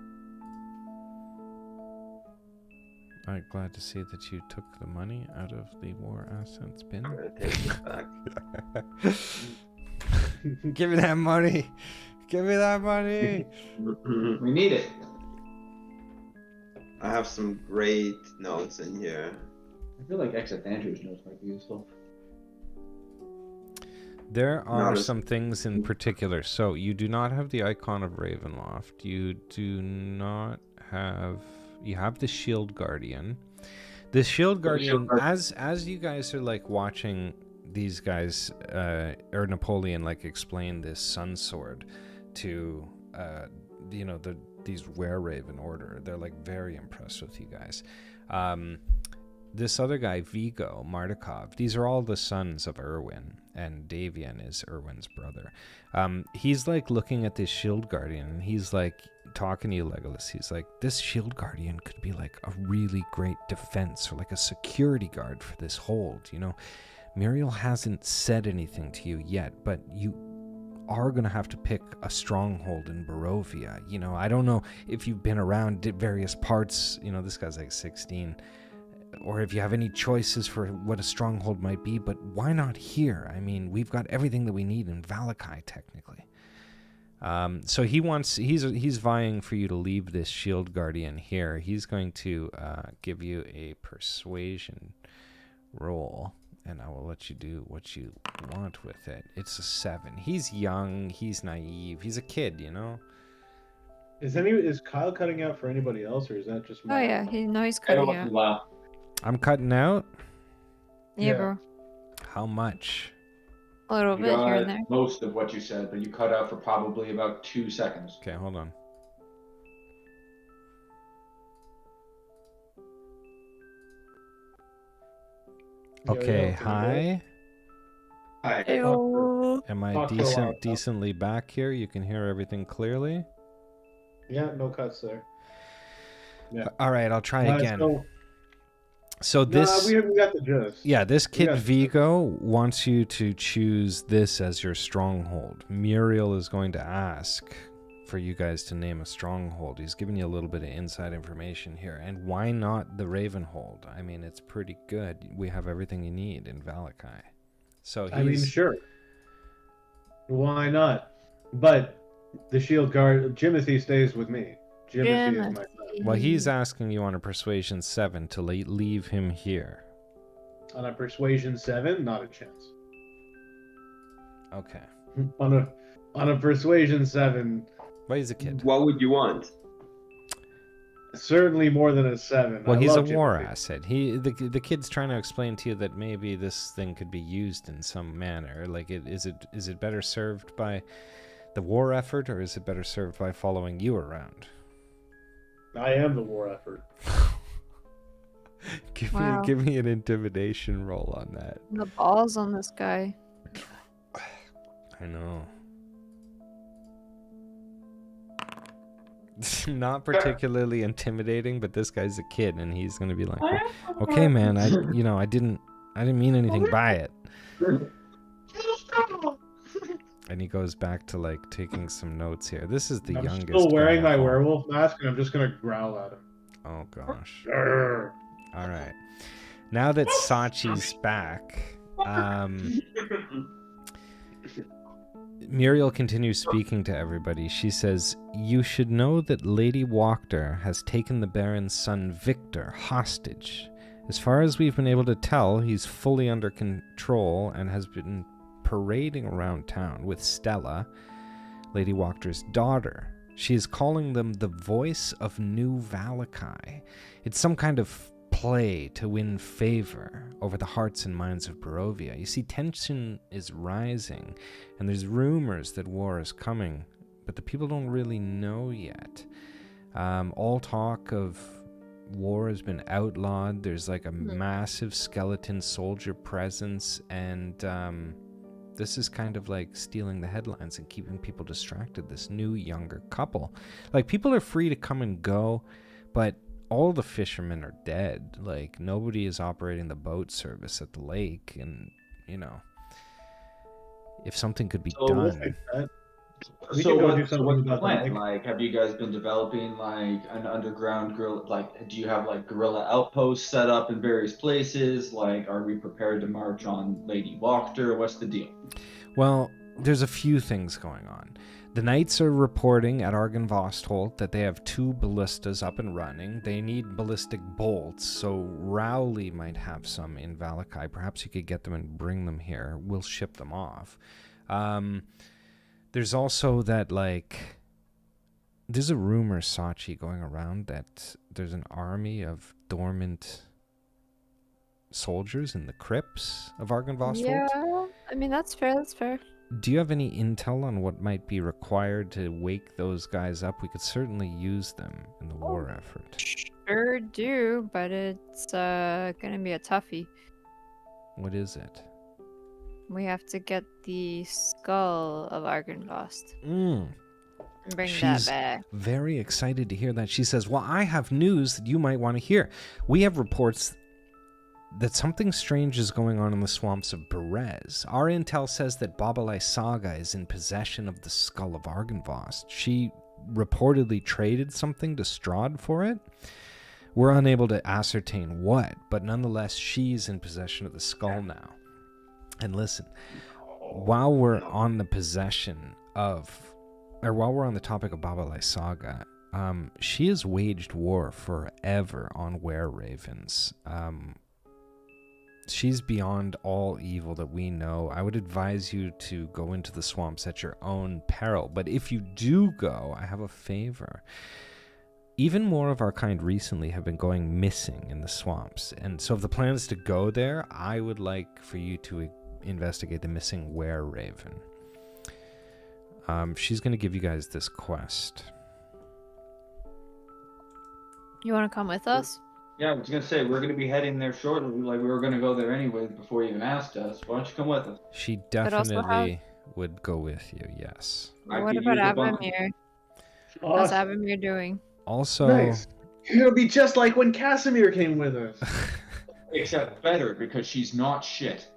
S1: I'm glad to see that you took the money out of the war assets bin.
S5: I'm gonna take this back.
S1: Give me that money! Give me that money!
S2: We need it.
S5: I have some great notes in here.
S2: I feel like Exit Andrew's notes might be useful.
S1: There are
S5: Not as-
S1: some things in particular. So you do not have the icon of Ravenloft. You do not have. You have the Shield Guardian. The Shield Guardian, as you guys are like watching these guys or Napoleon like explain this Sun Sword to these Were-Raven Order, they're like very impressed with you guys. This other guy, Vigo Mardukov, these are all the sons of Erwin, and Davian is Erwin's brother. He's like looking at this Shield Guardian, and he's like talking to you, Legolas. He's like, this Shield Guardian could be like a really great defense or like a security guard for this hold. You know, Muriel hasn't said anything to you yet, but you are going to have to pick a stronghold in Barovia. You know, I don't know if you've been around various parts. You know, this guy's like 16. Or if you have any choices for what a stronghold might be, but why not here? I mean, we've got everything that we need in Valakai, technically. So he's vying for you to leave this Shield Guardian here. He's going to give you a persuasion roll, and I will let you do what you want with it. It's a 7. He's young, he's naive, he's a kid, you know?
S3: Is Kyle cutting out for anybody else, or is that just
S4: Oh
S3: my...
S4: yeah, he's
S2: I don't
S4: cutting
S2: want
S4: out.
S2: to laugh.
S1: I'm cutting out?
S4: Yeah,
S3: Yeah.
S4: bro.
S1: How much?
S4: A little
S2: You
S4: bit here and
S2: got
S4: there.
S2: most of what you said, but you cut out for probably about 2 seconds.
S1: Okay, hold on. Okay, hi.
S5: Hi.
S4: Ew.
S1: Am I
S3: Talk for a while, pal.
S1: decently back here? You can hear everything clearly?
S3: Yeah, no cuts there. Yeah.
S1: All right, I'll try again. So
S3: Nah,
S1: this,
S3: we got the gist.
S1: yeah, this kid
S3: got-
S1: Vigo wants you to choose this as your stronghold. Muriel is going to ask for you guys to name a stronghold. He's giving you a little bit of inside information here. And why not the Ravenhold? I mean, it's pretty good. We have everything you need in Valakai. So he's...
S3: I mean, sure. Why not? But the Shield Guard, Jimothy stays with me. Jimothy is my friend.
S1: Well, he's asking you on a persuasion 7 to leave him here.
S3: On a persuasion 7, not a chance.
S1: Okay.
S3: On a persuasion 7,
S1: Well, he's a kid.
S5: What would you want?
S3: certainly more than a 7.
S1: Well,
S3: I
S1: he's a
S3: love
S1: war
S3: Jimothy.
S1: asset. The kid's trying to explain to you that maybe this thing could be used in some manner. Like, is it better served by the war effort, or is it better served by following you around?
S3: I am the war effort.
S4: Wow.
S1: Give me an intimidation roll on that.
S4: The balls on this guy.
S1: I know. Not particularly intimidating, but this guy's a kid, and he's gonna be like, "Okay, man, I didn't mean anything by it." And he goes back to like taking some notes here. This is the
S3: I'm
S1: youngest.
S3: still wearing
S1: guy
S3: my
S1: of all.
S3: werewolf mask, and I'm just gonna growl at him.
S1: Oh gosh.
S3: Grr.
S1: All right. Now that Sachi's back, Muriel continues speaking to everybody. She says, "You should know that Lady Wachter has taken the Baron's son Victor hostage. As far as we've been able to tell, he's fully under control and has been parading around town with Stella, Lady Wachter's daughter. She is calling them the voice of New Valakai. It's some kind of play to win favor over the hearts and minds of Barovia. You see, tension is rising, and there's rumors that war is coming, but the people don't really know yet. All talk of war has been outlawed. There's like a massive skeleton soldier presence, and this is kind of like stealing the headlines and keeping people distracted. This new younger couple, like, people are free to come and go, but all the fishermen are dead. Like, nobody is operating the boat service at the lake, and if something could be done.
S3: We
S2: So
S3: can go do
S2: what's
S3: something
S2: the
S3: about
S2: plan?
S3: that.
S2: Like, have you guys been developing like an underground guerrilla? Like, do you have like guerrilla outposts set up in various places? Like, are we prepared to march on Lady Wachter? What's the deal?
S1: Well, there's a few things going on. The Knights are reporting at Argynvostholt that they have 2 ballistas up and running. They need ballistic bolts, so Rowley might have some in Valakai. Perhaps you could get them and bring them here. We'll ship them off. There's also that, like... There's a rumor, Sachi, going around that there's an army of dormant soldiers in the crypts of Argynvostholt.
S4: Yeah, I mean, that's fair, that's fair.
S1: Do you have any intel on what might be required to wake those guys up? We could certainly use them in the war effort.
S4: Sure do, but it's gonna be a toughie.
S1: What is it?
S4: We have to get the skull of Argynvost and bring that
S1: She's
S4: back.
S1: very excited to hear that. She says, well, I have news that you might want to hear. We have reports that something strange is going on in the swamps of Berez. Our intel says that Babalai Saga is in possession of the skull of Argynvost. She reportedly traded something to Strahd for it. We're unable to ascertain what, but nonetheless, she's in possession of the skull now. And listen, while we're on the topic of Babalai Saga, she has waged war forever on were-ravens. She's beyond all evil that we know. I would advise you to go into the swamps at your own peril. But if you do go, I have a favor. Even more of our kind recently have been going missing in the swamps. And so if the plan is to go there, I would like for you to investigate the missing were-raven. She's going to give you guys this quest.
S4: You want to come with us?
S2: Yeah, I was gonna say we're gonna be heading there shortly. Like we were gonna go there anyway before you even asked us. Why don't you come with us?
S1: She
S4: But also
S1: definitely would go with you, yes.
S2: I
S4: What
S2: could
S4: about
S2: use a bump.
S4: Avamir? How's
S3: Awesome.
S4: Avamir doing?
S1: Also,
S3: Nice. It'll be just like when Casimir came with us.
S2: Except better because she's not shit.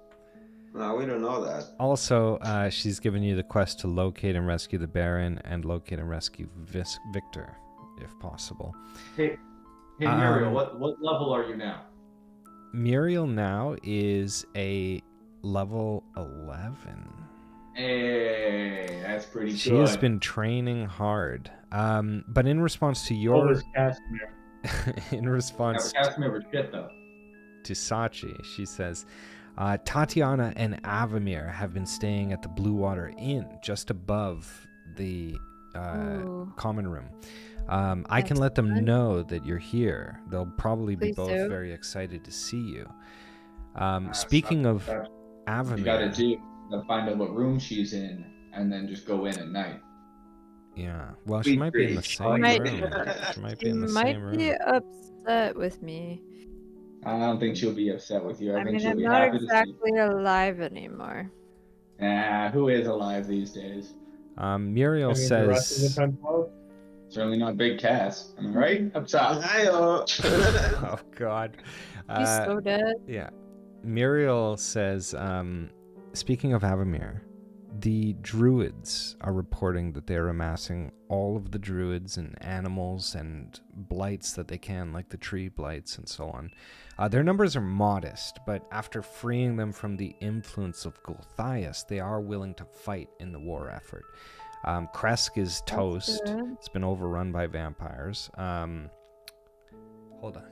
S5: No, we don't know that.
S1: Also, she's given you the quest to locate and rescue the Baron and locate and rescue Victor, if possible.
S2: Hey, Muriel,
S1: Um,
S2: what level are you now?
S1: Muriel now is a level 11.
S2: Hey, that's pretty
S1: She
S2: good.
S1: has been training hard. But in response to
S3: What
S1: your...
S3: was Casimir?
S1: in response
S2: Casimir was shit though.
S1: to Sachi, she says, Tatiana and Avamir have been staying at the Blue Water Inn just above the
S4: Ooh.
S1: common room. I can
S4: That's
S1: let them
S4: fun.
S1: know that you're here. They'll probably be
S4: Please
S1: both
S4: do.
S1: very excited to see you. Speaking of
S2: You gotta
S1: Avamir,
S2: do. You gotta find out what room she's in, and then just go in at night.
S1: yeah, well, she might be in the same
S4: Might-
S1: room. She might be
S4: She
S1: in the
S4: might
S1: same
S4: be
S1: room.
S4: upset with me.
S2: I don't think she'll be upset with you. I
S4: I
S2: think
S4: mean,
S2: she'll
S4: I'm
S2: be
S4: not
S2: happy
S4: exactly alive anymore.
S2: to see. Nah, who is alive these days?
S1: Muriel
S3: I mean, the rest of the
S1: says,
S3: time, well,
S2: Certainly not Big Cass. Am I right? Up top.
S5: Hi-yo.
S1: oh, God.
S4: He's so dead.
S1: Yeah. Muriel says, speaking of Avamir, the druids are reporting that they're amassing all of the druids and animals and blights that they can, like the tree blights and so on. Their numbers are modest, but after freeing them from the influence of Gulthias, they are willing to fight in the war effort. Kresk is toast.
S4: good.
S1: It's been overrun by vampires. Hold on.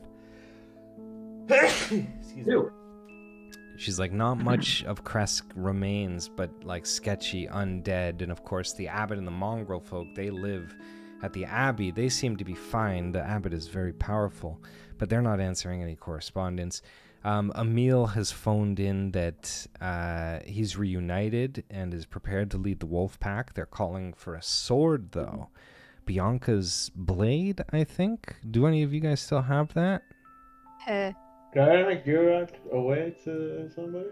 S1: Excuse me.
S2: Ew.
S1: She's like, not much of Kresk remains, but like sketchy undead. And of course, the abbot and the mongrel folk, they live at the abbey. They seem to be fine. The abbot is very powerful, but they're not answering any correspondence. Emil has phoned in that he's reunited and is prepared to lead the wolf pack. They're calling for a sword, though. Bianca's blade, I think. Do any of you guys still have that?
S4: Heh.
S3: can I like give it away to somebody?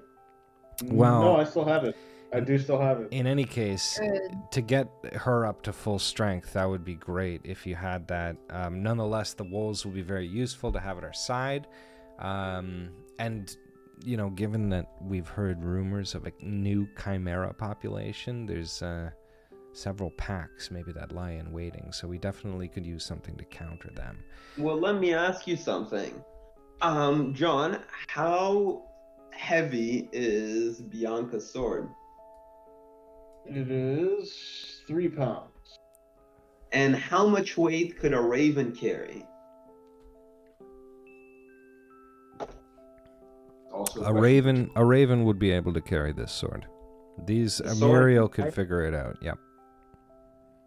S1: Well-
S3: no, I still have it. I do still have it.
S1: In any case,
S4: Good.
S1: to get her up to full strength, that would be great if you had that. Nonetheless, the wolves will be very useful to have at our side. And, you know, given that we've heard rumors of a new chimera population, there's several packs maybe that lie in waiting. So we definitely could use something to counter them.
S5: Well, let me ask you something. John, how heavy is Bianca's sword?
S3: It is 3 pounds.
S5: And how much weight could a raven carry?
S2: Also
S1: A raven would be able to carry this sword. These
S5: The sword
S1: Muriel
S5: can
S1: could figure it out. Yep.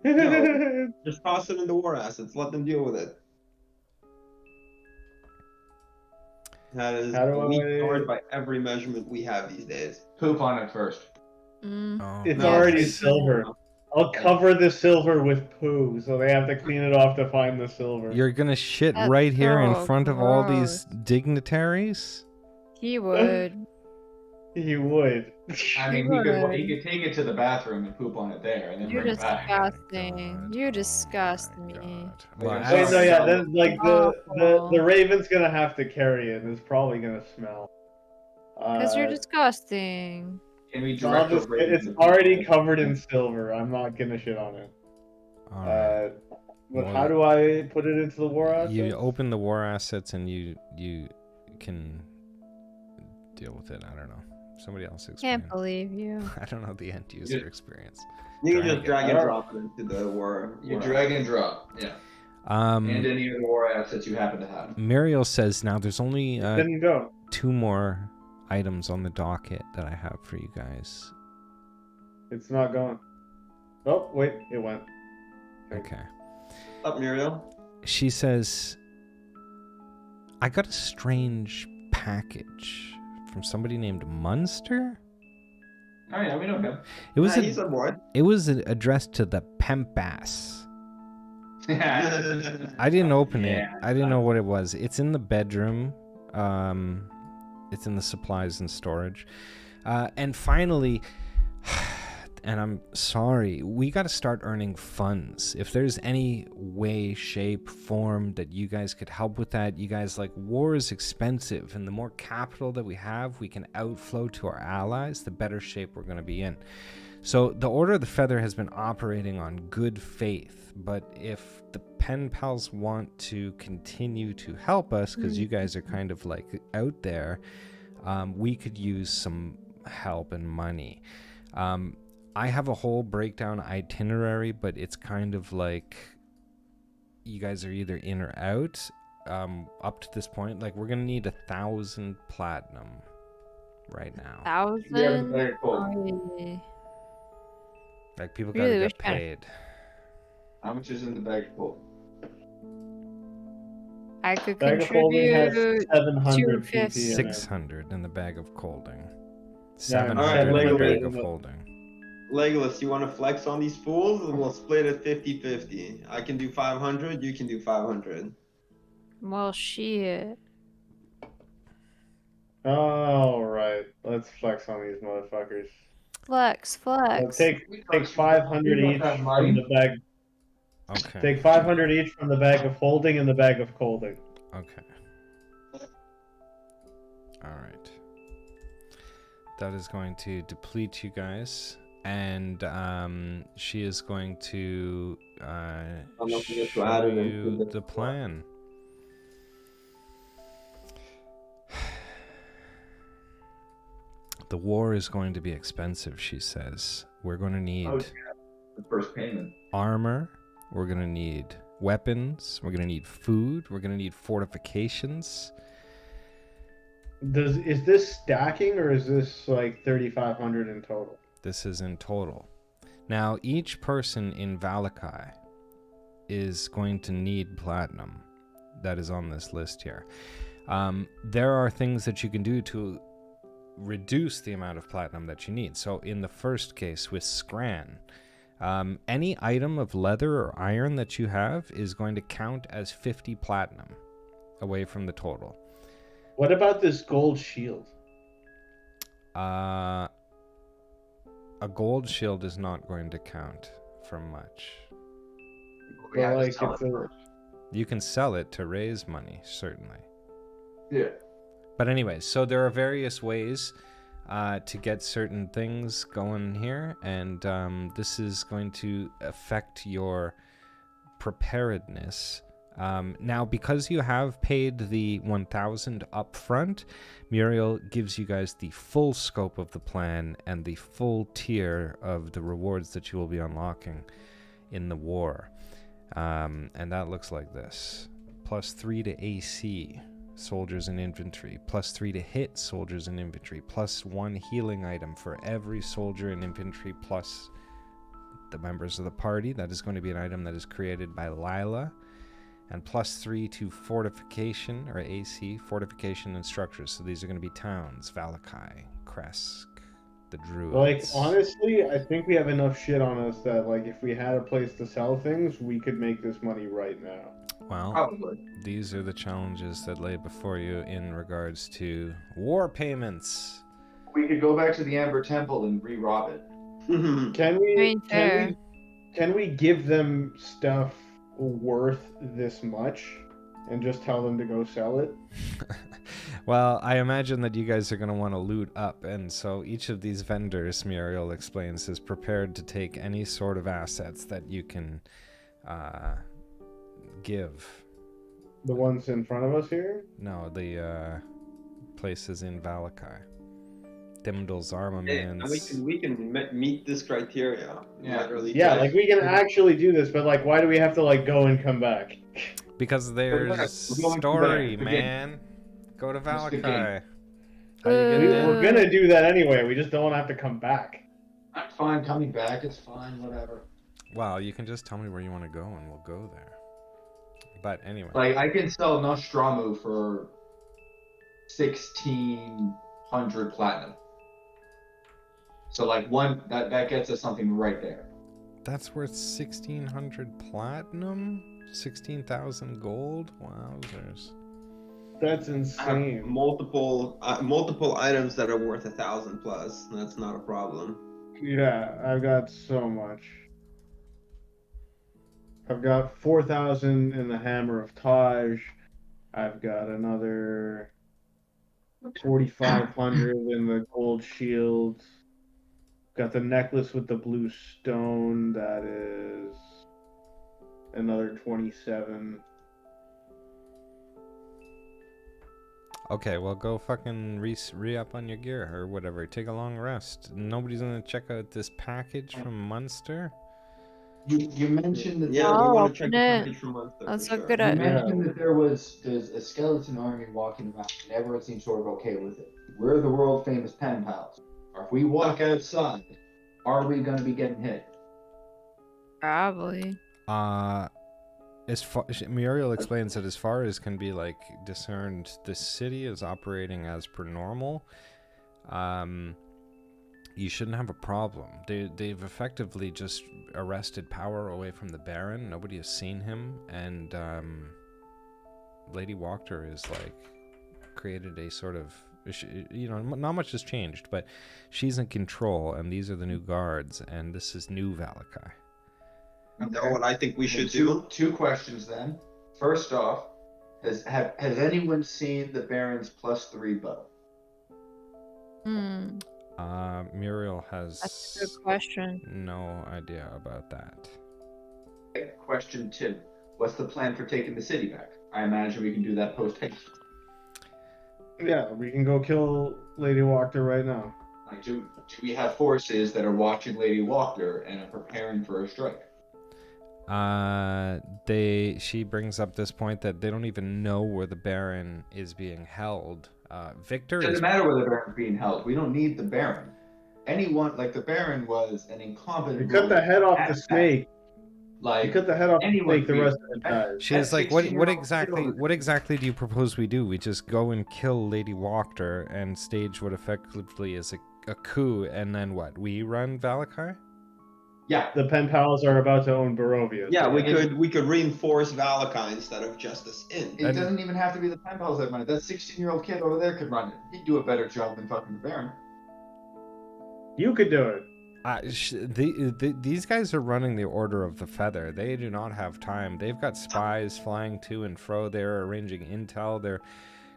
S5: No. Just toss it in the war assets. Let them deal with it. That is
S3: How do
S5: a weak
S3: I-
S5: sword by every measurement we have these days.
S2: Poop on it first.
S4: Mm.
S1: Oh,
S3: It's
S5: No,
S3: already
S5: it's-
S3: silver. I'll cover the silver with poo, so they have to clean it off to find the silver.
S1: You're gonna shit
S4: That's
S1: right here in
S4: so
S1: front of all these
S4: gross.
S1: dignitaries?
S4: He would.
S3: He would.
S2: I mean, he could take it to the bathroom and poop on it there, and then
S4: You're
S2: bring it back.
S4: disgusting.
S1: God.
S4: You
S1: Oh
S4: disgust
S1: my
S4: me.
S1: God.
S2: Well,
S1: Well,
S2: you're
S3: Wait,
S1: as-
S3: no, yeah,
S2: Sorry.
S3: then like the raven's gonna have to carry it. It's probably gonna smell.
S4: Because you're disgusting.
S2: Can we
S3: so I'll
S2: direct the
S3: just,
S2: raven
S3: it's
S2: to poop
S3: already
S2: on it?
S3: covered in silver. I'm not gonna shit on it.
S1: all right.
S3: But
S1: Well,
S3: how do I put it into the war assets?
S1: You open the war assets and you can deal with it. I don't know. Somebody else explain.
S4: Can't believe you.
S1: I don't know the end user
S2: Yeah.
S1: experience.
S5: You can
S1: Drag
S5: just
S1: it.
S5: drag and
S3: Alright.
S5: drop it into the war.
S2: You
S5: war
S2: drag and drop, yeah. And
S1: Um,
S2: any of the war assets you happen to have.
S1: Muriel says now there's only
S3: Didn't go.
S1: 2 more items on the docket that I have for you guys.
S3: It's not going. Oh wait, it went.
S1: Okay.
S5: Up, Muriel.
S1: She says, I got a strange package from somebody named Munster.
S2: Oh yeah, we know him.
S1: It was
S5: He's on board.
S1: it was addressed to the Pempass.
S2: Yeah.
S1: I didn't open it.
S2: Yeah,
S1: I didn't know what it was. It's in the bedroom. It's in the supplies and storage. And finally, and I'm sorry, we got to start earning funds. If there's any way, shape, form that you guys could help with that, you guys, like, war is expensive, and the more capital that we have, we can outflow to our allies, the better shape we're going to be in. So the Order of the Feather has been operating on good faith, but if the pen pals want to continue to help us, because you guys are kind of like out there, we could use some help and money. I have a whole breakdown itinerary, but it's kind of like you guys are either in or out. Up to this point, like, we're gonna need 1,000 platinum right now.
S4: 1,000?
S2: Very cool.
S4: Oy.
S1: Like, people
S4: Really
S1: gotta
S4: wish
S1: get
S4: I-
S1: paid.
S2: How much is in the bag full?
S4: I could
S3: Bag of holding has
S4: contribute
S3: 700 PP
S4: 250.
S3: in it.
S1: 600 in the bag of holding.
S3: Yeah,
S1: 700 in the
S5: Lego
S1: bag
S5: is
S1: of
S3: in the-
S1: holding.
S5: Legolas, you want to flex on these fools? And we'll split it 50-50. I can do 500, you can do 500.
S4: Well, shit.
S3: All right, let's flex on these motherfuckers.
S4: Flex, flex.
S3: Take 500
S2: We got
S3: each
S2: that
S3: from
S2: money.
S3: the bag.
S1: Okay.
S3: Take 500 each from the bag of holding and the bag of holding.
S1: Okay. All right. That is going to deplete you guys, and she is going to
S5: don't forget to
S1: show
S5: add it into
S1: you
S5: the-
S1: the plan. The war is going to be expensive, she says. We're going to need
S2: Oh, yeah. The first payment.
S1: armor. We're going to need weapons. We're going to need food. We're going to need fortifications.
S3: Is this stacking or is this like 3,500 in total?
S1: This is in total. Now, each person in Valakai is going to need platinum. That is on this list here. There are things that you can do to reduce the amount of platinum that you need. So in the first case with Scran, any item of leather or iron that you have is going to count as 50 platinum away from the total.
S3: What about this gold shield?
S1: A gold shield is not going to count for much.
S2: We have
S3: But
S2: to
S3: like
S2: sell
S3: it's
S2: it
S3: a,
S2: first.
S1: You can sell it to raise money, certainly.
S2: Yeah.
S1: But anyways, so there are various ways to get certain things going here, and this is going to affect your preparedness Now, because you have paid the 1,000 up front, Muriel gives you guys the full scope of the plan and the full tier of the rewards that you will be unlocking in the war. And that looks like this. +3 to AC, soldiers and infantry. +3 to hit, soldiers and infantry. +1 healing item for every soldier and infantry plus the members of the party. That is going to be an item that is created by Lila. And +3 to fortification, or AC, fortification and structures. So these are going to be towns, Valakai, Kresk, the Druids.
S3: Like, honestly, I think we have enough shit on us that, like, if we had a place to sell things, we could make this money right now.
S1: Well,
S2: Probably.
S1: these are the challenges that lay before you in regards to war payments.
S6: We could go back to the Amber Temple and re-rob it.
S3: Can
S4: I
S3: we,
S4: mean, fair.
S3: can we give them stuff worth this much and just tell them to go sell it?
S1: Well, I imagine that you guys are going to want to loot up, and so each of these vendors, Muriel explains, is prepared to take any sort of assets that you can give.
S3: The ones in front of us here?
S1: No, the places in Valakai. Dimdal's
S5: Yeah,
S1: armaments.
S5: and we can meet this criteria.
S6: Yeah.
S5: Literally.
S3: Yeah, like, we can actually do this, but, like, why do we have to, like, go and come back?
S1: Because there's
S6: We're going to
S1: story,
S6: the
S1: man. Go to
S6: What's the game?
S1: Valakai. How you getting in?
S3: We're gonna do that anyway, we just don't want to have to come back.
S6: I'm fine coming back. It's fine. Whatever.
S1: Well, you can just tell me where you want to go and we'll go there. But anyway.
S6: Like I can sell Nostromo for 1,600 platinum. So like one that gets us something right there.
S1: That's worth 1,600 platinum? 16,000 gold? Wowzers.
S3: That's
S5: I have
S3: insane.
S5: multiple items that are worth 1,000 plus. That's not a problem.
S3: Yeah, I've got so much. I've got 4,000 in the Hammer of Taj. I've got another 4,500 in the gold shield. Got the necklace with the blue stone. That is another 27.
S1: Okay, well, go fucking re-up on your gear or whatever. Take a long rest. Nobody's gonna check out this package from Munster?
S6: You mentioned that
S5: Yeah,
S4: Oh,
S5: we want to check
S4: open
S5: the
S4: it.
S5: package from Munster.
S4: That's
S5: for
S4: a
S5: sure.
S4: good
S6: you
S4: idea.
S6: mentioned that there's a skeleton army walking around, and everyone seems sort of okay with it. We're the world famous pen pals. Or if we walk outside, are we going to be getting hit?
S4: Probably.
S1: Muriel explains that as far as can be like discerned, the city is operating as per normal. You shouldn't have a problem. They've effectively just arrested power away from the Baron. Nobody has seen him, and Lady Wachter is like created a sort of, you know, not much has changed, but she's in control, and these are the new guards, and this is new Valakai.
S5: You know what I think we should
S6: two,
S5: do?
S6: Two questions then. First off, has anyone seen the Baron's +3 bow?
S1: Muriel
S4: That's a
S1: has
S4: good question.
S1: no idea about that.
S6: Okay, question 2. What's the plan for taking the city back? I imagine we can do that post-haste.
S3: Yeah, we can go kill Lady Wachter right now.
S6: Like, do we have forces that are watching Lady Wachter and are preparing for a strike?
S1: She brings up this point that they don't even know where the Baron is being held. Victor
S6: It doesn't
S1: is
S6: matter where the Baron's being held. We don't need the Baron. Anyone, like the Baron was an incompetent.
S3: You cut the
S6: ruler
S3: head off
S6: at
S3: the
S6: best.
S3: snake.
S6: Like
S3: You cut the head off the
S6: anyone
S3: snake, the
S6: could-
S3: rest of it dies.
S1: She's
S6: That
S1: like, what
S6: 16-year-old
S1: exactly do you propose we do? We just go and kill Lady Wachter and stage what effectively is a coup, and then what? We run Valakai?
S6: Yeah,
S3: The pen pals are about to own Barovia.
S5: Yeah,
S3: so
S5: we could reinforce Valakai instead of Justice Inn.
S6: it doesn't even have to be the pen pals that run it. That 16-year-old kid over there could run it. He'd do a better job than fucking the Baron.
S3: You could do it.
S1: These guys are running the Order of the Feather. They do not have time. They've got spies flying to and fro. They're arranging intel. They're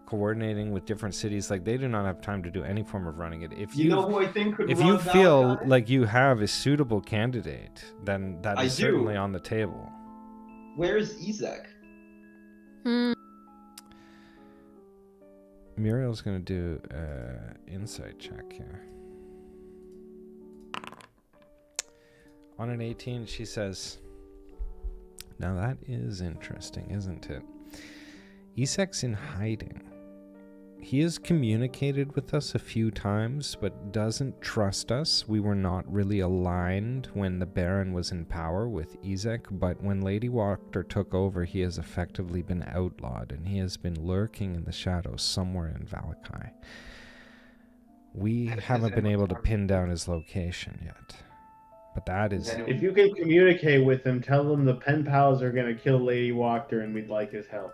S1: coordinating with different cities. Like, they do not have time to do any form of running it. If
S5: You know who I think could
S1: if
S5: run
S1: you feel
S5: Valakai?
S1: like you have a suitable candidate, then that
S5: I
S1: is
S5: do.
S1: certainly on the table.
S5: Where's Izek?
S4: Hmm.
S1: Muriel's gonna do an insight check here. On an 18, she says, "Now that is interesting, isn't it? Isek's in hiding. He has communicated with us a few times, but doesn't trust us. We were not really aligned when the Baron was in power with Isek, but when Lady Wachter took over, he has effectively been outlawed, and he has been lurking in the shadows somewhere in Valakai. We haven't been able to pin down his location yet. But that is..."
S3: If you can communicate with him, tell them the pen pals are going to kill Lady Wachter and we'd like his help.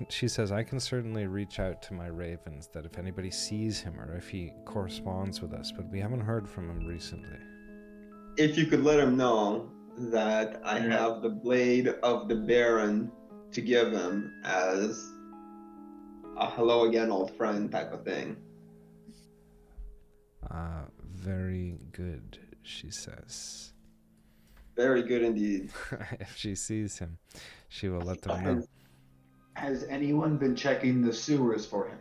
S1: She says, "I can certainly reach out to my ravens that if anybody sees him or if he corresponds with us, but we haven't heard from him recently."
S5: If you could let him know that I have the blade of the Baron to give him as a hello again, old friend type of thing.
S1: Very good, she says.
S5: Very good indeed.
S1: If she sees him, she will let them know.
S6: Has anyone been checking the sewers for him?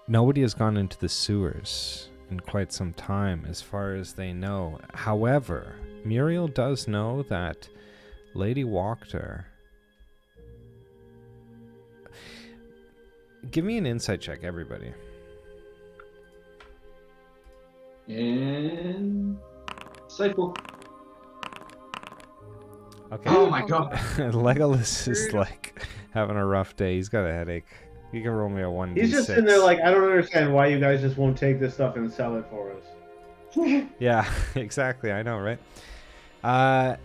S1: Nobody has gone into the sewers in quite some time, as far as they know. However, Muriel does know that Lady Wachter... Give me an insight check, everybody.
S2: And cycle.
S1: Okay.
S6: Oh my god.
S1: Legolas is like having a rough day. He's got a headache. You can roll me a 1d6.
S3: He's just sitting there like, I don't understand why you guys just won't take this stuff and sell it for us.
S1: Yeah, exactly. I know, right?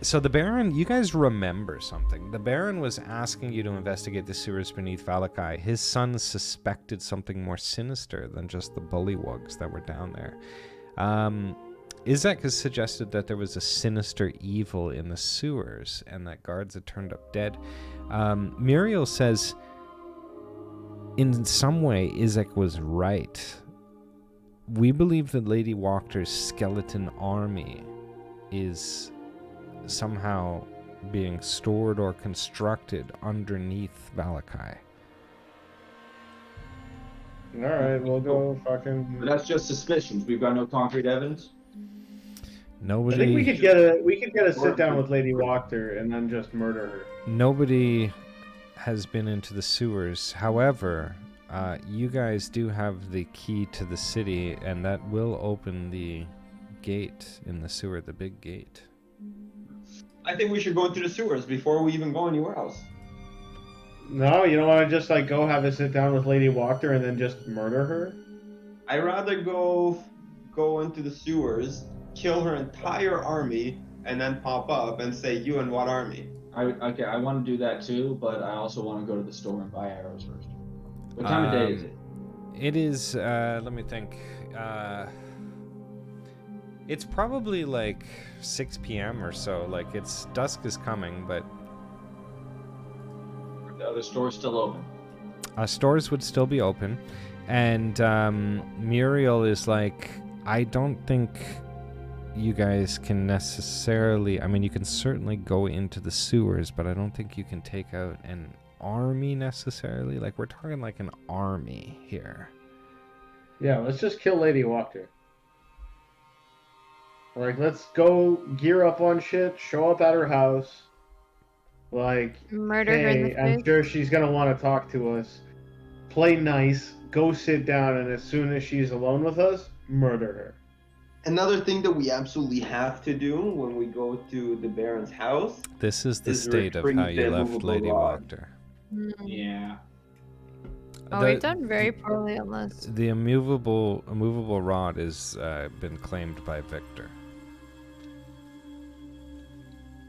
S1: So the Baron, you guys remember something. The Baron was asking you to investigate the sewers beneath Valakai. His son suspected something more sinister than just the bullywugs that were down there. Isaac has suggested that there was a sinister evil in the sewers and that guards had turned up dead. Muriel says, in some way, Isaac was right. We believe that Lady Wachter's skeleton army is somehow being stored or constructed underneath Valakai.
S3: Alright, we'll go fucking...
S2: But that's just suspicions. We've got no concrete evidence.
S1: Nobody...
S3: I think we could get a sit down with Lady Wachter and then just murder her.
S1: Nobody has been into the sewers. However, you guys do have the key to the city, and that will open the gate in the sewer, the big gate.
S5: I think we should go into the sewers before we even go anywhere else.
S3: No, you don't want to just like go have a sit down with Lady Wachter and then just murder her?
S5: I'd rather go into the sewers, kill her entire army, and then pop up and say, "You and what army?"
S2: I want to do that too, but I also want to go to the store and buy arrows first. What time of day is it?
S1: It is, let me think. It's probably like 6 p.m. or so. Like, dusk is coming, but...
S2: Are the other stores still open?
S1: Stores would still be open. And Muriel is like, I don't think you guys can necessarily... I mean, you can certainly go into the sewers, but I don't think you can take out an army necessarily. Like, we're talking like an army here.
S3: Yeah, let's just kill Lady Wachter. Like, let's go gear up on shit, show up at her house. Like,
S4: Murder her in
S3: hey,
S4: the
S3: I'm
S4: face.
S3: sure she's gonna want to talk to us. Play nice, go sit down, and as soon as she's alone with us, murder her.
S5: Another thing that we absolutely have to do when we go to the Baron's house.
S1: This is the
S5: Is
S1: state of
S5: retrieve
S1: how you
S5: the
S1: left
S5: movable
S1: Lady
S5: rod.
S1: Wachter.
S2: Yeah.
S4: Oh, we've done very poorly on this.
S1: The immovable rod has been claimed by Victor.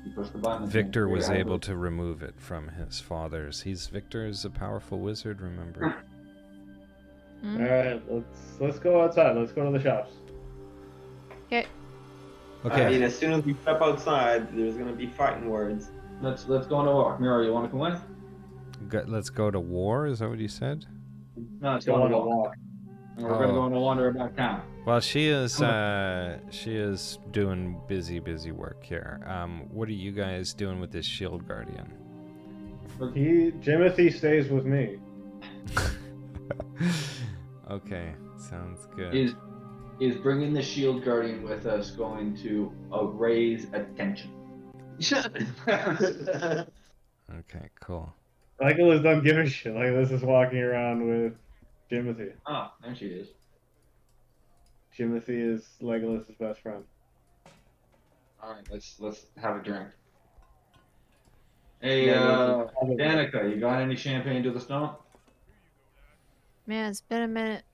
S2: You push the button.
S1: Victor was able to remove it from his father's. Victor is a powerful wizard, remember?
S4: Hmm?
S3: Alright, let's go outside. Let's go to the shops.
S4: Okay.
S1: Okay.
S5: I mean, as soon as we step outside, there's gonna be fighting words.
S2: Let's go on a walk. Miro, you want to come with?
S1: Let's go to war, is that what you said?
S2: No, let's
S3: Go
S2: go
S3: on
S2: on
S3: a
S2: a walk.
S3: walk.
S2: and we're gonna
S1: Oh.
S2: go and wander about town.
S1: Well, she is doing busy work here. What are you guys doing with this shield guardian?
S3: Jimothy stays with me.
S1: Okay, sounds good.
S2: Is bringing the shield guardian with us going to raise attention?
S1: Okay, cool.
S3: Legolas don't give a shit. Legolas is walking around with Jimothy.
S2: Ah, there she is.
S3: Jimothy is Legolas' best friend.
S2: All right, let's have a drink. Hey,
S3: Yeah,
S2: Danica, you got any champagne to the stump?
S4: Man, it's been a minute.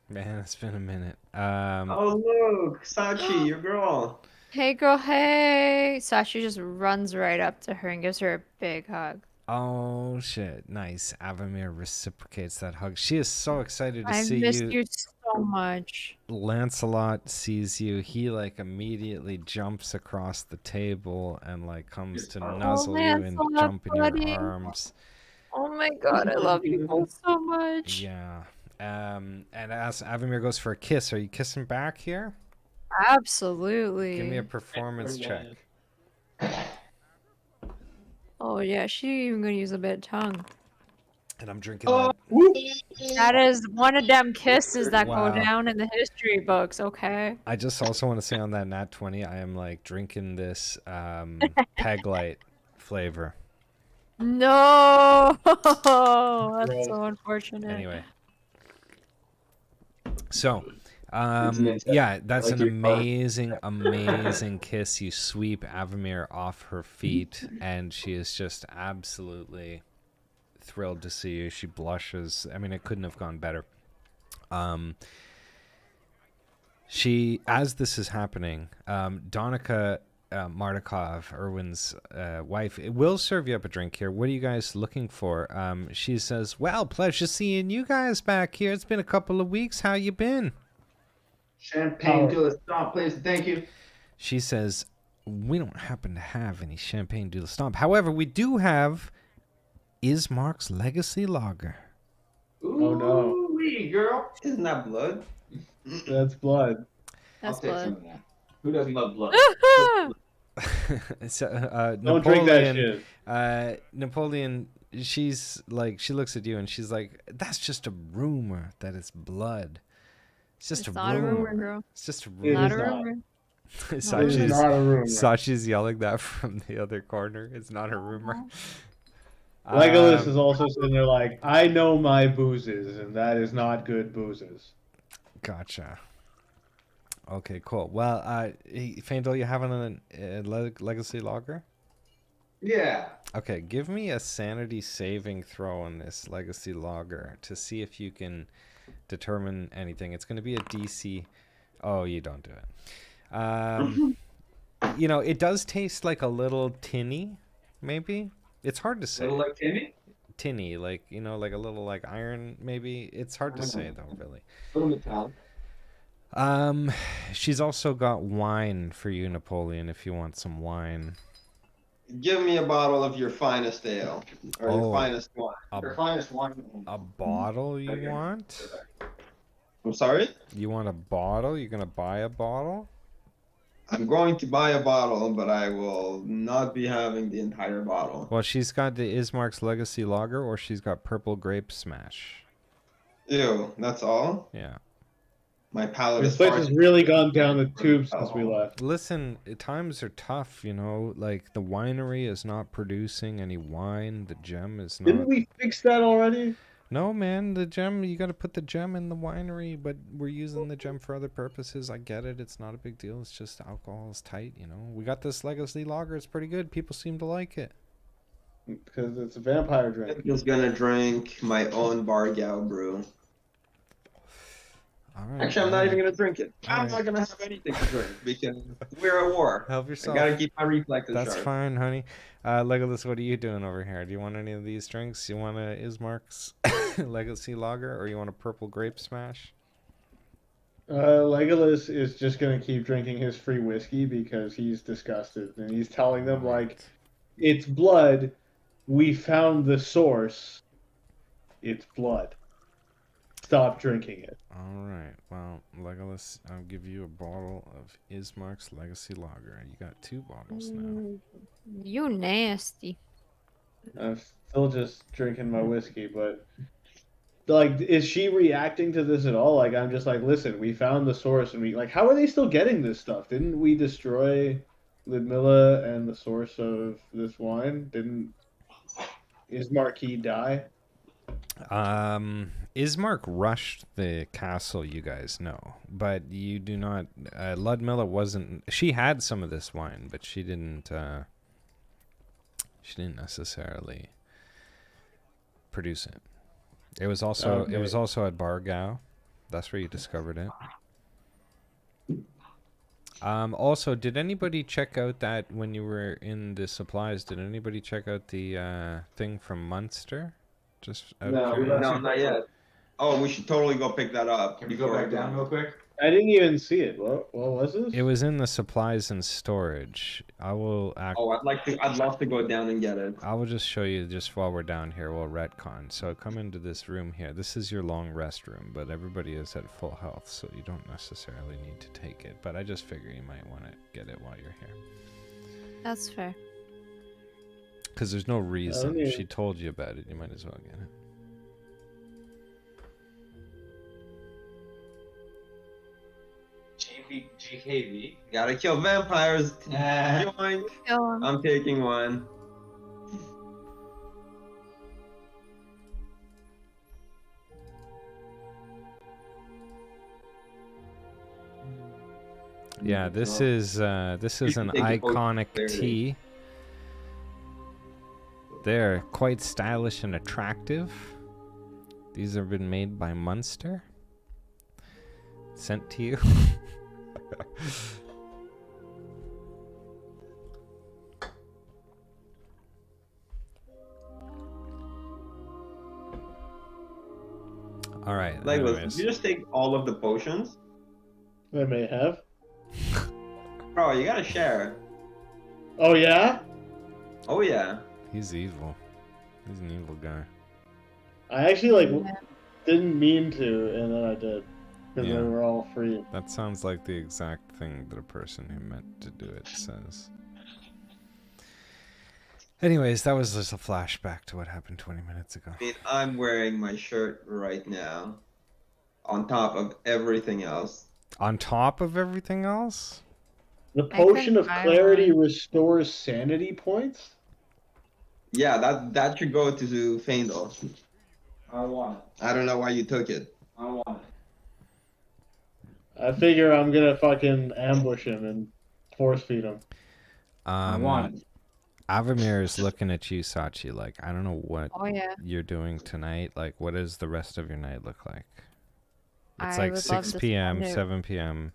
S1: Man, it's been a minute.
S5: Oh look, Sachi, your girl.
S4: Hey, girl, hey! Sasha just runs right up to her and gives her a big hug.
S1: Oh shit, nice. Avamir reciprocates that hug. She is so excited to
S4: I
S1: see
S4: missed
S1: you.
S4: you so much.
S1: Lancelot sees you. He like immediately jumps across the table and like comes to nuzzle you and
S4: Lancelot,
S1: jump in your
S4: buddy.
S1: arms.
S4: Oh my god, I love you both so much.
S1: Yeah. And as Avamir goes for a kiss, are you kissing back here?
S4: Absolutely.
S1: Give me a performance check.
S4: Oh yeah, she even gonna use a bit of tongue.
S1: And I'm drinking that.
S4: That is one of them kisses that
S1: Wow.
S4: go down in the history books, okay?
S1: I just also want to say on that Nat 20, I am like drinking this Peg Light flavor.
S4: No, that's so unfortunate.
S1: Anyway. So,
S2: It's
S1: yeah, that's
S2: like
S1: an
S2: your car.
S1: amazing kiss. You sweep Avamir off her feet, and she is just absolutely thrilled to see you. She blushes. I mean, it couldn't have gone better. She, as this is happening, Donica Mardukov, Erwin's wife, will serve you up a drink here. What are you guys looking for? She says, well, pleasure seeing you guys back here. It's been a couple of weeks. How you been?
S6: Champagne to the stomp, please. Thank you.
S1: She says, we don't happen to have any champagne to the stomp. However, we do have Ismark's Legacy Lager.
S3: Oh, no.
S6: Ooh-wee, girl.
S5: Isn't that blood?
S3: That's blood.
S4: That's
S2: I'll take some
S4: blood.
S2: of that. Who doesn't love blood?
S1: So,
S3: Don't drink that
S1: Napoleon,
S3: shit.
S1: Napoleon, she's like, she looks at you and she's like, that's just a rumor that it's blood. It's just
S4: It's
S1: a
S4: not
S1: rumor.
S4: a rumor, girl.
S1: It's just a
S3: It
S1: rumor.
S4: Not
S3: is
S4: a
S3: not.
S4: rumor.
S3: It is
S1: Sachi's,
S3: not a rumor.
S1: Sachi's yelling that from the other corner. It's not a rumor.
S3: Legolas is also sitting there like, I know my boozes, and that is not good boozes.
S1: Gotcha. Okay, cool. Well, Faendal, you having a Legacy Lager?
S6: Yeah.
S1: Okay, give me a sanity saving throw on this Legacy Lager to see if you can determine anything. It's going to be a DC. Oh, you don't do it. You know, it does taste like a little tinny, maybe. It's hard to say.
S2: Little like Timmy?
S1: Tinny, like, you know, like a little like iron, maybe. It's hard to say though, really.
S2: Little metallic.
S1: She's also got wine for you, Napoleon, if you want some wine.
S5: Give me a bottle of your finest ale or
S1: Oh.
S5: your finest wine.
S6: Your finest wine.
S1: A bottle you
S2: Okay.
S1: want?
S5: I'm sorry?
S1: You want a bottle? You're gonna buy a bottle?
S5: I'm going to buy a bottle, but I will not be having the entire bottle.
S1: Well, she's got the Ismark's Legacy Lager, or she's got Purple Grape Smash.
S5: Ew, that's all?
S1: Yeah.
S5: My palate
S3: This
S5: is
S3: place
S5: far
S3: has
S5: too-
S3: really gone down the tubes since we left.
S1: Listen, times are tough, you know. Like, the winery is not producing any wine. The gem is not.
S3: Didn't we fix that already?
S1: No, man, the gem, you got to put the gem in the winery, but we're using the gem for other purposes. I get it. It's not a big deal. It's just alcohol is tight, you know. We got this Legacy Lager. It's pretty good. People seem to like it.
S3: Because it's a vampire drink.
S5: I'm just gonna drink my own Bargow brew.
S1: All right.
S5: Actually, I'm not even gonna drink it. I'm
S1: Alright.
S5: not gonna have anything to drink because we're at war.
S1: Help
S5: I
S1: yourself.
S5: gotta keep my reflexes
S1: That's
S5: sharp.
S1: fine, honey. Legolas, what are you doing over here? Do you want any of these drinks? You want a Ismark's Legacy Lager, or you want a Purple Grape Smash?
S3: Legolas is just going to keep drinking his free whiskey because he's disgusted. And he's telling them, like, it's blood. We found the source. It's blood. stop drinking it.
S1: All right. Well, Legolas, I'll give you a bottle of Ismark's Legacy Lager. You got 2 bottles now.
S4: You nasty.
S3: I'm still just drinking my whiskey, but like, is she reacting to this at all? Like, I'm just like, listen, we found the source, and we like, how are they still getting this stuff? Didn't we destroy Ludmilla and the source of this wine? Didn't Ismark die?
S1: Ismark rushed the castle, you guys know, but you do not. Ludmilla wasn't. She had some of this wine, but she didn't. She didn't necessarily produce it. It was also
S3: Okay.
S1: it was also at Bargao. That's where you discovered it. Also, did anybody check out that when you were in the supplies? Did anybody check out the thing from Munster? Just out of
S3: No,
S1: curiosity?
S5: No, not yet. Oh, we should totally go pick that up.
S6: Can you go back down real quick?
S3: I didn't even see it. What was this?
S1: It was in the supplies and storage. I will
S5: Oh, I'd love to go down and get it.
S1: I will just show you just while we're down here. We'll retcon. So come into this room here. This is your long rest room, but everybody is at full health, so you don't necessarily need to take it. But I just figure you might want to get it while you're here.
S4: That's fair.
S1: Because there's no reason.
S3: yeah.
S1: She told you about it. You might as well get it.
S2: GKV.
S5: Gotta kill vampires. Join.
S4: Kill him.
S5: I'm taking one.
S1: Yeah, this is an
S5: take the potion
S1: iconic
S5: there it is.
S1: tea. They're quite stylish and attractive. These have been made by Munster. Sent to you. All right.
S5: Like, did
S1: anyways.
S5: you just take all of the potions?
S3: I may have.
S5: Bro, you gotta share.
S3: Oh yeah.
S5: Oh yeah.
S1: He's evil. He's an evil guy.
S3: I actually didn't mean to, and then I did because
S1: Yeah.
S3: they were all free.
S1: That sounds like the exact thing that a person who meant to do it says. Anyways, that was just a flashback to what happened 20 minutes ago.
S5: I mean, I'm wearing my shirt right now, on top of everything else.
S1: On top of everything else?
S3: The
S4: I
S3: potion of
S4: couldn't buy
S3: clarity
S4: one.
S3: restores sanity points.
S5: Yeah, that should go to Faendal.
S6: I want it.
S5: I don't know why you took it.
S6: I want it.
S3: I figure I'm gonna fucking ambush him and force feed him.
S6: I want it.
S1: Avamir is looking at you, Sachi, like, I don't know what
S4: Oh yeah.
S1: you're doing tonight. Like, what does the rest of your night look like? It's
S4: I
S1: like
S4: would love
S1: 6
S4: to
S1: p.m.,
S4: spend it-
S1: 7 p.m.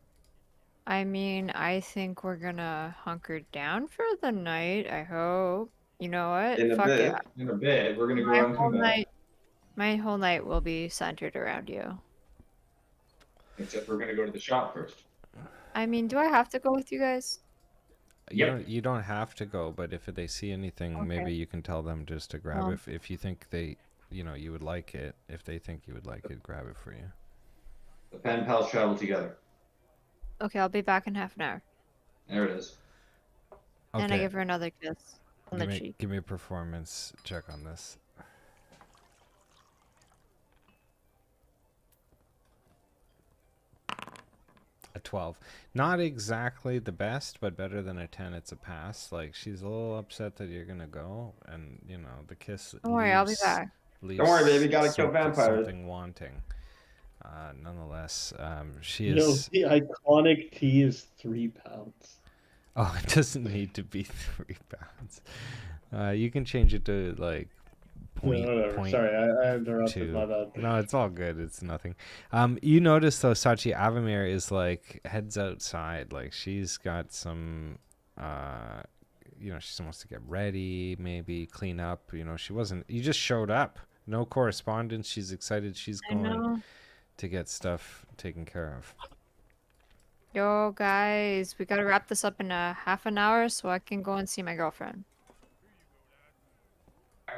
S4: I mean, I think we're gonna hunker down for the night. I hope. You know what?
S5: In a
S4: Fuck
S5: bit.
S4: it.
S2: In a bit, we're gonna go
S4: My
S2: out and
S4: whole
S2: come back.
S4: night. My whole night will be centered around you.
S2: Except we're gonna go to the shop first.
S4: I mean, do I have to go with you guys?
S1: You don't have to go, but if they see anything,
S4: Okay.
S1: maybe you can tell them just to grab
S4: Well.
S1: it. If you think they, you would like it. If they think you would like it, grab it for you.
S2: The pen pals travel together.
S4: Okay, I'll be back in half an hour.
S2: There it is.
S4: And I give her another kiss on the
S1: Give me,
S4: cheek.
S1: give me a performance check on this. A 12. Not exactly the best, but better than a 10. It's a pass. Like, she's a little upset that you're gonna go, and, the kiss
S4: Don't worry, I'll be
S1: leaves-
S4: back.
S1: leaves
S5: Don't worry, baby, gotta kill
S1: some-
S5: vampires.
S1: something wanting. Nonetheless, she
S3: You know,
S1: is...
S3: the iconic tea is 3 pounds.
S1: Oh, it doesn't need to be 3 pounds. You can change it to, like, point,
S3: Yeah, whatever.
S1: point
S3: Sorry, I interrupted.
S1: two.
S3: My bad.
S1: No, it's all good. It's nothing. You notice though, Sachi Avamir is like heads outside. Like she's got some, she wants to get ready, maybe clean up. She wasn't. You just showed up. No correspondence. She's excited. She's
S4: I
S1: going
S4: know.
S1: to get stuff taken care of.
S4: Yo, guys, we gotta wrap this up in a half an hour so I can go and see my girlfriend.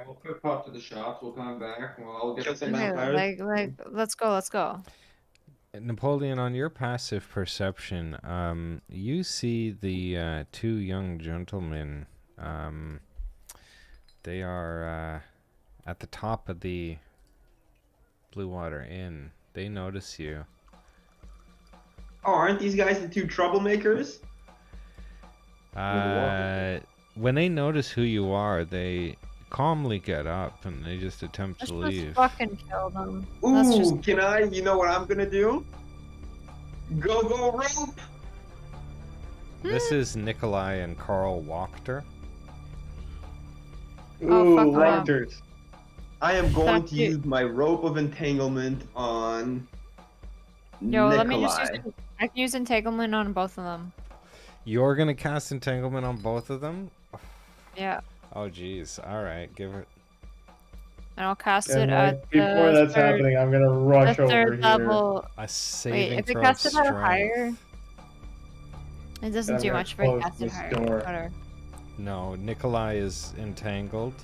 S2: Alright, we'll quick pop to the shops. We'll come back. We'll get
S5: Kill some
S4: Okay,
S5: vampires.
S4: let's go.
S1: Napoleon, on your passive perception, you see the two young gentlemen. They are at the top of the Blue Water Inn. They notice you.
S5: Oh, aren't these guys the two troublemakers?
S1: When they notice who you are, they calmly get up and they just attempt
S4: Let's
S1: to
S4: just
S1: leave.
S4: fucking kill them. Let's
S5: Ooh,
S4: just
S5: can I? You know what I'm gonna do? Go rope!
S1: This is Nikolai and Carl Wachter.
S3: Ooh,
S4: fuck 'em.
S3: Raptors.
S5: I am going
S4: Fuck
S5: to
S4: you.
S5: use my rope of entanglement on
S4: Yo,
S5: Nikolai.
S4: let me just I can use entanglement on both of them.
S1: You're gonna cast entanglement on both of them?
S4: Yeah.
S1: Oh, jeez. All right, give it.
S4: And I'll cast
S3: And
S4: it
S3: like,
S4: at
S3: before
S4: the
S3: that's
S4: third,
S3: happening, I'm gonna rush
S4: the
S3: over
S4: third
S3: here.
S4: level.
S1: A saving
S4: if it
S1: throw
S4: casts
S1: of
S4: it at a
S1: strength.
S4: higher, it doesn't
S3: I'm
S4: do
S3: gonna
S4: much if it
S3: close
S4: casts it
S3: this
S4: higher.
S3: door.
S4: Whatever.
S1: No, Nikolai is entangled.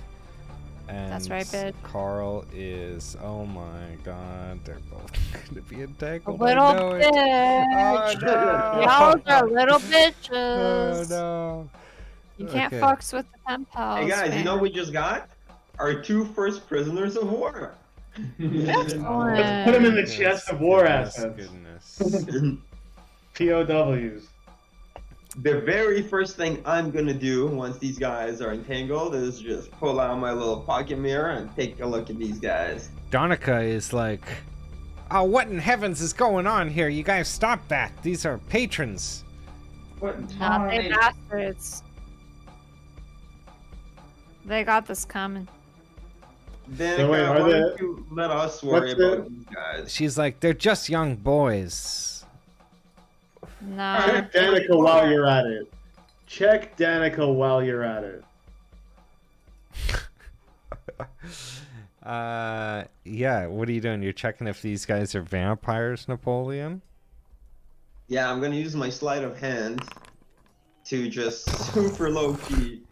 S1: And
S4: That's right, bitch.
S1: Carl is. Oh my god, they're both gonna be
S4: A
S1: entangled.
S4: little
S1: I know it.
S4: bitch.
S1: Oh no!
S4: Y'all are little
S1: Oh
S4: bitches.
S1: no!
S4: You can't
S1: Okay.
S4: fucks with the pen pals.
S5: Hey guys, you know
S4: man.
S5: what we just got? Our two first prisoners of war.
S4: Excellent.
S3: Let's put 'em in the
S1: Goodness,
S3: chest of war
S1: goodness,
S3: assets.
S1: Goodness.
S3: POWs.
S5: The very first thing I'm gonna do once these guys are entangled is just pull out my little pocket mirror and take a look at these guys.
S1: Donica is like, oh, what in heavens is going on here? You guys stop that. These are patrons.
S2: What in
S4: Nah,
S2: time?
S4: they bastards. They got this coming.
S5: Then
S3: So wait, are
S5: why
S3: they-
S5: don't you let us worry
S3: what's the-
S5: about these guys?
S1: She's like, they're just young boys.
S4: Nah.
S3: Check Danica while you're at it. Check Danica while you're at it.
S1: Yeah, what are you doing? You're checking if these guys are vampires, Napoleon?
S5: Yeah, I'm gonna use my sleight of hand to just super low key.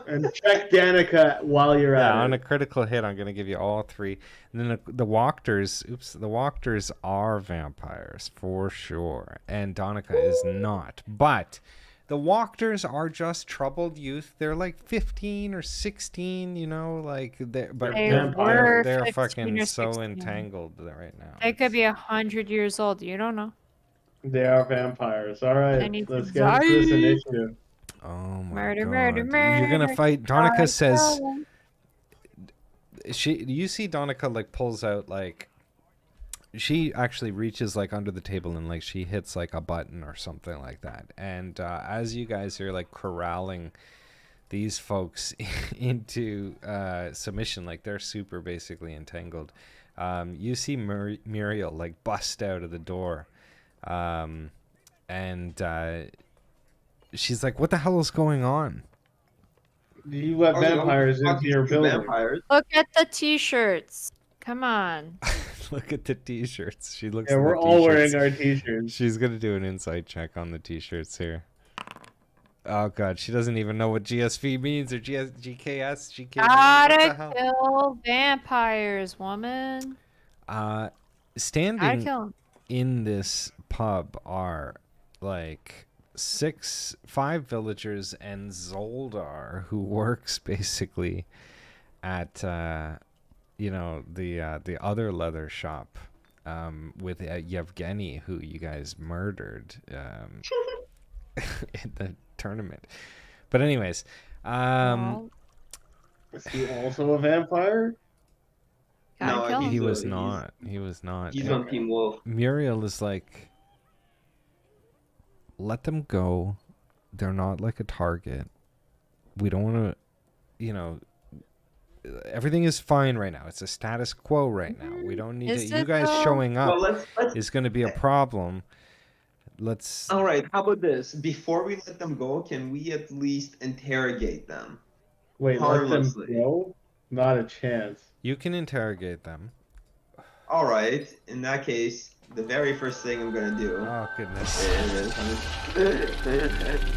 S3: And check Danica while you're
S1: Yeah,
S3: at
S1: on
S3: it.
S1: a critical hit, I'm going to give you all three. And then the Wachters, the Wachters are vampires for sure. And Donica is not. But the Wachters are just troubled youth. They're like 15 or 16, you know, like but
S4: They
S3: were
S1: they're
S4: 15
S1: fucking
S4: or
S1: so
S4: 16.
S1: entangled right now.
S4: They could be 100 years old. You don't know.
S3: They are vampires. All
S4: They
S3: right,
S4: need
S3: let's
S4: to
S3: get into this
S4: die.
S3: initiative.
S1: Oh my
S4: Murder,
S1: god.
S4: murder, murder.
S1: You're going to fight. Donica
S4: God,
S1: says
S4: God.
S1: you see Donica like pulls out like she actually reaches like under the table and like she hits like a button or something like that. And as you guys are like corralling these folks into submission, like they're super basically entangled, you see Muriel like bust out of the door, and she's like, what the hell is going on?
S3: You let
S5: Oh,
S3: vampires
S5: fuck
S3: into
S5: these
S3: your
S5: two
S3: building.
S5: Vampires.
S4: Look at the t-shirts. Come on.
S1: Look at the t-shirts. She looks
S3: Yeah,
S1: at the
S3: we're all wearing
S1: t-shirts.
S3: our t-shirts.
S1: She's gonna do an insight check on the t-shirts here. Oh god, she doesn't even know what GSV means or GKS, GK. What the
S4: Gotta
S1: hell?
S4: kill vampires, woman. Gotta
S1: Standing
S4: kill 'em.
S1: in this pub are like 5 villagers and Zoldar, who works basically at you know, the other leather shop with Yevgeny, who you guys murdered in the tournament. But anyways,
S4: Well,
S3: Is he also a vampire?
S4: gotta
S5: No,
S4: kill 'em.
S1: he was
S5: he's-
S1: not. He was not.
S5: He's
S1: And
S5: on Team Wolf.
S1: Muriel is like, let them go. They're not like a target. We don't want to, you know, everything is fine right now. It's a status quo right now. We don't need
S4: Is
S1: to. You
S4: it
S1: guys
S4: though?
S1: showing up
S5: Well, let's.
S1: is going to be a problem. Let's.
S5: All right. How about this? Before we let them go, can we at least interrogate them?
S3: Wait, let them
S5: Harmlessly.
S3: go? Not a chance.
S1: You can interrogate them.
S5: All right. In that case, the very first thing I'm gonna do
S1: Oh goodness.
S5: is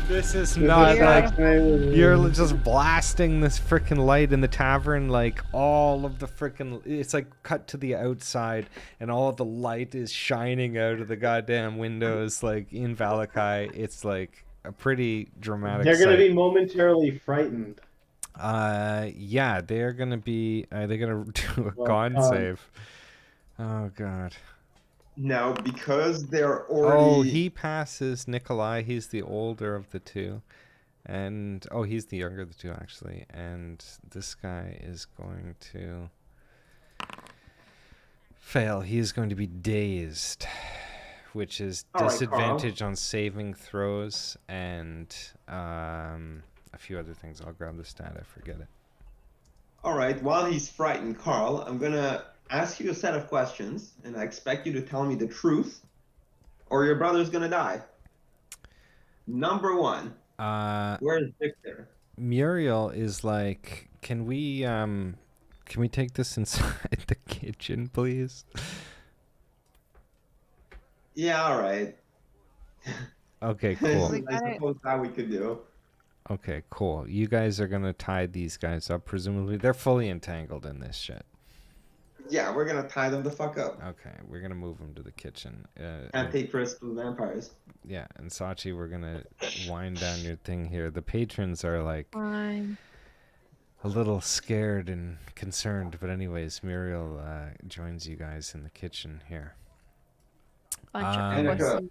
S1: This is
S3: This
S1: not
S3: is
S1: like
S3: actually-
S1: you're just blasting this freaking light in the tavern, like all of the freaking. It's like cut to the outside, and all of the light is shining out of the goddamn windows, like in Valakai. It's like a pretty dramatic.
S3: They're gonna
S1: sight.
S3: be momentarily frightened.
S1: Yeah, they're gonna be. Are they gonna do a
S3: Well,
S1: con
S3: con.
S1: save? Oh god.
S5: now because they're
S1: Oh,
S5: already.
S1: he passes Nikolai. He's the older of the two. And, oh, he's the younger of the two, actually. And this guy is going to fail. He is going to be dazed, which is
S5: All right,
S1: disadvantage on saving throws and a few other things. I'll grab the stat. I forget it.
S5: All right. While he's frightened, Carl, I'm gonna ask you a set of questions, and I expect you to tell me the truth, or your brother's gonna die. Number one, where is Victor?
S1: Muriel is like, can we take this inside the kitchen, please?
S5: Yeah, all right.
S1: Okay, cool.
S5: I suppose that we could do.
S1: Okay, cool. You guys are gonna tie these guys up, presumably. They're fully entangled in this shit.
S5: Yeah, we're gonna tie them the fuck up.
S1: Okay, we're gonna move them to the kitchen.
S5: Can't take risks with vampires.
S1: Yeah, and Sachi, we're gonna wind down your thing here. The patrons are like
S4: Fine.
S1: a little scared and concerned, but anyways, Muriel joins you guys in the kitchen here.
S4: Bunch
S1: Um,
S4: of pussies.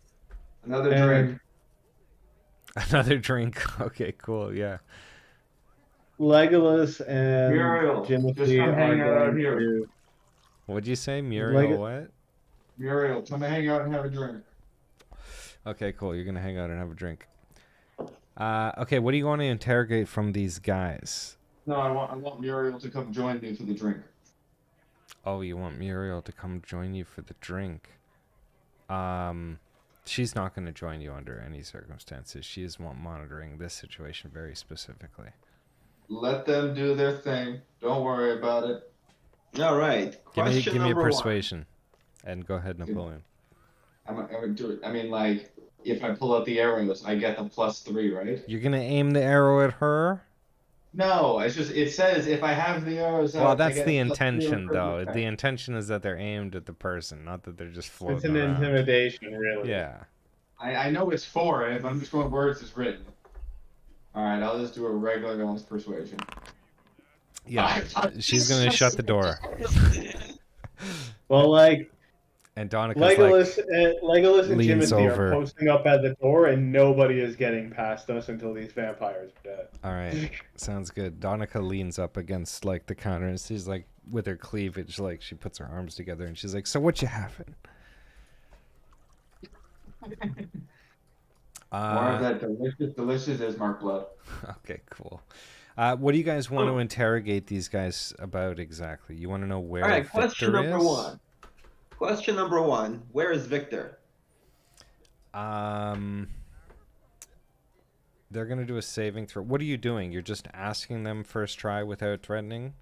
S6: Another
S3: And-
S6: drink.
S1: Another drink. Okay, cool. Yeah.
S3: Legolas and
S6: Muriel,
S3: Jimothy
S6: just come
S3: are
S6: hang out
S3: going
S6: here.
S3: to.
S1: What'd you say, Muriel?
S3: Leg-
S1: What?
S6: Muriel, come and hang out and have a drink.
S1: Okay, cool. You're gonna hang out and have a drink. Okay, what do you want to interrogate from these guys?
S6: No, I want Muriel to come join me for the drink.
S1: Oh, you want Muriel to come join you for the drink? She's not going to join you under any circumstances. She is monitoring this situation very specifically.
S6: Let them do their thing. Don't worry about it.
S5: All right.
S1: Give me
S5: Question
S1: a
S5: number
S1: persuasion, and go ahead, Napoleon.
S6: I'm gonna do it. I mean, like, if I pull out the arrows, I get the +3, right?
S1: You're gonna aim the arrow at her.
S6: No, it's just it says if I have the arrows out.
S1: Well,
S6: I
S1: that's
S6: get
S1: the
S6: a +3
S1: intention,
S6: per
S1: though.
S6: attack.
S1: The intention is that they're aimed at the person, not that they're just
S3: It's
S1: floating
S3: an
S1: around.
S3: intimidation, really.
S1: Yeah.
S6: I know it's 4. If I'm just going words, it's written. All right, I'll just do a regular Gaunt's persuasion.
S1: Yeah. She's gonna shut the door,
S3: Well, like
S1: and Donica's
S3: Legolas,
S1: like,
S3: Legolas and
S1: leans
S3: Jimothy
S1: over.
S3: are posting up at the door, and nobody is getting past us until these vampires are dead.
S1: "All right, sounds good." Donica leans up against like the counter, and she's like, with her cleavage, like she puts her arms together, and she's like, "So what you having?"
S6: More of that delicious Ismark blood.
S1: Okay, cool. What do you guys want to interrogate these guys about exactly? You want to know where
S5: All right.
S1: Victor
S5: Question number
S1: is?
S5: one. Question number one. Where is Victor?
S1: They're gonna do a saving throw. What are you doing? You're just asking them first try without threatening?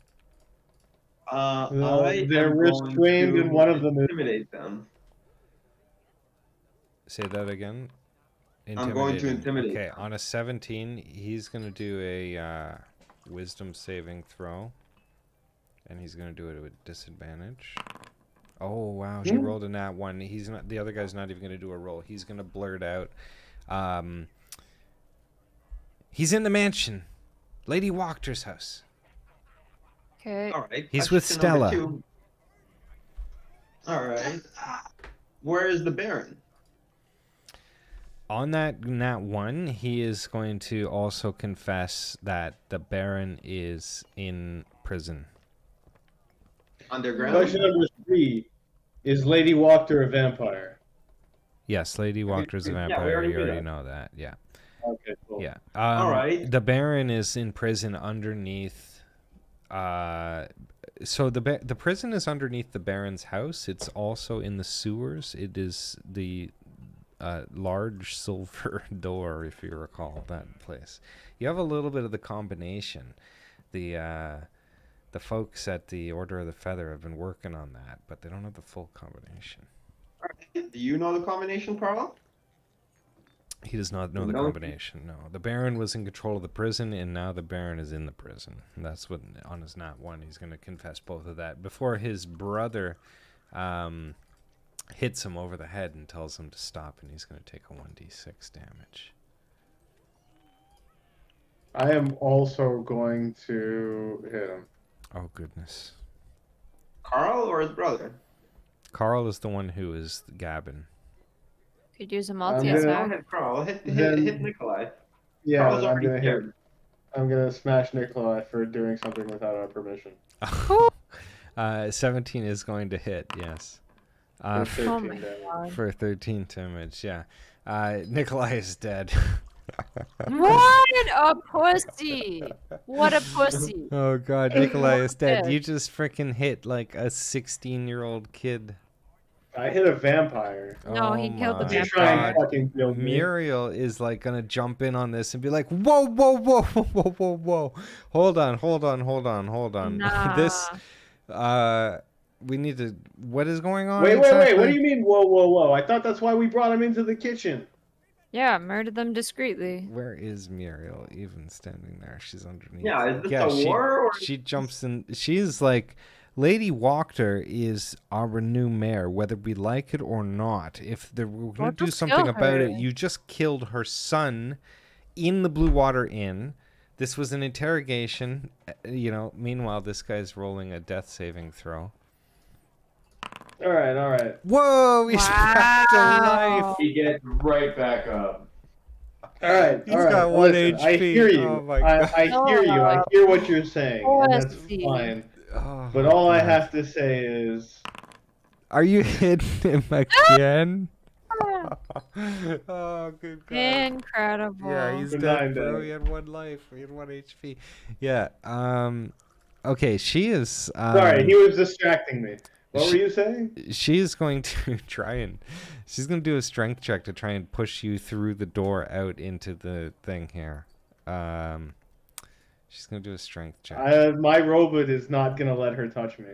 S3: No,
S5: I
S3: they're
S5: am going
S3: restrained
S5: to
S3: and one of them is-
S5: intimidate them.
S1: Say that again.
S5: I'm going to
S1: Intimidating.
S5: intimidate
S1: Okay,
S5: them.
S1: on a 17, he's gonna do a wisdom saving throw, and he's gonna do it with disadvantage. Oh wow, he rolled a nat 1. He's not. The other guy's not even gonna do a roll. He's gonna blurt out. He's in the mansion, Lady Walker's house.
S4: Okay.
S5: All right.
S1: He's with
S5: question number
S1: Stella.
S5: 2. All right. Where is the Baron?
S1: On that nat 1, he is going to also confess that the Baron is in prison.
S5: Underground.
S3: Question number 3: Is Lady Walker a vampire?
S1: Yes, Lady Walker's a
S5: yeah, we
S1: vampire.
S5: already
S1: You
S5: knew
S1: already
S5: that.
S1: know that. Yeah.
S3: Okay, cool.
S1: Yeah.
S5: All right.
S1: The Baron is in prison underneath. So the prison is underneath the Baron's house. It's also in the sewers. It is the large silver door, if you recall that place. You have a little bit of the combination. The The folks at the Order of the Feather have been working on that, but they don't have the full combination.
S5: Do you know the combination, Carl?
S1: He does not know the
S5: No.
S1: combination. No, the Baron was in control of the prison, and now the Baron is in the prison. And that's what on his Nat 1. He's going to confess both of that before his brother hits him over the head and tells him to stop, and he's going to take a 1d6 damage.
S3: I am also going to hit him.
S1: Oh goodness!
S5: Carl or his brother?
S1: Carl is the one who is gabbing.
S4: Could use a
S3: I'm
S4: multi
S3: gonna-
S5: Go
S4: attack.
S5: ahead, Carl. Hit
S3: Then-
S5: Nikolai.
S3: Yeah,
S5: Carl's
S3: I'm
S5: already
S3: gonna hit.
S5: scared.
S3: I'm gonna smash Nikolai for doing something without our permission.
S1: 17 is going to hit. Yes.
S3: For
S1: For
S3: 13
S4: Oh my
S3: damage.
S4: god.
S1: for 13 damage. Yeah. Nikolai is dead.
S4: What a pussy! What a pussy!
S1: Oh god, Nikolai is dead.
S4: Dead.
S1: You just freaking hit like a 16-year-old kid.
S3: I hit a vampire.
S4: No, he killed the
S1: my
S3: You
S4: vampire.
S3: try and
S1: God.
S3: fucking kill me.
S1: Muriel is like gonna jump in on this and be like, whoa, whoa, whoa, whoa, whoa, whoa, whoa. Hold on.
S4: Nah.
S1: This we need to what is going on?
S3: Wait. What
S1: exactly?
S3: do you mean? Whoa! I thought that's why we brought him into the kitchen.
S4: Yeah, murder them discreetly.
S1: Where is Muriel even standing there? She's underneath.
S5: Yeah, is this
S1: Yeah,
S5: a
S1: she-
S5: war or
S1: She jumps in. She's like, Lady Wachter is our new mayor, whether we like it or not. If we're going
S4: Well,
S1: to do
S4: just
S1: something
S4: kill
S1: about it,
S4: her.
S1: you just killed her son in the Blue Water Inn. This was an interrogation. Meanwhile, this guy's rolling a death saving throw.
S3: All right.
S1: Whoa, he's back to life.
S4: Wow.
S2: He gets right back up.
S3: All right.
S1: He's
S3: all right.
S1: got 1
S3: Listen, I
S1: HP.
S3: hear you.
S1: Oh my
S3: I hear you. I hear what you're saying, and that's
S4: Pussy.
S3: fine.
S1: Oh,
S3: But all I
S1: God.
S3: have to say is,
S1: Are you hitting him again? Oh, good God.
S4: Incredible.
S1: Yeah, he's
S3: Good
S1: dead,
S3: night,
S1: bro.
S3: Dad.
S1: He had 1 life. He had 1 HP. Yeah. Okay. She is.
S3: sorry, he was distracting me. What were you saying?
S1: She is going to try and. She's going to do a strength check to try and push you through the door out into the thing here. She's going to do a strength check.
S3: My robot is not gonna let her touch me.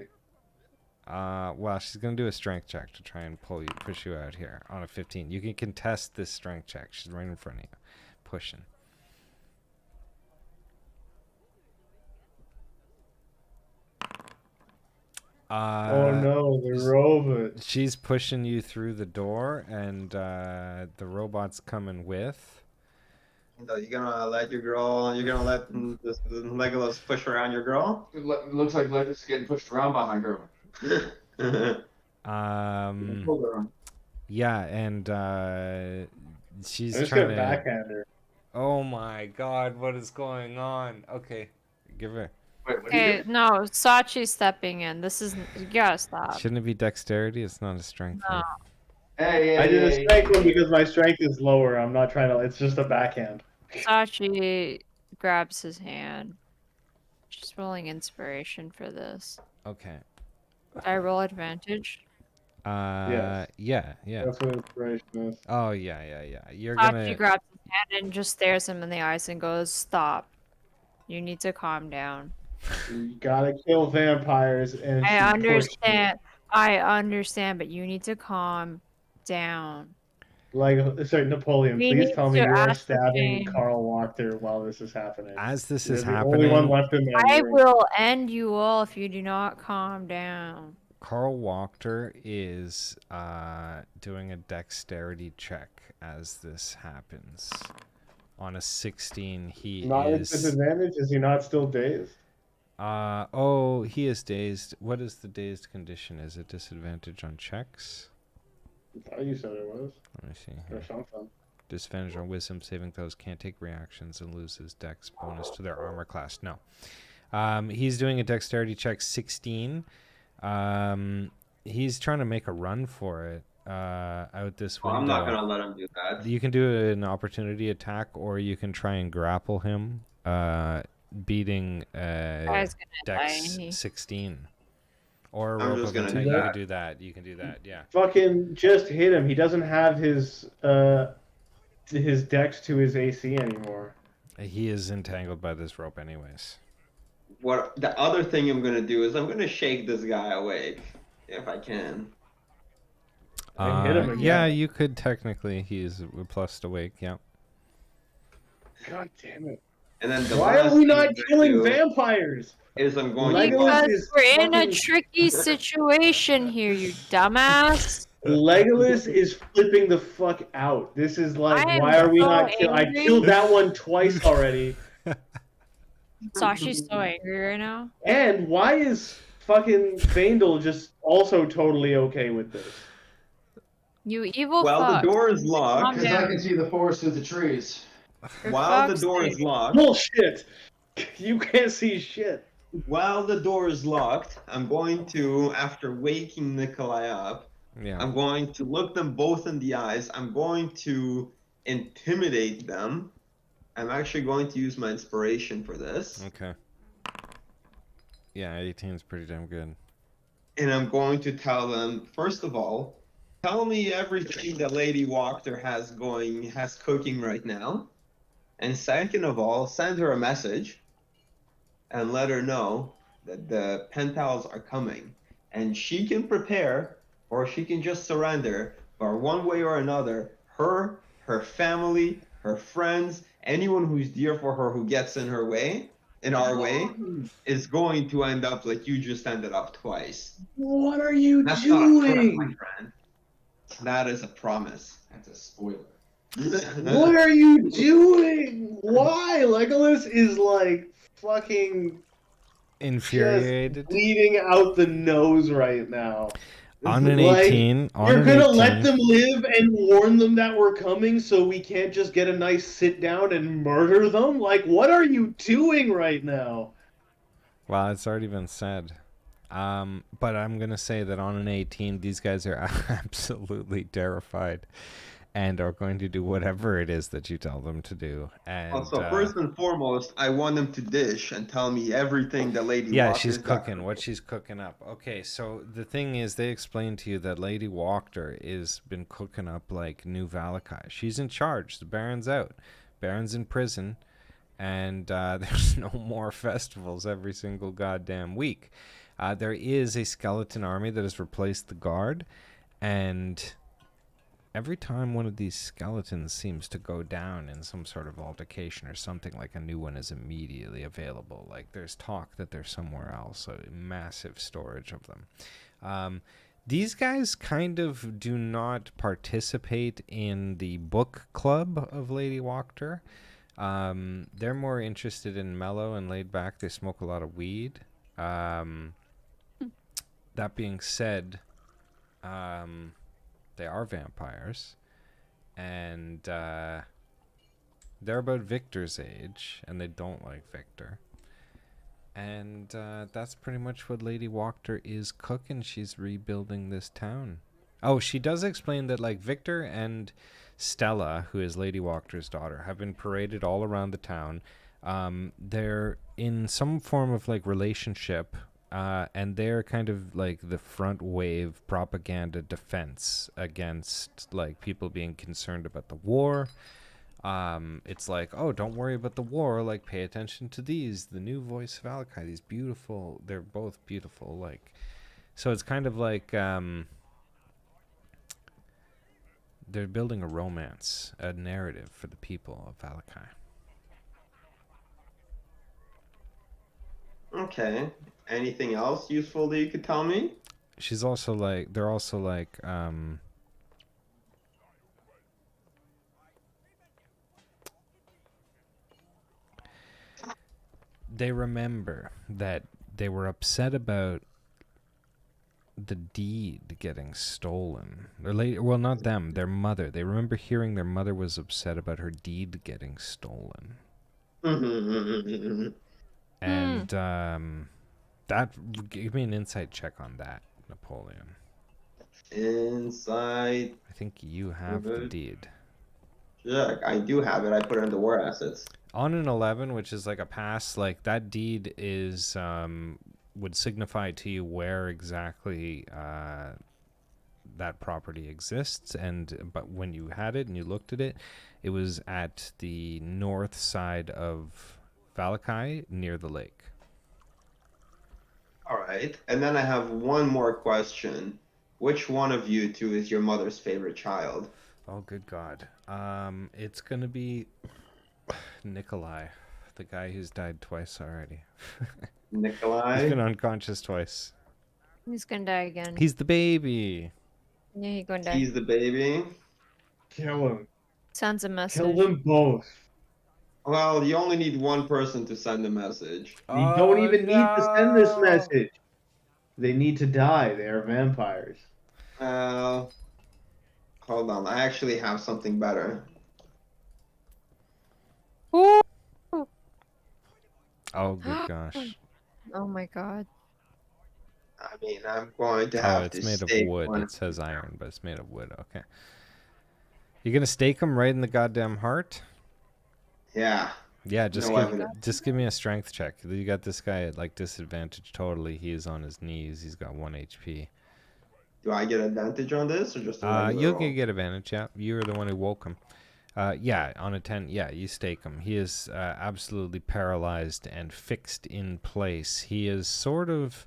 S1: Well, she's going to do a strength check to try and push you out here on a 15. You can contest this strength check. She's right in front of you, pushing.
S3: Oh no, the robot.
S1: She's pushing you through the door, and the robot's coming with.
S5: You're gonna let your girl? You're gonna let this Legolas push around your girl?
S6: Looks like Legolas is getting pushed around by my girl. Pull her on.
S1: Yeah, and she's
S3: I'm just
S1: trying
S3: gonna
S1: to.
S3: backhand her.
S1: Oh my God, what is going on? Okay, give her.
S6: Wait, what do you
S4: Okay,
S6: do?
S4: no, Sachi's stepping in. This is you gotta stop.
S1: Shouldn't it be dexterity? It's not a strength.
S4: No.
S1: thing.
S6: Hey,
S3: I did a strength one because my strength is lower. I'm not trying to. It's just a backhand.
S4: Sachi grabs his hand. She's rolling inspiration for this.
S1: Okay.
S4: I roll advantage.
S3: Yes.
S1: Yeah.
S3: That's what inspiration is.
S1: Oh yeah. You're
S4: Sachi
S1: gonna.
S4: grabs his hand and just stares him in the eyes and goes, "Stop. You need to calm down."
S3: You gotta kill vampires, and
S4: I
S3: she pushed me.
S4: understand. I understand, but you need to calm down.
S3: Like, sorry, Napoleon,
S4: We
S3: please
S4: need
S3: tell me
S4: to
S3: you are
S4: ascertain-
S3: stabbing Carl Wachter while this is happening.
S1: As this
S3: You're
S1: is
S3: the only one
S1: happening,
S3: left in that
S4: I
S3: room.
S4: will end you all if you do not calm down.
S1: Carl Wachter is doing a dexterity check as this happens. On a 16, he
S3: Not at
S1: is.
S3: disadvantage? Is he not still dazed?
S1: He is dazed. What is the dazed condition? Is it disadvantage on checks?
S3: I thought you said it was.
S1: Let me see
S3: Or
S1: here.
S3: something.
S1: Disadvantage on wisdom saving throws, can't take reactions and loses dex bonus to their armor class. No. He's doing a dexterity check 16. He's trying to make a run for it out this
S5: Well,
S1: window.
S5: I'm not gonna let him do that.
S1: You can do an opportunity attack, or you can try and grapple him, beating
S4: Guy's gonna die.
S1: dex 16. Or a
S5: I'm
S1: rope
S5: just
S1: of
S5: gonna
S1: intent.
S5: do
S1: You
S5: that.
S1: can do that. You can do that. Yeah.
S3: Fucking just hit him. He doesn't have his dex to his AC anymore.
S1: He is entangled by this rope, anyways.
S5: what the other thing I'm gonna do is I'm gonna shake this guy awake if I can.
S3: I hit him
S1: Yeah,
S3: again.
S1: you could technically. He's plus awake. Yeah.
S3: God damn it.
S5: And then the
S3: Why are
S5: last
S3: we
S5: thing
S3: not
S5: I'm gonna
S3: killing
S5: do
S3: vampires?
S5: is I'm going to
S3: Legolas
S5: walk.
S4: Because
S3: is
S4: we're in a
S3: fucking
S4: tricky situation here, you dumbass.
S3: Legolas is flipping the fuck out. This is like,
S4: I am
S3: why are we
S4: so
S3: not kill? I
S4: angry.
S3: killed that one twice already.
S4: Sashi's so angry right now.
S3: And why is fucking Faendal just also totally okay with this?
S4: You evil
S5: While the
S4: fuck.
S5: door is
S4: Calm
S5: locked,
S6: Because I
S4: down.
S6: can see the forest through the trees.
S4: For
S5: while the
S4: fuck's
S5: door
S4: sake.
S5: is locked,
S3: Bullshit! You can't see shit.
S5: while the door is locked, I'm going to, after waking Nikolai up,
S1: Yeah.
S5: I'm going to look them both in the eyes. I'm going to intimidate them. I'm actually going to use my inspiration for this.
S1: Okay. Yeah, 18 is pretty damn good.
S5: And I'm going to tell them, first of all, tell me everything that Lady Walker has cooking right now. And second of all, send her a message and let her know that the pen pals are coming. And she can prepare or she can just surrender. But one way or another, her family, her friends, anyone who's dear for her who gets in her way, in our way, is going to end up like you just ended up twice.
S3: What are you
S5: That's not a threat, my
S3: doing?
S5: friend. That is a promise.
S6: That's a spoiler.
S3: What are you doing? Why? Legolas is like fucking
S1: Infuriated.
S3: just bleeding out the nose right now.
S1: On an
S3: Like,
S1: 18. On
S3: you're
S1: an
S3: gonna
S1: 18.
S3: let them live and warn them that we're coming so we can't just get a nice sit down and murder them? Like, what are you doing right now?
S1: Well, it's already been said. But I'm going to say that on an 18, these guys are absolutely terrified and are going to do whatever it is that you tell them to do. And
S5: Also, first and foremost, I want them to dish and tell me everything that Lady
S1: yeah,
S5: Walker's
S1: she's
S5: got
S1: cooking. What she's cooking up. Okay, so the thing is, they explained to you that Lady Walker is been cooking up like New Valakai. She's in charge. The Baron's out. Baron's in prison. And there's no more festivals every single goddamn week. There is a skeleton army that has replaced the guard, and every time one of these skeletons seems to go down in some sort of altercation or something, like a new one is immediately available. Like there's talk that they're somewhere else, a massive storage of them. These guys kind of do not participate in the book club of Lady Walker. They're more interested in mellow and laid back. They smoke a lot of weed. That being said, they are vampires, and they're about Victor's age, and they don't like Victor. And that's pretty much what Lady Walker is cooking. She's rebuilding this town. Oh, she does explain that like Victor and Stella, who is Lady Walker's daughter, have been paraded all around the town. They're in some form of like relationship, and they're kind of like the front wave propaganda defense against like people being concerned about the war. It's like, oh, don't worry about the war, like pay attention to these, the new voice of Alakai, these beautiful, they're both beautiful, like, so it's kind of like they're building a romance, a narrative for the people of Valakai.
S5: Okay. Anything else useful that you could tell me?
S1: She's also like, they're also like, they remember that they were upset about the deed getting stolen. Well, not them, their mother. They remember hearing their mother was upset about her deed getting stolen. And that, give me an insight check on that, Napoleon.
S5: Insight.
S1: I think you have the deed.
S5: Yeah, I do have it. I put it into war assets.
S1: On an 11, which is like a pass, like that deed is would signify to you where exactly that property exists, but when you had it and you looked at it, it was at the north side of Valakai near the lake.
S5: All right. And then I have one more question. Which one of you two is your mother's favorite child?
S1: Oh, good God. It's gonna be Nikolai, the guy who's died twice already. He's
S5: Nikolai?
S1: been unconscious twice.
S4: He's gonna die again.
S1: He's the baby.
S4: Yeah, he gonna die.
S5: He's the baby.
S3: Kill him.
S4: Sends a message.
S3: Kill them both.
S5: Well, you only need one person to send a message.
S3: You don't even need to send this message. They need to die. They are vampires.
S5: Hold on. I actually have something better.
S4: Ooh.
S1: Oh, good gosh.
S4: Oh my god.
S5: I mean, I'm going to
S1: Oh,
S5: have
S1: it's
S5: to
S1: made of
S5: stake
S1: wood.
S5: one.
S1: It says iron, but it's made of wood. Okay. You gonna stake him right in the goddamn heart?
S5: Yeah.
S1: Yeah, just
S5: No
S1: give,
S5: evidence.
S1: just give me a strength check. You got this guy at like disadvantage totally. He is on his knees. He's got 1 HP.
S5: Do I get advantage on this or just a regular
S1: You'll
S5: roll?
S1: get advantage. Yeah, you were the one who woke him. Yeah, on a 10. Yeah, you stake him. He is absolutely paralyzed and fixed in place. He is sort of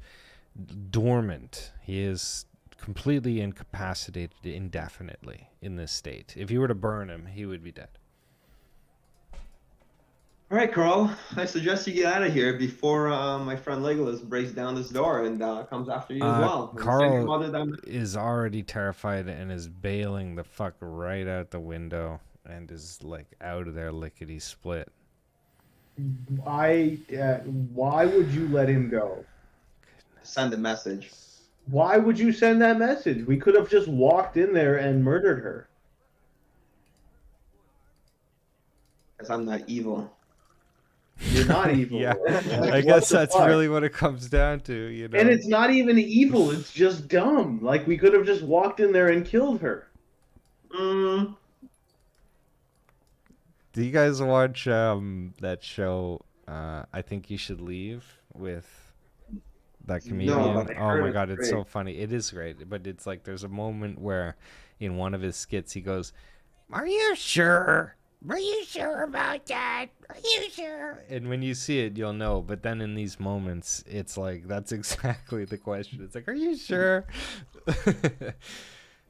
S1: dormant. He is completely incapacitated indefinitely in this state. If you were to burn him, he would be dead.
S5: All right, Carl. I suggest you get out of here before my friend Legolas breaks down this door and comes after you as well. And send your mother
S1: Carl
S5: down-
S1: is already terrified and is bailing the fuck right out the window and is like out of there lickety split.
S3: Why would you let him go?
S5: Send a message.
S3: Why would you send that message? We could have just walked in there and murdered her.
S5: Because I'm not evil.
S3: You're not evil.
S1: Yeah,
S3: Like,
S1: I
S3: what
S1: guess
S3: the
S1: that's
S3: fuck?
S1: really what it comes down to, you know.
S3: And it's not even evil. It's just dumb. Like, we could have just walked in there and killed her.
S5: Mm,
S1: Do you guys watch that show, I Think You Should Leave, with that comedian?
S5: No, but I
S1: Oh
S5: heard
S1: my
S5: it's
S1: god, it's
S5: great.
S1: so funny. It is great, but it's like there's a moment where in one of his skits he goes, "Are you sure? Are you sure about that? Are you sure?" And when you see it, you'll know. But then in these moments, it's like that's exactly the question. It's like, "Are you sure?"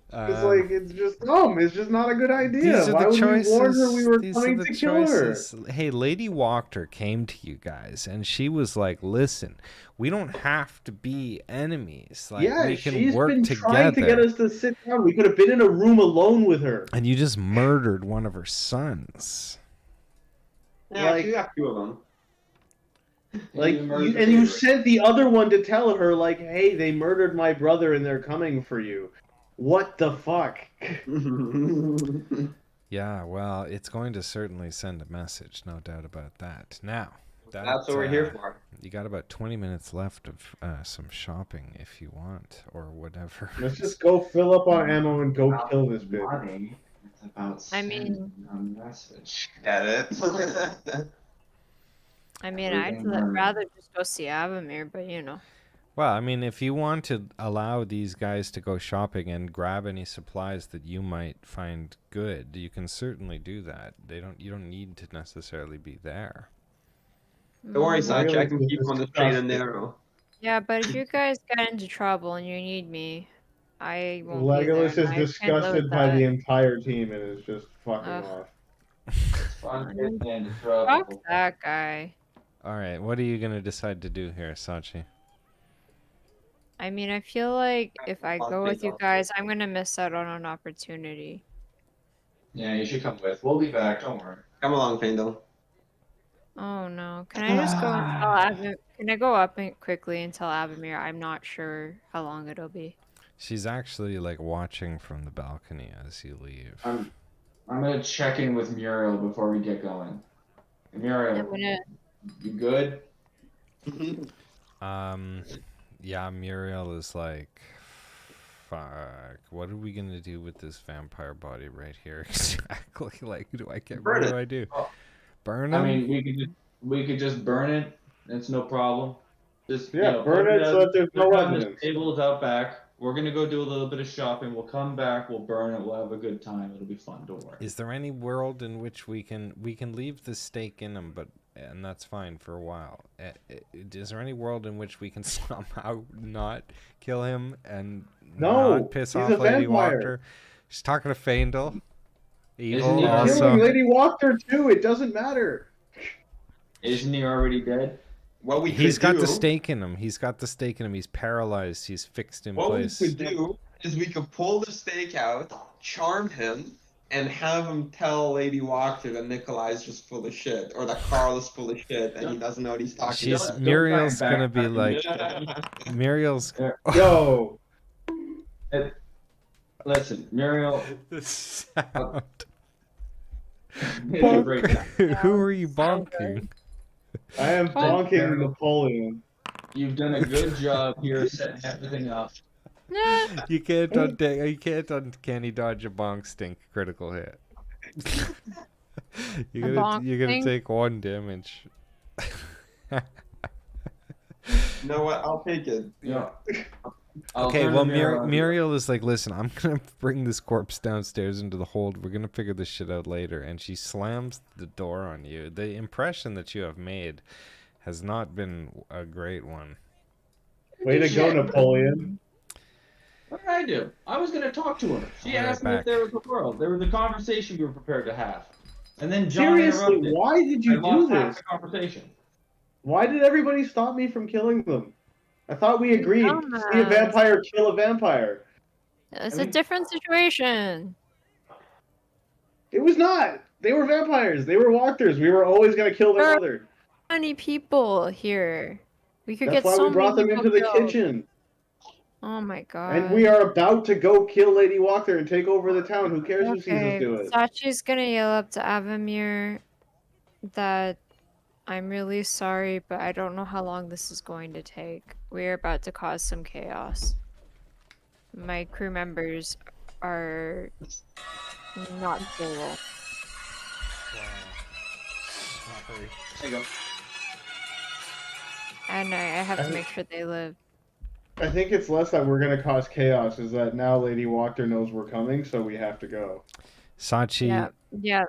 S3: It's just dumb. It's just not a good idea.
S1: These are
S3: Why
S1: the
S3: would
S1: choices.
S3: we warn her we were
S1: These are
S3: coming
S1: the
S3: to kill her?
S1: choices. Hey, Lady Wachter came to you guys, and she was like, "Listen, we don't have to be enemies. Like,
S3: Yeah,
S1: we can
S3: she's
S1: work
S3: been
S1: together."
S3: trying to get us to sit down. We could have been in a room alone with her.
S1: And you just murdered one of her sons.
S5: yeah,
S3: Like-
S5: you got two of them.
S3: Like,
S6: You murdered the
S3: and you
S6: favorite.
S3: sent the other one to tell her, like, "Hey, they murdered my brother and they're coming for you." What the fuck?
S1: Yeah, well, it's going to certainly send a message, no doubt about that. Now,
S5: That's what we're here for.
S1: You got about 20 minutes left of some shopping if you want, or whatever.
S3: Let's just go fill up on ammo and go
S6: About
S3: kill this bitch.
S6: money. It's about
S4: I mean-
S6: sending a message.
S5: Get it?
S4: I mean,
S6: Everything
S4: I'd
S6: burns.
S4: rather just go see Avamir, but you know.
S1: Well, I mean, if you want to allow these guys to go shopping and grab any supplies that you might find good, you can certainly do that. You don't need to necessarily be there.
S5: Don't worry,
S4: Mm,
S5: Sancho. I
S3: Really
S5: can keep on the straight and
S3: disgusting.
S5: narrow.
S4: Yeah, but if you guys get into trouble and you need me, I won't be there.
S3: Legolas
S4: and
S3: is
S4: I can't live
S3: disgusted
S4: with
S3: by
S4: that.
S3: the entire team and is just fucking
S4: Ugh.
S3: off.
S6: It's fun getting into trouble.
S4: Fuck that guy.
S1: All right, what are you going to decide to do here, Sachi?
S4: I mean, I feel like if I
S5: I'll
S4: go with
S5: think
S4: you
S5: of it.
S4: guys, I'm gonna miss out on an opportunity.
S6: Yeah, you should come with. We'll be back. Don't worry.
S5: Come along, Fandel.
S4: Oh no! Can I just go and tell Avamir? Can I go up and quickly and tell Avamir? I'm not sure how long it'll be.
S1: She's actually like watching from the balcony as you leave.
S6: I'm gonna check in with Muriel before we get going. Muriel,
S4: I'm gonna.
S6: you good?
S1: Yeah, Muriel is like, fuck, what are we gonna do with this vampire body right here exactly? Like,
S5: Burn
S1: what
S5: it.
S1: do I do?
S6: Oh.
S1: Burn him?
S6: I mean, we could just burn it. It's no problem. Just
S3: Yeah, burn
S6: put
S3: it so that there's no
S6: put it on the
S3: evidence.
S6: tables out back. We're gonna go do a little bit of shopping. We'll come back. We'll burn it. We'll have a good time. It'll be fun. Don't worry.
S1: Is there any world in which we can leave the stake in him, but and that's fine for a while. Is there any world in which we can somehow not kill him and
S3: No,
S1: not piss
S3: he's
S1: off
S3: a
S1: Lady
S3: vampire.
S1: Wachter? She's talking to Faendal.
S2: Isn't
S1: Evil
S2: he
S3: You're
S2: already-
S3: killing
S1: also.
S3: Lady Wachter too. It doesn't matter.
S2: Isn't he already dead?
S5: What we
S1: He's
S5: could
S1: got
S5: do,
S1: the stake in him. He's got the stake in him. He's paralyzed. He's fixed in
S5: what
S1: place.
S5: we could do is we could pull the stake out, charm him, and have him tell Lady Wachter that Nikolai's just full of shit, or that Carl is full of shit, and he doesn't know what he's talking
S1: She's
S5: about.
S1: Muriel's
S2: back-
S1: gonna be like Muriel's.
S3: Yo,
S2: Listen, Muriel.
S1: The sound.
S2: It's a great guy.
S1: Who are you bonking?
S3: I am bonking Napoleon.
S2: You've done a good job here setting everything up.
S1: You can't uncanny dodge a bonk stink critical hit. You're gonna
S4: bonk
S1: take 1 damage.
S5: You know what? I'll take it.
S2: Yeah.
S1: Okay, well Muriel is like, listen, I'm gonna bring this corpse downstairs into the hold. We're gonna figure this shit out later. And she slams the door on you. The impression that you have made has not been a great one.
S3: Way to go, Napoleon.
S2: What did I do? I was going to talk to her. She
S1: I'll be
S2: asked
S1: right
S2: me
S1: back.
S2: if there was a world. There was a conversation we were prepared to have. And then John
S3: Seriously,
S2: interrupted.
S3: why did
S2: I
S3: you do
S2: lost half
S3: this?
S2: the conversation.
S3: Why did everybody stop me from killing them? I thought we agreed.
S4: Dumbass.
S3: See a vampire, kill a vampire.
S4: It's a different situation.
S3: It was not. They were vampires. They were walkers. We were always gonna kill their
S4: Sure.
S3: mother.
S4: Many people here. We could
S3: That's
S4: get
S3: why
S4: so
S3: we brought
S4: many
S3: them into
S4: people
S3: the
S4: killed.
S3: kitchen.
S4: Oh my god.
S3: And we are about to go kill Lady Walker and take over the town. Who cares who sees us
S4: Okay,
S3: do it?
S4: Sachi's gonna yell up to Avamir that I'm really sorry, but I don't know how long this is going to take. We're about to cause some chaos. My crew members are not stable.
S2: There you go.
S4: And I have to make sure they live.
S3: I think it's less that we're gonna cause chaos, is that now Lady Walker knows we're coming, so we have to go.
S1: Sachi,
S4: Yeah.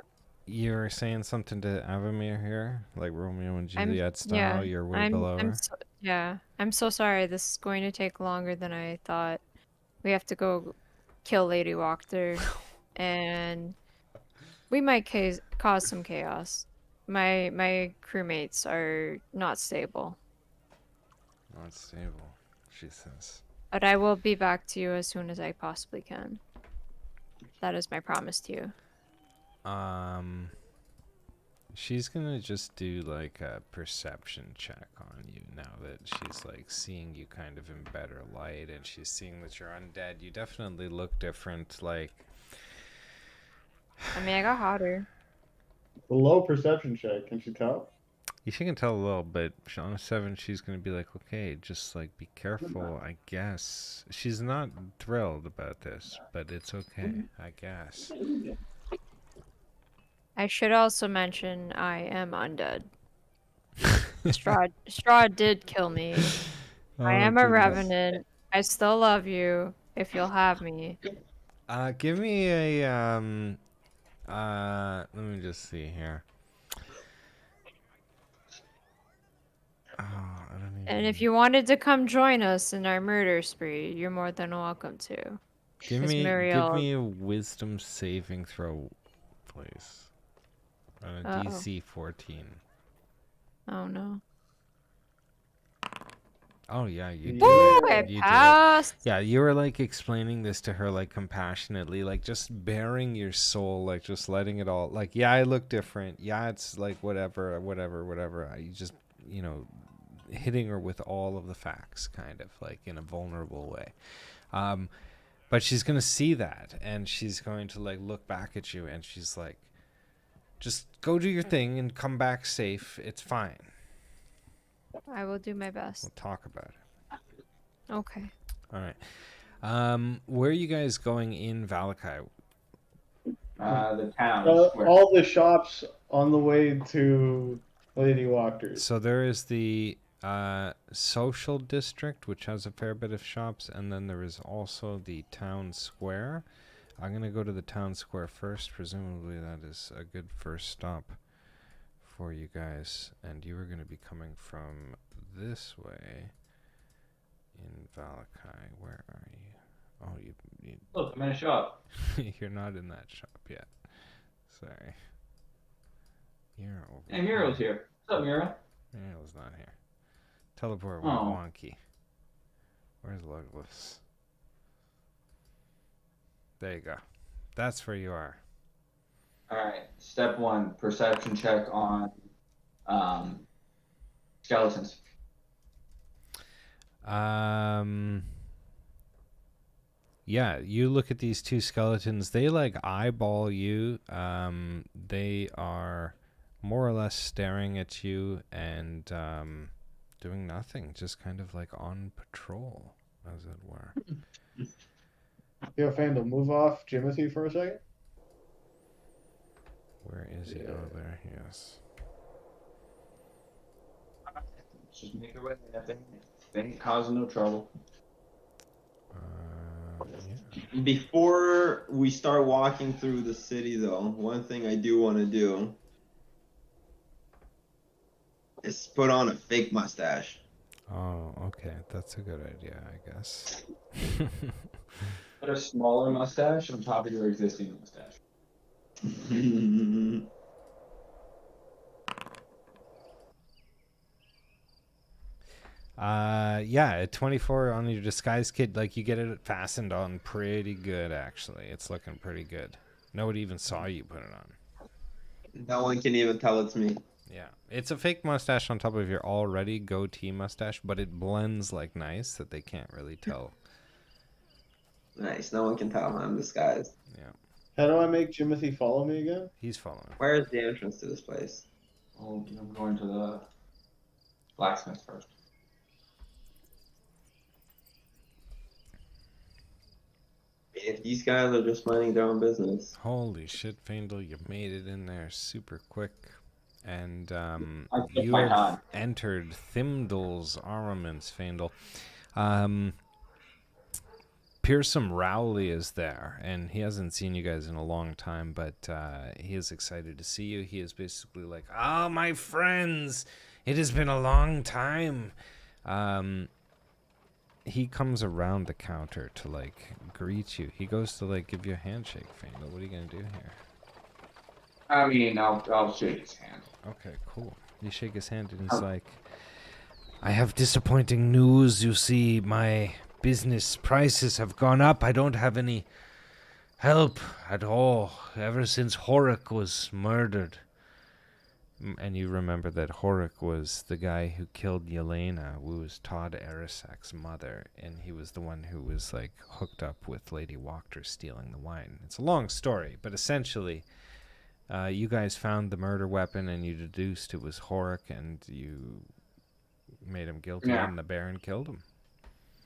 S1: you're saying something to Avamir here, like Romeo and
S4: I'm-
S1: Juliet style.
S4: yeah,
S1: You're way below her.
S4: I'm so sorry. This is going to take longer than I thought. We have to go kill Lady Wachter, and we might cause some chaos. My crewmates are not stable,
S1: Not stable, she says.
S4: but I will be back to you as soon as I possibly can. That is my promise to you.
S1: She's gonna just do like a perception check on you now that she's like seeing you kind of in better light, and she's seeing that you're undead. You definitely look different. Like,
S4: I mean, I got hotter.
S3: The low perception check, can she tell?
S1: she can tell a little bit. On a 7, she's gonna be like, okay, just like be careful, I guess. She's not thrilled about this, but it's okay, I guess.
S4: I should also mention I am undead. Straw did kill me. I am a revenant. I still love you if you'll have me.
S1: Give me a let me just see here. Oh, I don't even...
S4: And if you wanted to come join us in our murder spree, you're more than welcome to.
S1: give
S4: Miss
S1: me
S4: Muriel-
S1: me a wisdom saving throw, please. On a
S4: Uh-oh.
S1: DC 14.
S4: Oh no.
S1: Oh yeah, you do
S4: Woo!
S1: it.
S4: I
S1: You do it.
S4: passed!
S1: Yeah, you were like explaining this to her like compassionately, like just bearing your soul, like just letting it all, like, yeah, I look different. Yeah, it's like whatever. You just, you know, hitting her with all of the facts, kind of like in a vulnerable way. But she's gonna see that, and she's going to like look back at you, and she's like, just go do your thing and come back safe. It's fine.
S4: I will do my best.
S1: We'll talk about it.
S4: Okay.
S1: All right. Where are you guys going in Valakai?
S2: The town. square.
S3: All the shops on the way to Lady Walker's.
S1: So there is the social district, which has a fair bit of shops, and then there is also the town square. I'm going to go to the town square first. Presumably that is a good first stop for you guys, and you are going to be coming from this way in Valakai. Where are you? Oh, you
S2: Look, I'm in a shop.
S1: you're not in that shop yet. Sorry. You're over
S2: Hey, Muriel's here. What's up, Muriel?
S1: Muriel's not here. Teleport
S2: Oh.
S1: wonky. Where's Loveless? There you go. That's where you are.
S2: Alright, step 1, perception check on skeletons.
S1: Yeah, you look at these two skeletons, they like eyeball you. They are more or less staring at you and doing nothing, just kind of like on patrol, as it were.
S3: Yo, Fandle, move off Jimothy for a second.
S1: Where is he? Oh, there he is.
S2: Just make it right. They ain't causing no trouble.
S1: Yeah.
S5: Before we start walking through the city, though, one thing I do want to do is put on a fake mustache.
S1: Oh, okay. That's a good idea, I guess.
S2: Put a smaller mustache on top of your existing mustache.
S1: Yeah, at 24 on your disguise kit, like you get it fastened on pretty good, actually. It's looking pretty good. Nobody even saw you put it on.
S5: No one can even tell it's me.
S1: Yeah, it's a fake mustache on top of your already goatee mustache, but it blends like nice that they can't really tell.
S5: Nice, no one can tell I'm disguised.
S1: Yeah,
S3: How do I make Jimothy follow me again?
S1: he's following.
S5: Where is the entrance to this place?
S2: Oh, I'm going to the blacksmith first.
S5: If these guys are just minding their own business.
S1: Holy shit, Faendal, you made it in there super quick. And
S2: I took
S1: you
S2: my
S1: have
S2: time.
S1: entered Thimdall's armaments, Faendal. Pearson Rowley is there, and he hasn't seen you guys in a long time, but he is excited to see you. He is basically like, "Ah, my friends, it has been a long time." He comes around the counter to like greet you. He goes to like give you a handshake, Faendal. What are you gonna do here?
S2: I mean, I'll shake his hand.
S1: Okay, cool. You shake his hand and he's like, "I have disappointing news. You see, my business prices have gone up. I don't have any help at all ever since Horik was murdered." And you remember that Horik was the guy who killed Yelena, who was Todd Arasak's mother, and he was the one who was like hooked up with Lady Wachter stealing the wine. It's a long story, but essentially you guys found the murder weapon and you deduced it was Horik, and you made him guilty,
S2: Yeah.
S1: and the Baron killed him.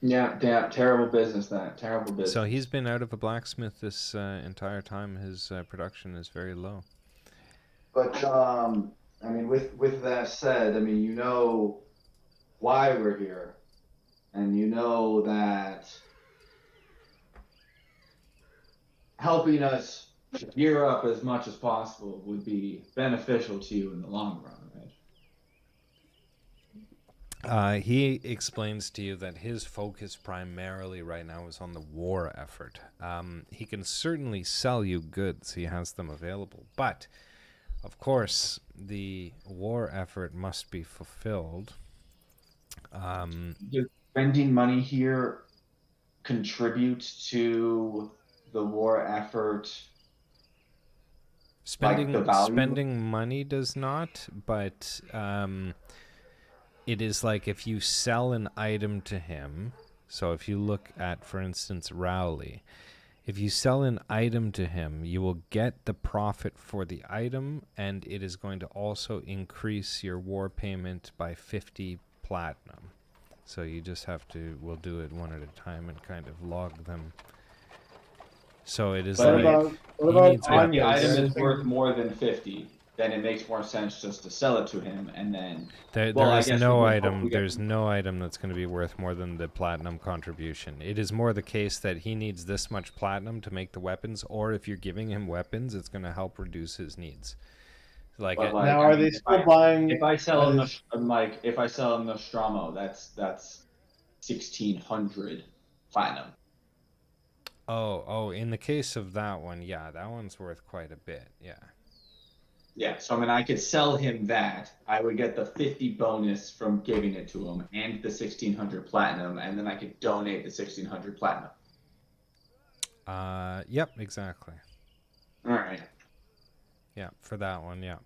S2: Yeah, damn, terrible business that. Terrible business.
S1: So he's been out of a blacksmith this entire time. His production is very low.
S6: But I mean, with that said, I mean, you know why we're here, and you know that helping us
S2: gear up as much as possible would be beneficial to you in the long run, right?
S1: He explains to you that his focus primarily right now is on the war effort. He can certainly sell you goods. He has them available. But, of course, the war effort must be fulfilled.
S2: Does spending money here contribute to the war effort?
S1: Spending,
S2: the value?
S1: spending money does not, but it is like if you sell an item to him. So if you look at, for instance, Rowley, if you sell an item to him, you will get the profit for the item, and it is going to also increase your war payment by 50 platinum. So you just have to, we'll do it one at a time and kind of log them. So it is
S3: What
S1: like,
S3: about
S1: he needs
S2: If
S3: Anya?
S2: the item is
S3: Anything-
S2: worth more than 50, then it makes more sense just to sell it to him, and then
S1: There
S2: Well, I
S1: is
S2: guess
S1: no
S2: we can
S1: item.
S2: hope we get-
S1: There's no item that's going to be worth more than the platinum contribution. It is more the case that he needs this much platinum to make the weapons, or if you're giving him weapons, it's going to help reduce his needs. Like
S2: But
S1: it,
S2: like,
S3: Now,
S2: I
S3: are
S2: mean,
S3: they still buying?
S2: if I sell
S3: are
S2: a
S3: they-
S2: if I sell a Nostromo, that's 1,600 platinum.
S1: oh, in the case of that one, yeah, that one's worth quite a bit. Yeah.
S2: Yeah, so I mean, I could sell him that. I would get the 50 bonus from giving it to him, and the 1,600 platinum, and then I could donate the 1,600 platinum.
S1: Yep, exactly.
S2: All right.
S1: Yeah, for that one, yeah.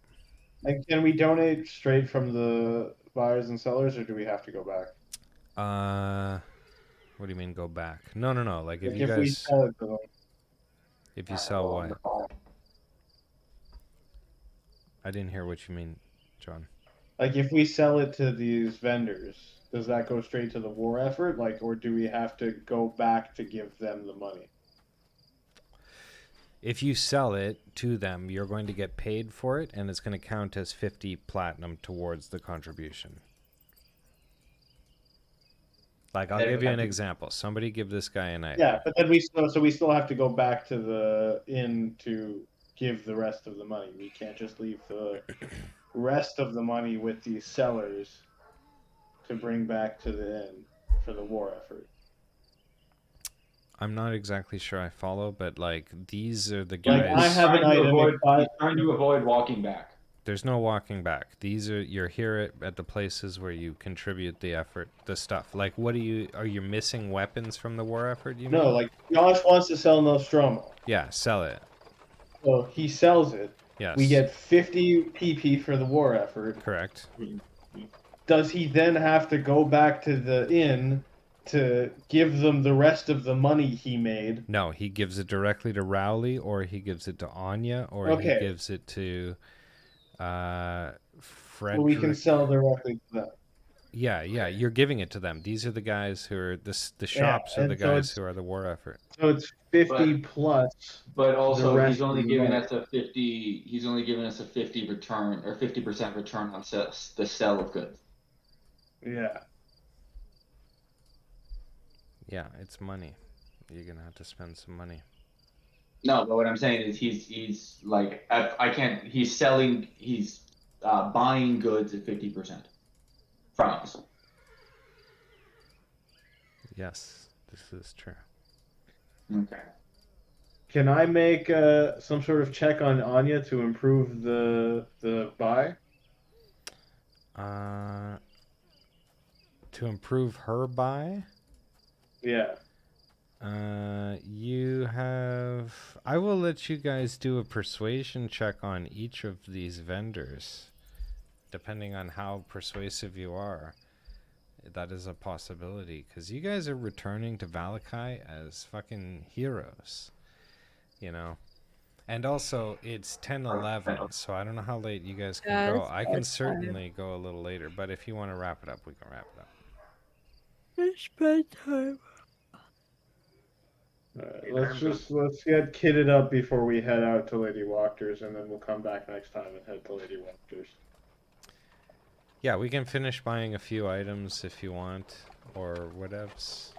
S3: And can we donate straight from the buyers and sellers, or do we have to go back?
S1: What do you mean go back? No. Like if
S3: Like
S1: you
S3: if we
S1: guys,
S3: sell it to them,
S1: if you sell what? I didn't hear what you mean, John.
S3: like if we sell it to these vendors, does that go straight to the war effort? Like, or do we have to go back to give them the money?
S1: If you sell it to them, you're going to get paid for it, and it's going to count as 50 platinum towards the contribution. Like, I'll give you an example. Somebody give this guy an item.
S3: Yeah, but then we still have to go back to the inn to give the rest of the money. We can't just leave the rest of the money with these sellers to bring back to the inn for the war effort.
S1: I'm not exactly sure I follow, but like these are the
S3: Like,
S1: guys.
S3: I have an item.
S2: He's trying to avoid walking back.
S1: There's no walking back. These are you're here at the places where you contribute the effort, the stuff. Like, what are you missing weapons from the war effort? You
S3: No,
S1: mean?
S3: like Josh wants to sell Nostromo,
S1: Yeah, sell it.
S3: so he sells it.
S1: Yes.
S3: We get 50 PP for the war effort.
S1: correct.
S3: Does he then have to go back to the inn to give them the rest of the money he made?
S1: No, he gives it directly to Rowley, or he gives it to Anya, or
S3: Okay.
S1: he gives it to Frederick.
S3: Well, we can sell directly to them.
S1: Yeah, you're giving it to them. These are the guys who are the shops are the
S3: and so
S1: guys
S3: it's-
S1: who are the war effort.
S3: So it's 50 plus.
S2: But
S3: The
S2: also,
S3: rest
S2: he's only
S3: of the
S2: giving
S3: money.
S2: us a 50. He's only giving us a 50 return or 50% return on the sell of goods.
S3: Yeah.
S1: Yeah, it's money. You're gonna have to spend some money.
S2: No, but what I'm saying is he's like I can't. He's buying goods at 50% from us.
S1: Yes, this is true.
S2: Okay.
S3: Can I make some sort of check on Anya to improve the buy?
S1: To improve her buy,
S3: Yeah.
S1: you have. I will let you guys do a persuasion check on each of these vendors, depending on how persuasive you are. That is a possibility, because you guys are returning to Valakai as fucking heroes, you know. And also, it's 10:11, so I don't know how late you guys can
S4: Yeah,
S1: go.
S4: it's
S1: I can
S4: about
S1: certainly go a little later, but if you want to wrap it up, we can wrap it up.
S4: It's bedtime.
S3: Let's get kitted up before we head out to Lady Wachters, and then we'll come back next time and head to Lady Wachters.
S1: Yeah, we can finish buying a few items if you want, or whatevs.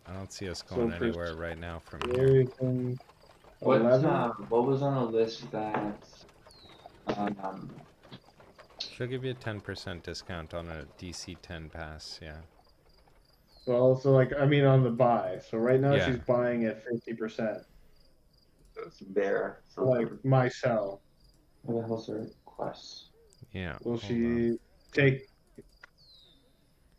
S1: I don't see us going
S3: So
S1: anywhere right now from here.
S3: Everything.
S2: What
S3: 11?
S2: what was on a list that
S1: She'll give you a 10% discount on a DC 10 pass, yeah.
S3: Well, so like I mean on the buy. So right now
S1: Yeah.
S3: she's buying at 50%.
S5: It's bare.
S3: Like my sell.
S2: what the hell's her quest?
S1: Yeah.
S3: Will
S1: hold on.
S3: she take?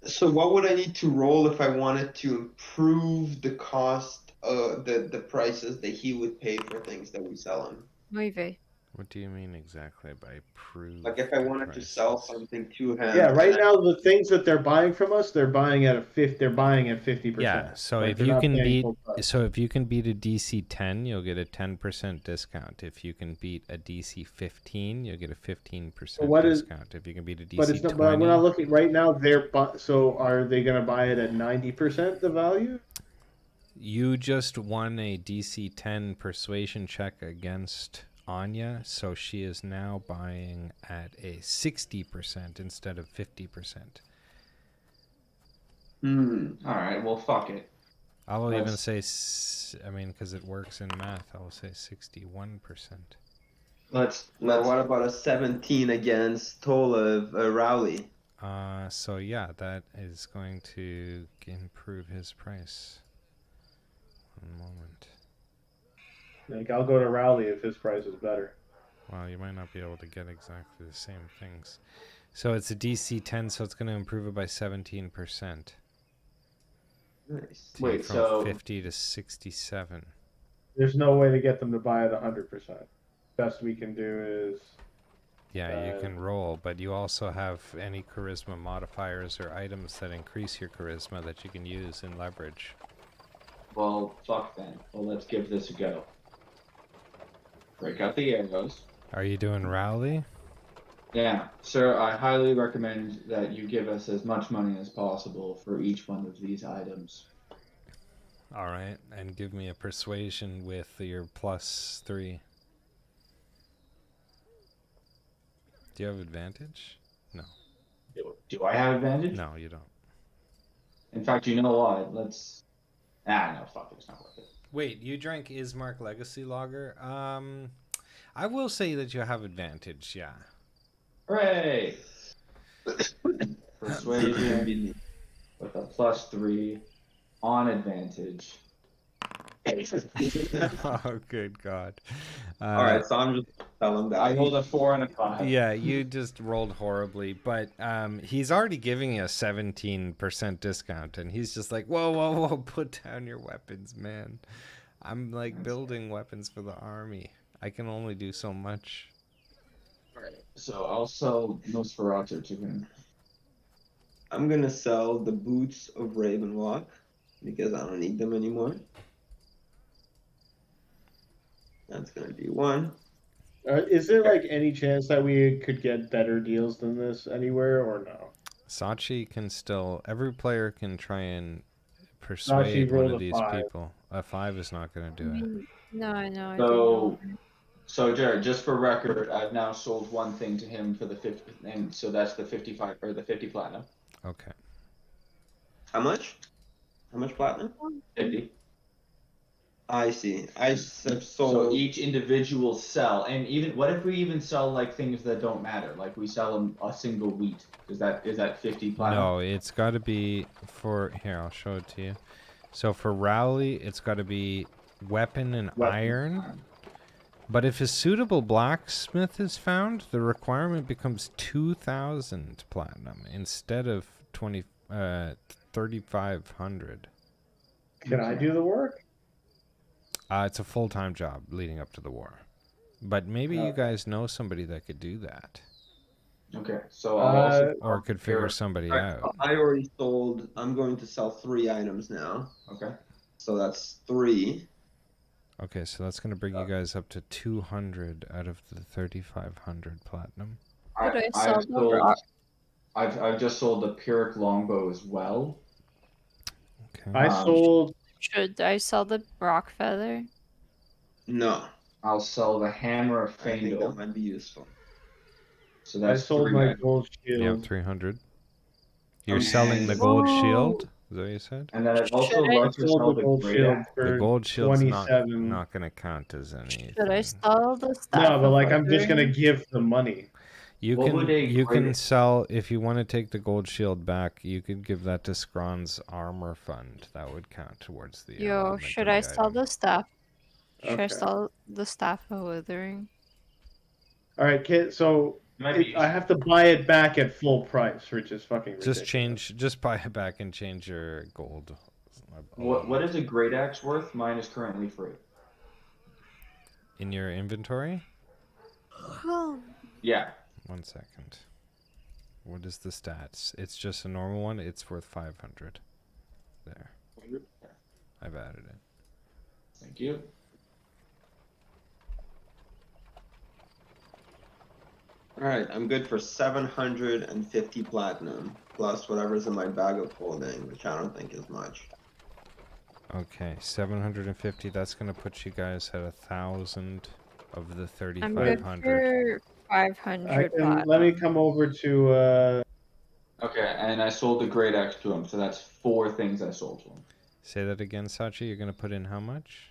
S5: So what would I need to roll if I wanted to improve the cost of the prices that he would pay for things that we sell him?
S4: Muy bien.
S1: What do you mean exactly by prove?
S5: Like if I
S1: the
S5: wanted to sell
S1: prices?
S5: something to him.
S3: Yeah, right now the things that they're buying from us, they're buying at 50%.
S1: Yeah, so
S3: Like,
S1: if
S3: they're
S1: you
S3: not
S1: can
S3: paying
S1: beat
S3: full price.
S1: so if you can beat a DC 10, you'll get a 10% discount. If you can beat a DC 15, you'll get a 15%
S3: what is-
S1: discount. If you can beat a DC
S3: But it's not,
S1: 20,
S3: but we're not looking right now. So are they going to buy it at 90% the value?
S1: you just won a DC 10 persuasion check against Anya, so she is now buying at a 60% instead of 50%.
S2: All right. Well, fuck it.
S1: I will even
S2: That's-
S1: say, I mean, because it works in math, I will say 61%.
S5: Well, what about a 17 against Tolev Rowley?
S1: So yeah, that is going to improve his price. One moment.
S3: Like, I'll go to Rowley if his price is better.
S1: Well, you might not be able to get exactly the same things. So it's a DC 10, so it's going to improve it by 17%.
S5: Nice.
S2: Wait,
S1: From
S2: so
S1: 50 to 67.
S3: There's no way to get them to buy it 100%. Best we can do is
S1: Yeah, you can roll, but you also have any charisma modifiers or items that increase your charisma that you can use in leverage.
S2: well, fuck then. Well, let's give this a go. Break out the arrows.
S1: Are you doing Rowley?
S2: Yeah, sir, I highly recommend that you give us as much money as possible for each one of these items.
S1: All right, and give me a persuasion with your +3. Do you have advantage? No.
S2: Do I have advantage?
S1: No, you don't.
S2: In fact, you know what? Let's. No, fuck it, it's not worth it.
S1: Wait, you drank Ismark Legacy Lager? I will say that you have advantage, yeah.
S2: Hooray! Persuasion with a +3 on advantage.
S1: Oh, good God.
S5: All right, so I'm just telling that.
S2: I rolled a 4 and a 5.
S1: Yeah, you just rolled horribly, but he's already giving you a 17% discount, and he's just like, whoa, whoa, whoa, put down your weapons, man. I'm like building weapons for the army. I can only do so much.
S2: So I'll sell Nosferatu to him.
S5: I'm gonna sell the boots of Ravenwalk because I don't need them anymore. That's gonna be 1.
S3: is there like any chance that we could get better deals than this anywhere, or no?
S1: Sachi can still, every player can try and persuade one
S3: rolled
S1: of
S3: a
S1: these
S3: 5.
S1: people. A 5 is not going to do it.
S4: No, I know.
S2: So Jared, just for record, I've now sold one thing to him for the 50, and so that's the 55 or the 50 platinum.
S1: Okay.
S5: How much? How much platinum?
S2: 50.
S5: I see. I've sold.
S2: So each individual sell, and even what if we even sell like things that don't matter, like we sell them a single wheat? Is that 50 platinum?
S1: No, it's got to be for, here, I'll show it to you. So for Rowley, it's got to be weapon and iron. But if a suitable blacksmith is found, the requirement becomes 2,000 platinum instead of 3,500.
S3: Can I do the work?
S1: It's a full-time job leading up to the war. But maybe you guys know somebody that could do that.
S2: Okay, so I'll also
S1: Or could figure somebody out.
S5: I already sold. I'm going to sell 3 items now.
S2: Okay.
S5: So that's 3.
S1: Okay, so that's going to bring you guys up to 200 out of the 3,500 platinum.
S2: I've just sold the Pyrrhic longbow as well.
S1: Okay.
S3: I sold.
S4: Should I sell the rock feather?
S5: No.
S2: I'll sell the hammer of
S5: I think that
S2: Fandel.
S5: might be useful.
S2: So
S3: I
S2: that's
S3: sold
S2: 3
S3: my
S2: items.
S3: gold shield.
S1: Yeah, 300. You're
S2: Okay.
S1: selling the gold
S4: Whoa.
S1: shield? Is that what you said?
S2: And then I've also
S4: Should I
S2: learned to sell
S3: sold
S2: the
S3: the gold
S2: great
S3: shield
S2: axe.
S3: for
S1: The gold shield's
S3: 27.
S1: not going to count as anything.
S4: Should I sell the staff?
S3: No, but
S4: of
S3: like I'm just
S4: weathering?
S3: gonna give the money.
S1: You
S2: What would a
S1: can
S2: great-
S1: sell, if you want to take the gold shield back, you could give that to Scron's armor fund. That would count towards the
S4: Yo,
S1: element
S4: should
S1: of
S4: I
S1: the
S4: sell
S1: item.
S4: the staff? Should I
S3: Okay.
S4: sell the staff of withering?
S3: All right, kid. So
S2: Might be
S3: I have to buy it back at full price, which is fucking ridiculous.
S1: Just buy it back and change your gold.
S2: What is a great axe worth? Mine is currently free.
S1: In your inventory?
S2: Yeah.
S1: 1 second. What is the stats? It's just a normal one. It's worth 500. There. I've added it.
S2: Thank you.
S5: All right, I'm good for 750 platinum plus whatever's in my bag of holding, which I don't think is much.
S1: Okay, 750. That's gonna put you guys at 1,000 of the
S4: I'm good
S1: 3,500.
S4: for 500
S3: let me come over to.
S2: Okay, and I sold the great axe to him, so that's 4 things I sold to him.
S1: Say that again, Sachi. You're gonna put in how much?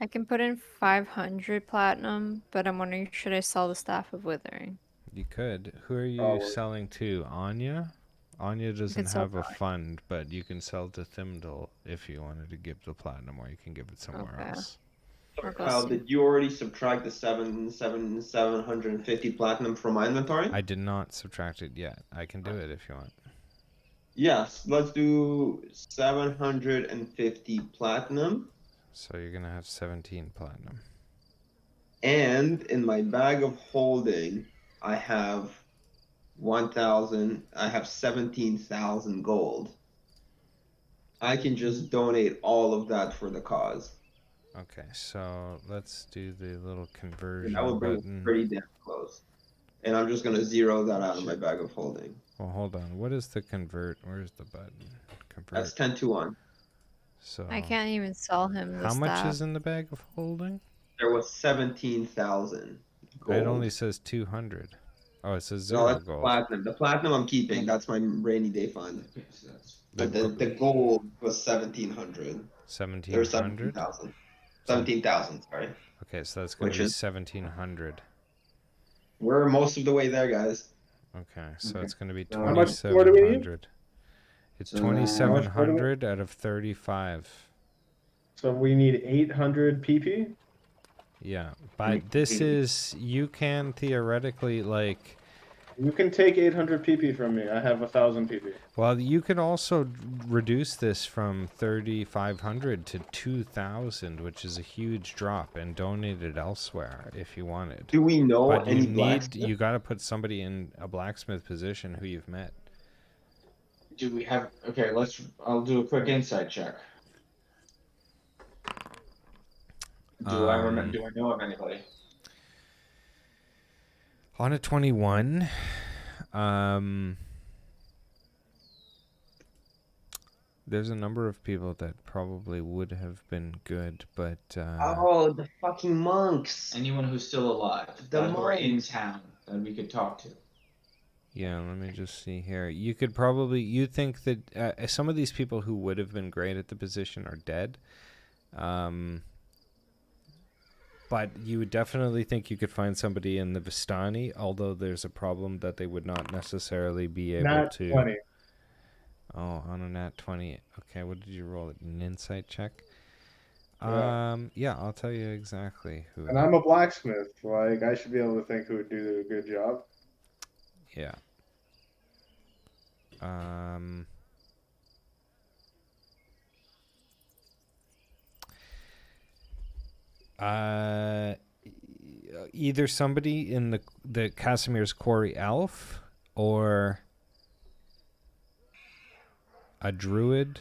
S4: I can put in 500 platinum, but I'm wondering, should I sell the Staff of Withering?
S1: You could. Who are you
S3: Probably.
S1: selling to? Anya? Anya doesn't
S4: sell
S1: have a fund, but you can sell to Thimdall if you wanted to give the platinum, or you can give it somewhere
S4: Okay.
S1: else.
S4: I'll go
S5: Kyle,
S4: see.
S5: did you already subtract the 750 platinum from my inventory?
S1: I did not subtract it yet. I can do it if you want.
S5: Yes, let's do 750 platinum.
S1: So you're gonna have 17 platinum.
S5: And in my bag of holding, I have 1,000. I have 17,000 gold. I can just donate all of that for the cause.
S1: Okay, so let's do the little conversion
S5: That will bring
S1: button.
S5: it pretty damn close. And I'm just gonna zero that out of my bag of holding.
S1: Well, hold on. What is the convert? Where's the button? Convert.
S5: That's 10 to 1.
S1: So
S4: I can't even sell him the
S1: how much
S4: staff.
S1: is in the bag of holding?
S5: There was 17,000 gold.
S1: It only says 200. Oh, it says
S5: No,
S1: 0
S5: that's
S1: gold.
S5: platinum. The platinum I'm keeping. That's my rainy day fund.
S6: Okay, so that's
S5: But the gold was 1,700. There's
S1: 1700?
S5: 17,000. 17,000, sorry.
S1: Okay, so that's going
S5: Which
S1: to be
S5: is-
S1: 1700.
S5: We're most of the way there, guys.
S1: Okay, so
S6: Okay.
S1: it's going to be
S6: How much
S3: more do we need?
S1: 2700. It's
S6: So,
S1: 2700 out of 35.
S3: So we need 800 PP.
S1: Yeah, but this is, you can theoretically, like,
S3: You can take 800 PP from me. I have 1,000 PP.
S1: well, you could also reduce this from 3,500 to 2,000, which is a huge drop, and donate it elsewhere if you wanted.
S5: Do we know
S1: But
S5: any
S1: you need,
S5: blacksmith?
S1: you got to put somebody in a blacksmith position who you've met.
S6: Do we have? Okay, I'll do a quick insight check.
S2: Do I remember? Do I know of anybody?
S1: On a 21, there's a number of people that probably would have been good, but
S5: Oh, the fucking monks.
S2: Anyone who's still alive
S5: The
S2: that are in
S5: monks.
S2: town that we could talk to.
S1: yeah, let me just see here. You could probably, you think that some of these people who would have been great at the position are dead. But you would definitely think you could find somebody in the Vistani, although there's a problem that they would not necessarily be able
S3: Not
S1: to.
S3: 20.
S1: Oh, on a nat 20. Okay, what did you roll? An insight check?
S3: Yeah.
S1: Yeah, I'll tell you exactly who.
S3: And I'm a blacksmith. Like, I should be able to think who would do a good job.
S1: Yeah. Either somebody in the Casimir's Quarry Elf, or a druid,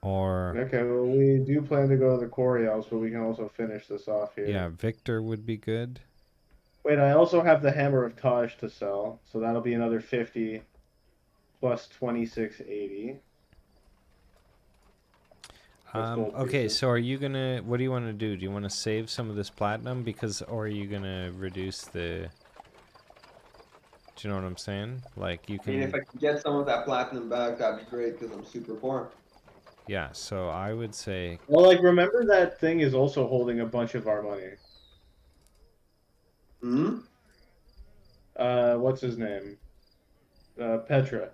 S1: or
S3: Okay, well, we do plan to go to the quarry house, but we can also finish this off here.
S1: yeah, Victor would be good.
S3: Wait, I also have the Hammer of Taj to sell, so that'll be another 50 plus 2680. That's gold
S1: Okay,
S3: pieces.
S1: so are you gonna? What do you want to do? Do you want to save some of this platinum or are you gonna reduce the? Do you know what I'm saying? Like you
S5: I mean, if
S1: can.
S5: I could get some of that platinum back, that'd be great because I'm super poor.
S1: Yeah. So I would say.
S3: Well, like, remember that thing is also holding a bunch of our money.
S5: Hmm?
S3: What's his name? Petra.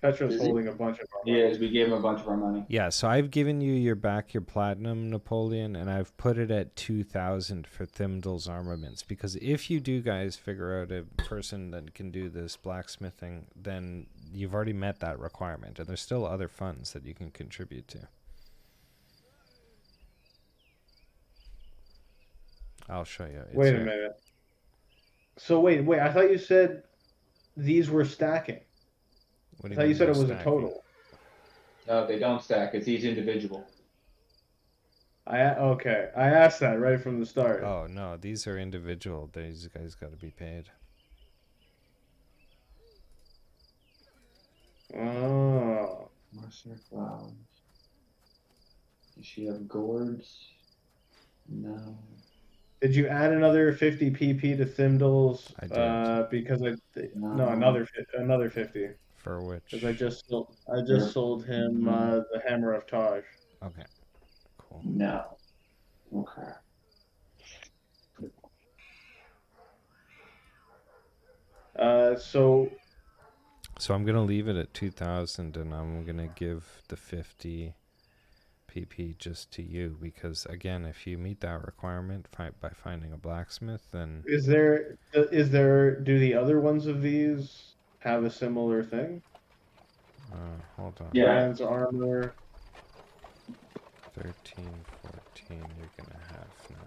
S3: Petra's
S5: Is he?
S3: holding a bunch of our money.
S2: Yes, we gave him a bunch of our money.
S1: Yeah. So I've given you your platinum, Napoleon, and I've put it at 2,000 for Thimdall's armaments, because if you do guys figure out a person that can do this blacksmithing, then you've already met that requirement, and there's still other funds that you can contribute to. I'll show you. It's
S3: Wait a
S1: here.
S3: minute. So wait, I thought you said these were stacking.
S1: What do
S3: I thought you
S1: mean
S3: said
S1: by
S3: it was a
S1: stacking?
S3: total.
S2: No, they don't stack. It's each individual.
S3: Okay. I asked that right from the start.
S1: Oh no, these are individual. These guys got to be paid.
S3: Oh.
S2: Master Cloud. Does she have gourds? No.
S3: Did you add another 50 PP to Thimdall's?
S1: I did.
S3: Because no,
S2: No.
S3: another 50.
S1: For which?
S3: Because I just sold him the Hammer of Taj.
S1: Okay. Cool.
S6: No. Okay.
S3: So
S1: So I'm gonna leave it at 2,000, and I'm gonna give the 50 PP just to you because, again, if you meet that requirement by finding a blacksmith, then
S3: do the other ones of these have a similar thing?
S1: hold on.
S2: Yeah.
S3: Brand's armor.
S1: 13, 14. You're gonna have now.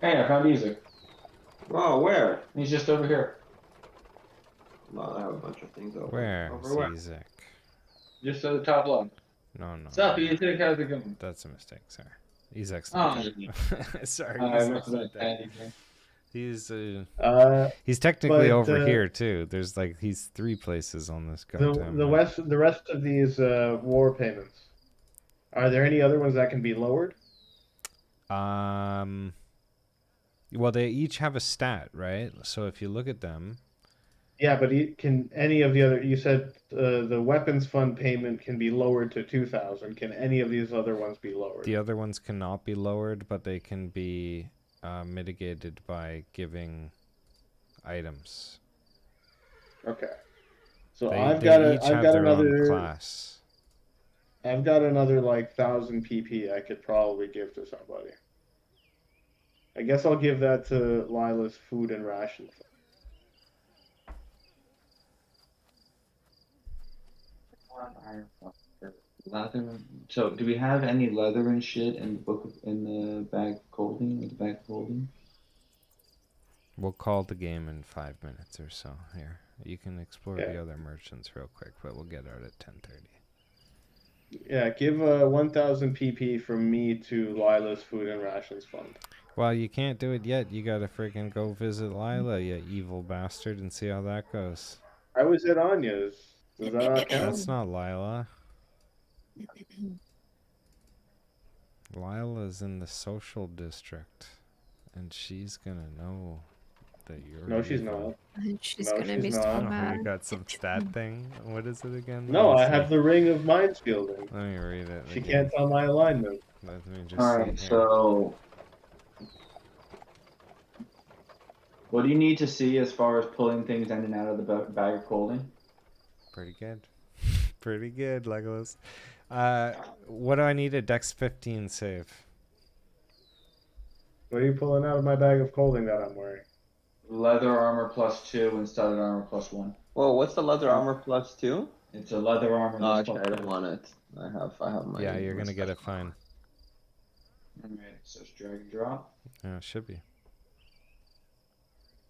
S2: Hey, I found Isaac.
S5: Oh, where?
S2: He's just over here.
S5: Well, I have a bunch of things over.
S1: Where
S2: Over
S1: is
S2: where?
S1: Isaac?
S2: Just at the top left.
S1: No.
S2: What's up, Isaac? How's it going?
S1: That's a mistake. Sorry. Isaac's not
S2: Oh,
S1: there. Sorry.
S2: I
S1: Isaac's
S2: must have
S1: not
S2: been
S1: there.
S2: panicking.
S1: He's technically
S3: But,
S1: over here too. There's he's 3 places on this goddamn
S3: the
S1: map.
S3: rest of these war payments. Are there any other ones that can be lowered?
S1: Well, they each have a stat, right? So if you look at them,
S3: Yeah, but can any of the other? You said the weapons fund payment can be lowered to 2,000. Can any of these other ones be lowered?
S1: the other ones cannot be lowered, but they can be mitigated by giving items.
S3: Okay. So
S1: They
S3: I've got
S1: each have their own class.
S3: I've got another like 1,000 PP I could probably give to somebody. I guess I'll give that to Lila's food and ration fund.
S2: Leather. So, do we have any leather and shit in the bag of holding? The bag of holding.
S1: We'll call the game in 5 minutes or so. Here, you can explore
S3: Okay.
S1: the other merchants real quick, but we'll get out at 10:30.
S3: Yeah, give 1,000 PP from me to Lila's food and rations fund.
S1: Well, you can't do it yet. You gotta freaking go visit Lila, you evil bastard, and see how that goes.
S3: I was at Anya's. Does that not count?
S1: That's not Lila. Lila's in the social district, and she's gonna know that you're.
S3: No, she's
S1: evil.
S3: not.
S4: And she's
S3: No,
S4: gonna
S3: she's
S4: be
S3: not.
S4: so
S1: Oh,
S4: mad.
S1: you got some stat thing? What is it again?
S3: No,
S1: Let me
S3: I
S1: see.
S3: have the ring of mind shielding.
S1: Let me read it.
S3: She
S1: again.
S3: can't tell my alignment.
S1: Let me just
S2: All
S1: see
S2: right.
S1: here.
S2: So, what do you need to see as far as pulling things in and out of the bag of holding?
S1: Pretty good. Pretty good, Legolas. What do I need a Dex 15 save?
S3: What are you pulling out of my bag of clothing that I'm wearing?
S2: Leather armor +2 and studded armor +1.
S5: Whoa, what's the leather armor +2?
S2: It's a leather armor.
S5: Oh,
S2: that's
S5: okay, I don't
S2: +2.
S5: want it. I have my.
S1: Yeah, you're
S5: my
S1: gonna get
S5: stuff.
S1: it fine.
S2: Alright, so it's drag and drop.
S1: Yeah, it should be.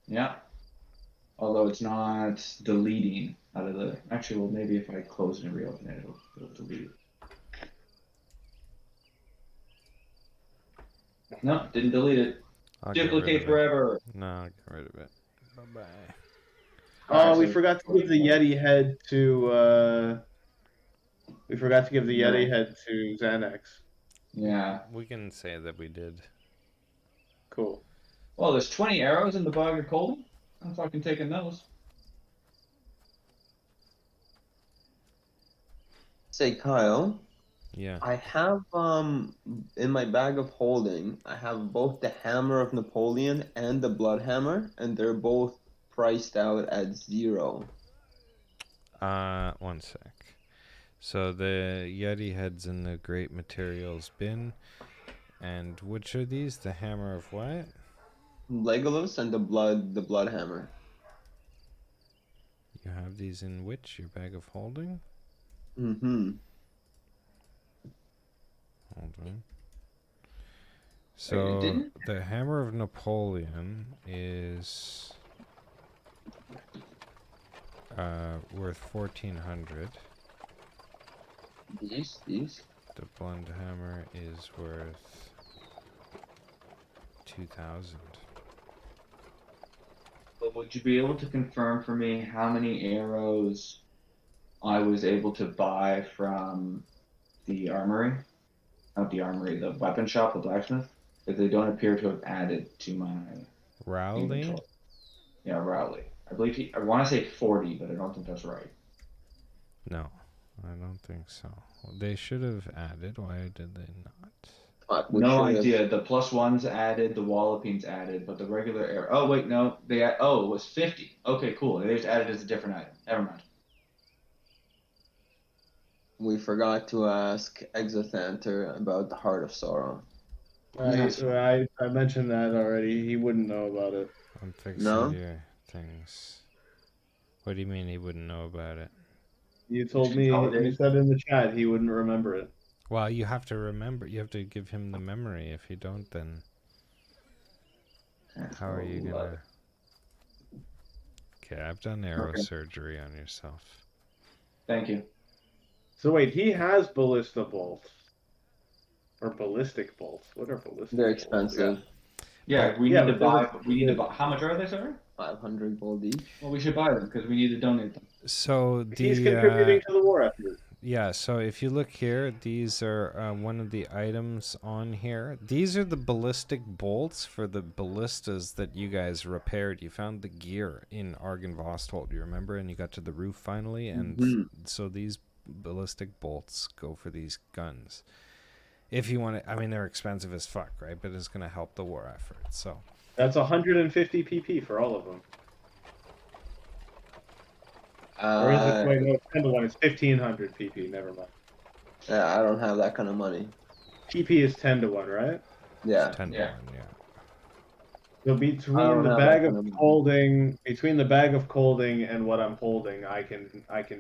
S2: Yeah. Although it's not deleting out of the. Actually, well, maybe if I close it and reopen it, it'll delete. No, didn't delete it.
S1: I'll get rid
S2: Duplicate
S1: of it.
S2: forever.
S1: No, I'll get rid of it. Bye bye.
S3: Oh, we
S2: so-
S3: forgot to give the Yeti head to. We forgot to give the Yeti head to Xanax.
S2: Yeah.
S1: We can say that we did.
S3: Cool.
S2: Well, there's 20 arrows in the bag of holding. I'm fucking taking those.
S5: Say, Kyle,
S1: Yeah.
S5: I have in my bag of holding, I have both the Hammer of Napoleon and the Blood Hammer, and they're both priced out at 0.
S1: 1 sec. So the Yeti head's in the great materials bin. And which are these? The hammer of what?
S5: Legolas and the Blood Hammer.
S1: You have these in which? Your bag of holding?
S5: Mm-hmm.
S1: Hold on. So
S2: didn't-
S1: the hammer of Napoleon is worth 1,400.
S5: These.
S1: The blend hammer is worth 2,000.
S2: But would you be able to confirm for me how many arrows I was able to buy from the armory? Not the armory, the weapon shop, the blacksmith? Because they don't appear to have added to my
S1: Rowley?
S2: inventory. Yeah, Rowley. I believe I want to say 40, but I don't think that's right.
S1: No, I don't think so. Well, they should have added. Why did they not?
S5: Fuck, we
S2: No
S5: should've-
S2: idea. The +1s added, the Wallopines added, but the regular air. Oh wait, no, oh, it was 50. Okay, cool. They just added it as a different item. Never mind.
S5: We forgot to ask Exothanter about the Heart of Sorrow.
S3: I mentioned that already. He wouldn't know about it.
S1: I'm fixing
S5: No?
S1: your things. What do you mean he wouldn't know about it?
S3: You told me,
S2: Oh,
S3: you said in the chat he wouldn't remember it.
S1: Well, you have to remember. You have to give him the memory. If you don't, then how are you gonna? Okay, I've done arrow surgery on yourself.
S2: Thank you.
S3: So wait, he has ballista bolts. Or ballistic bolts. What are ballistic
S5: They're
S3: bolts?
S5: expensive.
S2: Yeah, we
S3: Yeah,
S2: need to
S3: but
S2: buy. We need to buy. How much are they, sir?
S5: 500 gold each.
S2: Well, we should buy them because we need to donate them.
S1: So
S3: He's contributing to the war effort.
S1: yeah, so if you look here, these are one of the items on here. These are the ballistic bolts for the ballistas that you guys repaired. You found the gear in Argynvostholt, you remember? And you got to the roof finally. And so these ballistic bolts go for these guns. If you want to, I mean, they're expensive as fuck, right? But it's going to help the war effort, so.
S3: That's 150 PP for all of them. Or is it, wait, no, it's 10 to 1. It's 1500 PP. Never mind.
S5: Yeah, I don't have that kind of money.
S3: PP is 10 to 1, right?
S5: Yeah.
S1: 10 to
S2: Yeah.
S1: 1, yeah.
S3: So
S5: I
S3: between
S5: don't
S3: the
S5: have
S3: bag
S5: that
S3: of
S5: kind of-
S3: holding, between the bag of holding and what I'm holding, I can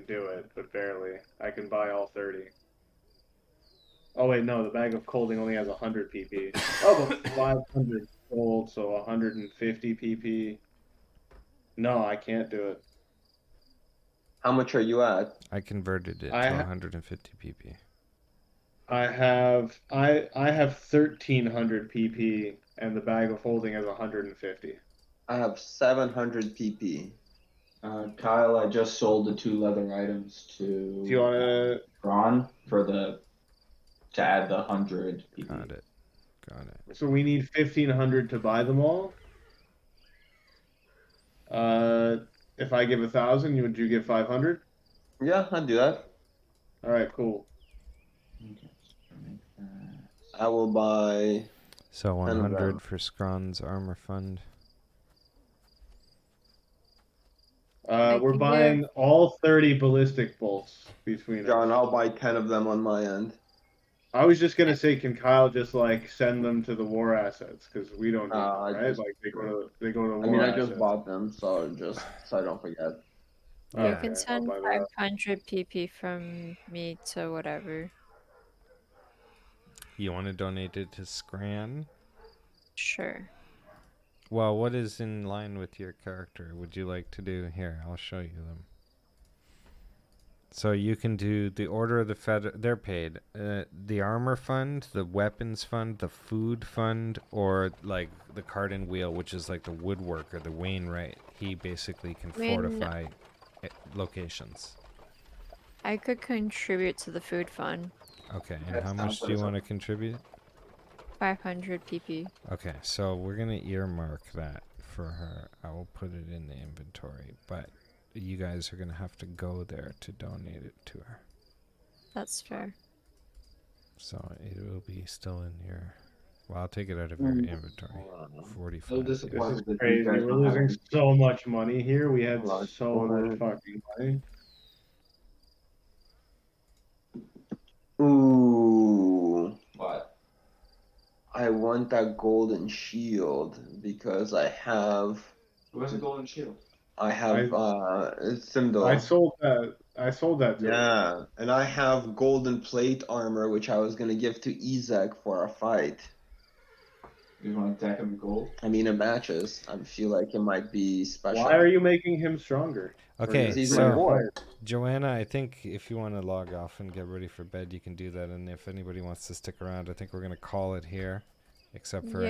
S3: do it, but barely. I can buy all 30. Oh wait, no, the bag of holding only has 100 PP. Oh, but 500 gold, so 150 PP. No, I can't do it.
S5: How much are you at?
S1: I converted it
S3: I
S1: to
S3: ha-
S1: 150 PP.
S3: I have 1300 PP, and the bag of holding has 150.
S5: I have 700 PP.
S2: Kyle, I just sold the 2 leather items to
S3: Do you want to?
S2: Ron to add the 100 PP.
S1: Got it. Got it.
S3: So we need 1500 to buy them all. If I give 1,000, would you give 500?
S5: Yeah, I'll do that.
S3: All right, cool.
S2: Okay, so make that-
S5: I will buy.
S1: So
S5: 10 of them.
S1: 100 for Scron's armor fund.
S3: We're
S4: can
S3: buying all 30 ballistic bolts between
S5: John,
S3: us.
S5: I'll buy 10 of them on my end.
S3: I was just gonna say, can Kyle just like send them to the war assets because we don't need them,
S5: I
S3: right?
S5: just-
S3: Like they go to war
S5: I mean, I
S3: assets.
S5: just bought them, so I don't forget.
S4: You
S3: Okay,
S4: can
S3: I'll
S4: send
S3: buy that.
S4: 500 PP from me to whatever.
S1: You want to donate it to Scran?
S4: Sure.
S1: Well, what is in line with your character? Would you like to do here? I'll show you them. So you can do the Order of the they're paid. The armor fund, the weapons fund, the food fund, or like the cart and wheel, which is like the woodworker, the Wainwright. He basically can fortify locations.
S4: I could contribute to the food fund.
S1: Okay, and
S2: That's
S1: how
S2: not
S1: much
S2: what
S1: do you
S2: it's
S1: want to contribute?
S4: 500 PP.
S1: Okay, so we're gonna earmark that for her. I will put it in the inventory, but you guys are gonna have to go there to donate it to her.
S4: That's fair.
S1: So it will be still in your. Well, I'll take it out of your inventory. 45.
S6: So
S3: This
S6: disappointed
S3: is
S6: that
S3: crazy.
S6: you guys
S3: We're
S6: don't have
S3: losing
S6: any-
S3: so much money here. We had
S5: Hold on,
S3: so
S5: hold
S3: much
S5: on.
S3: fucking money.
S5: Ooh.
S2: What?
S5: I want that golden shield because I have
S2: Who has a golden shield?
S5: Simdal.
S3: I sold that. I sold that to him.
S5: Yeah, and I have golden plate armor which I was gonna give to Ezek for a fight.
S2: You want to deck him in gold?
S5: I mean, it matches. I feel like it might be special.
S3: Why are you making him stronger?
S1: Okay,
S5: Because he's my
S1: so
S5: boy.
S1: Joanna, I think if you want to log off and get ready for bed, you can do that. And if anybody wants to stick around, I think we're gonna call it here, except for.
S4: Yay.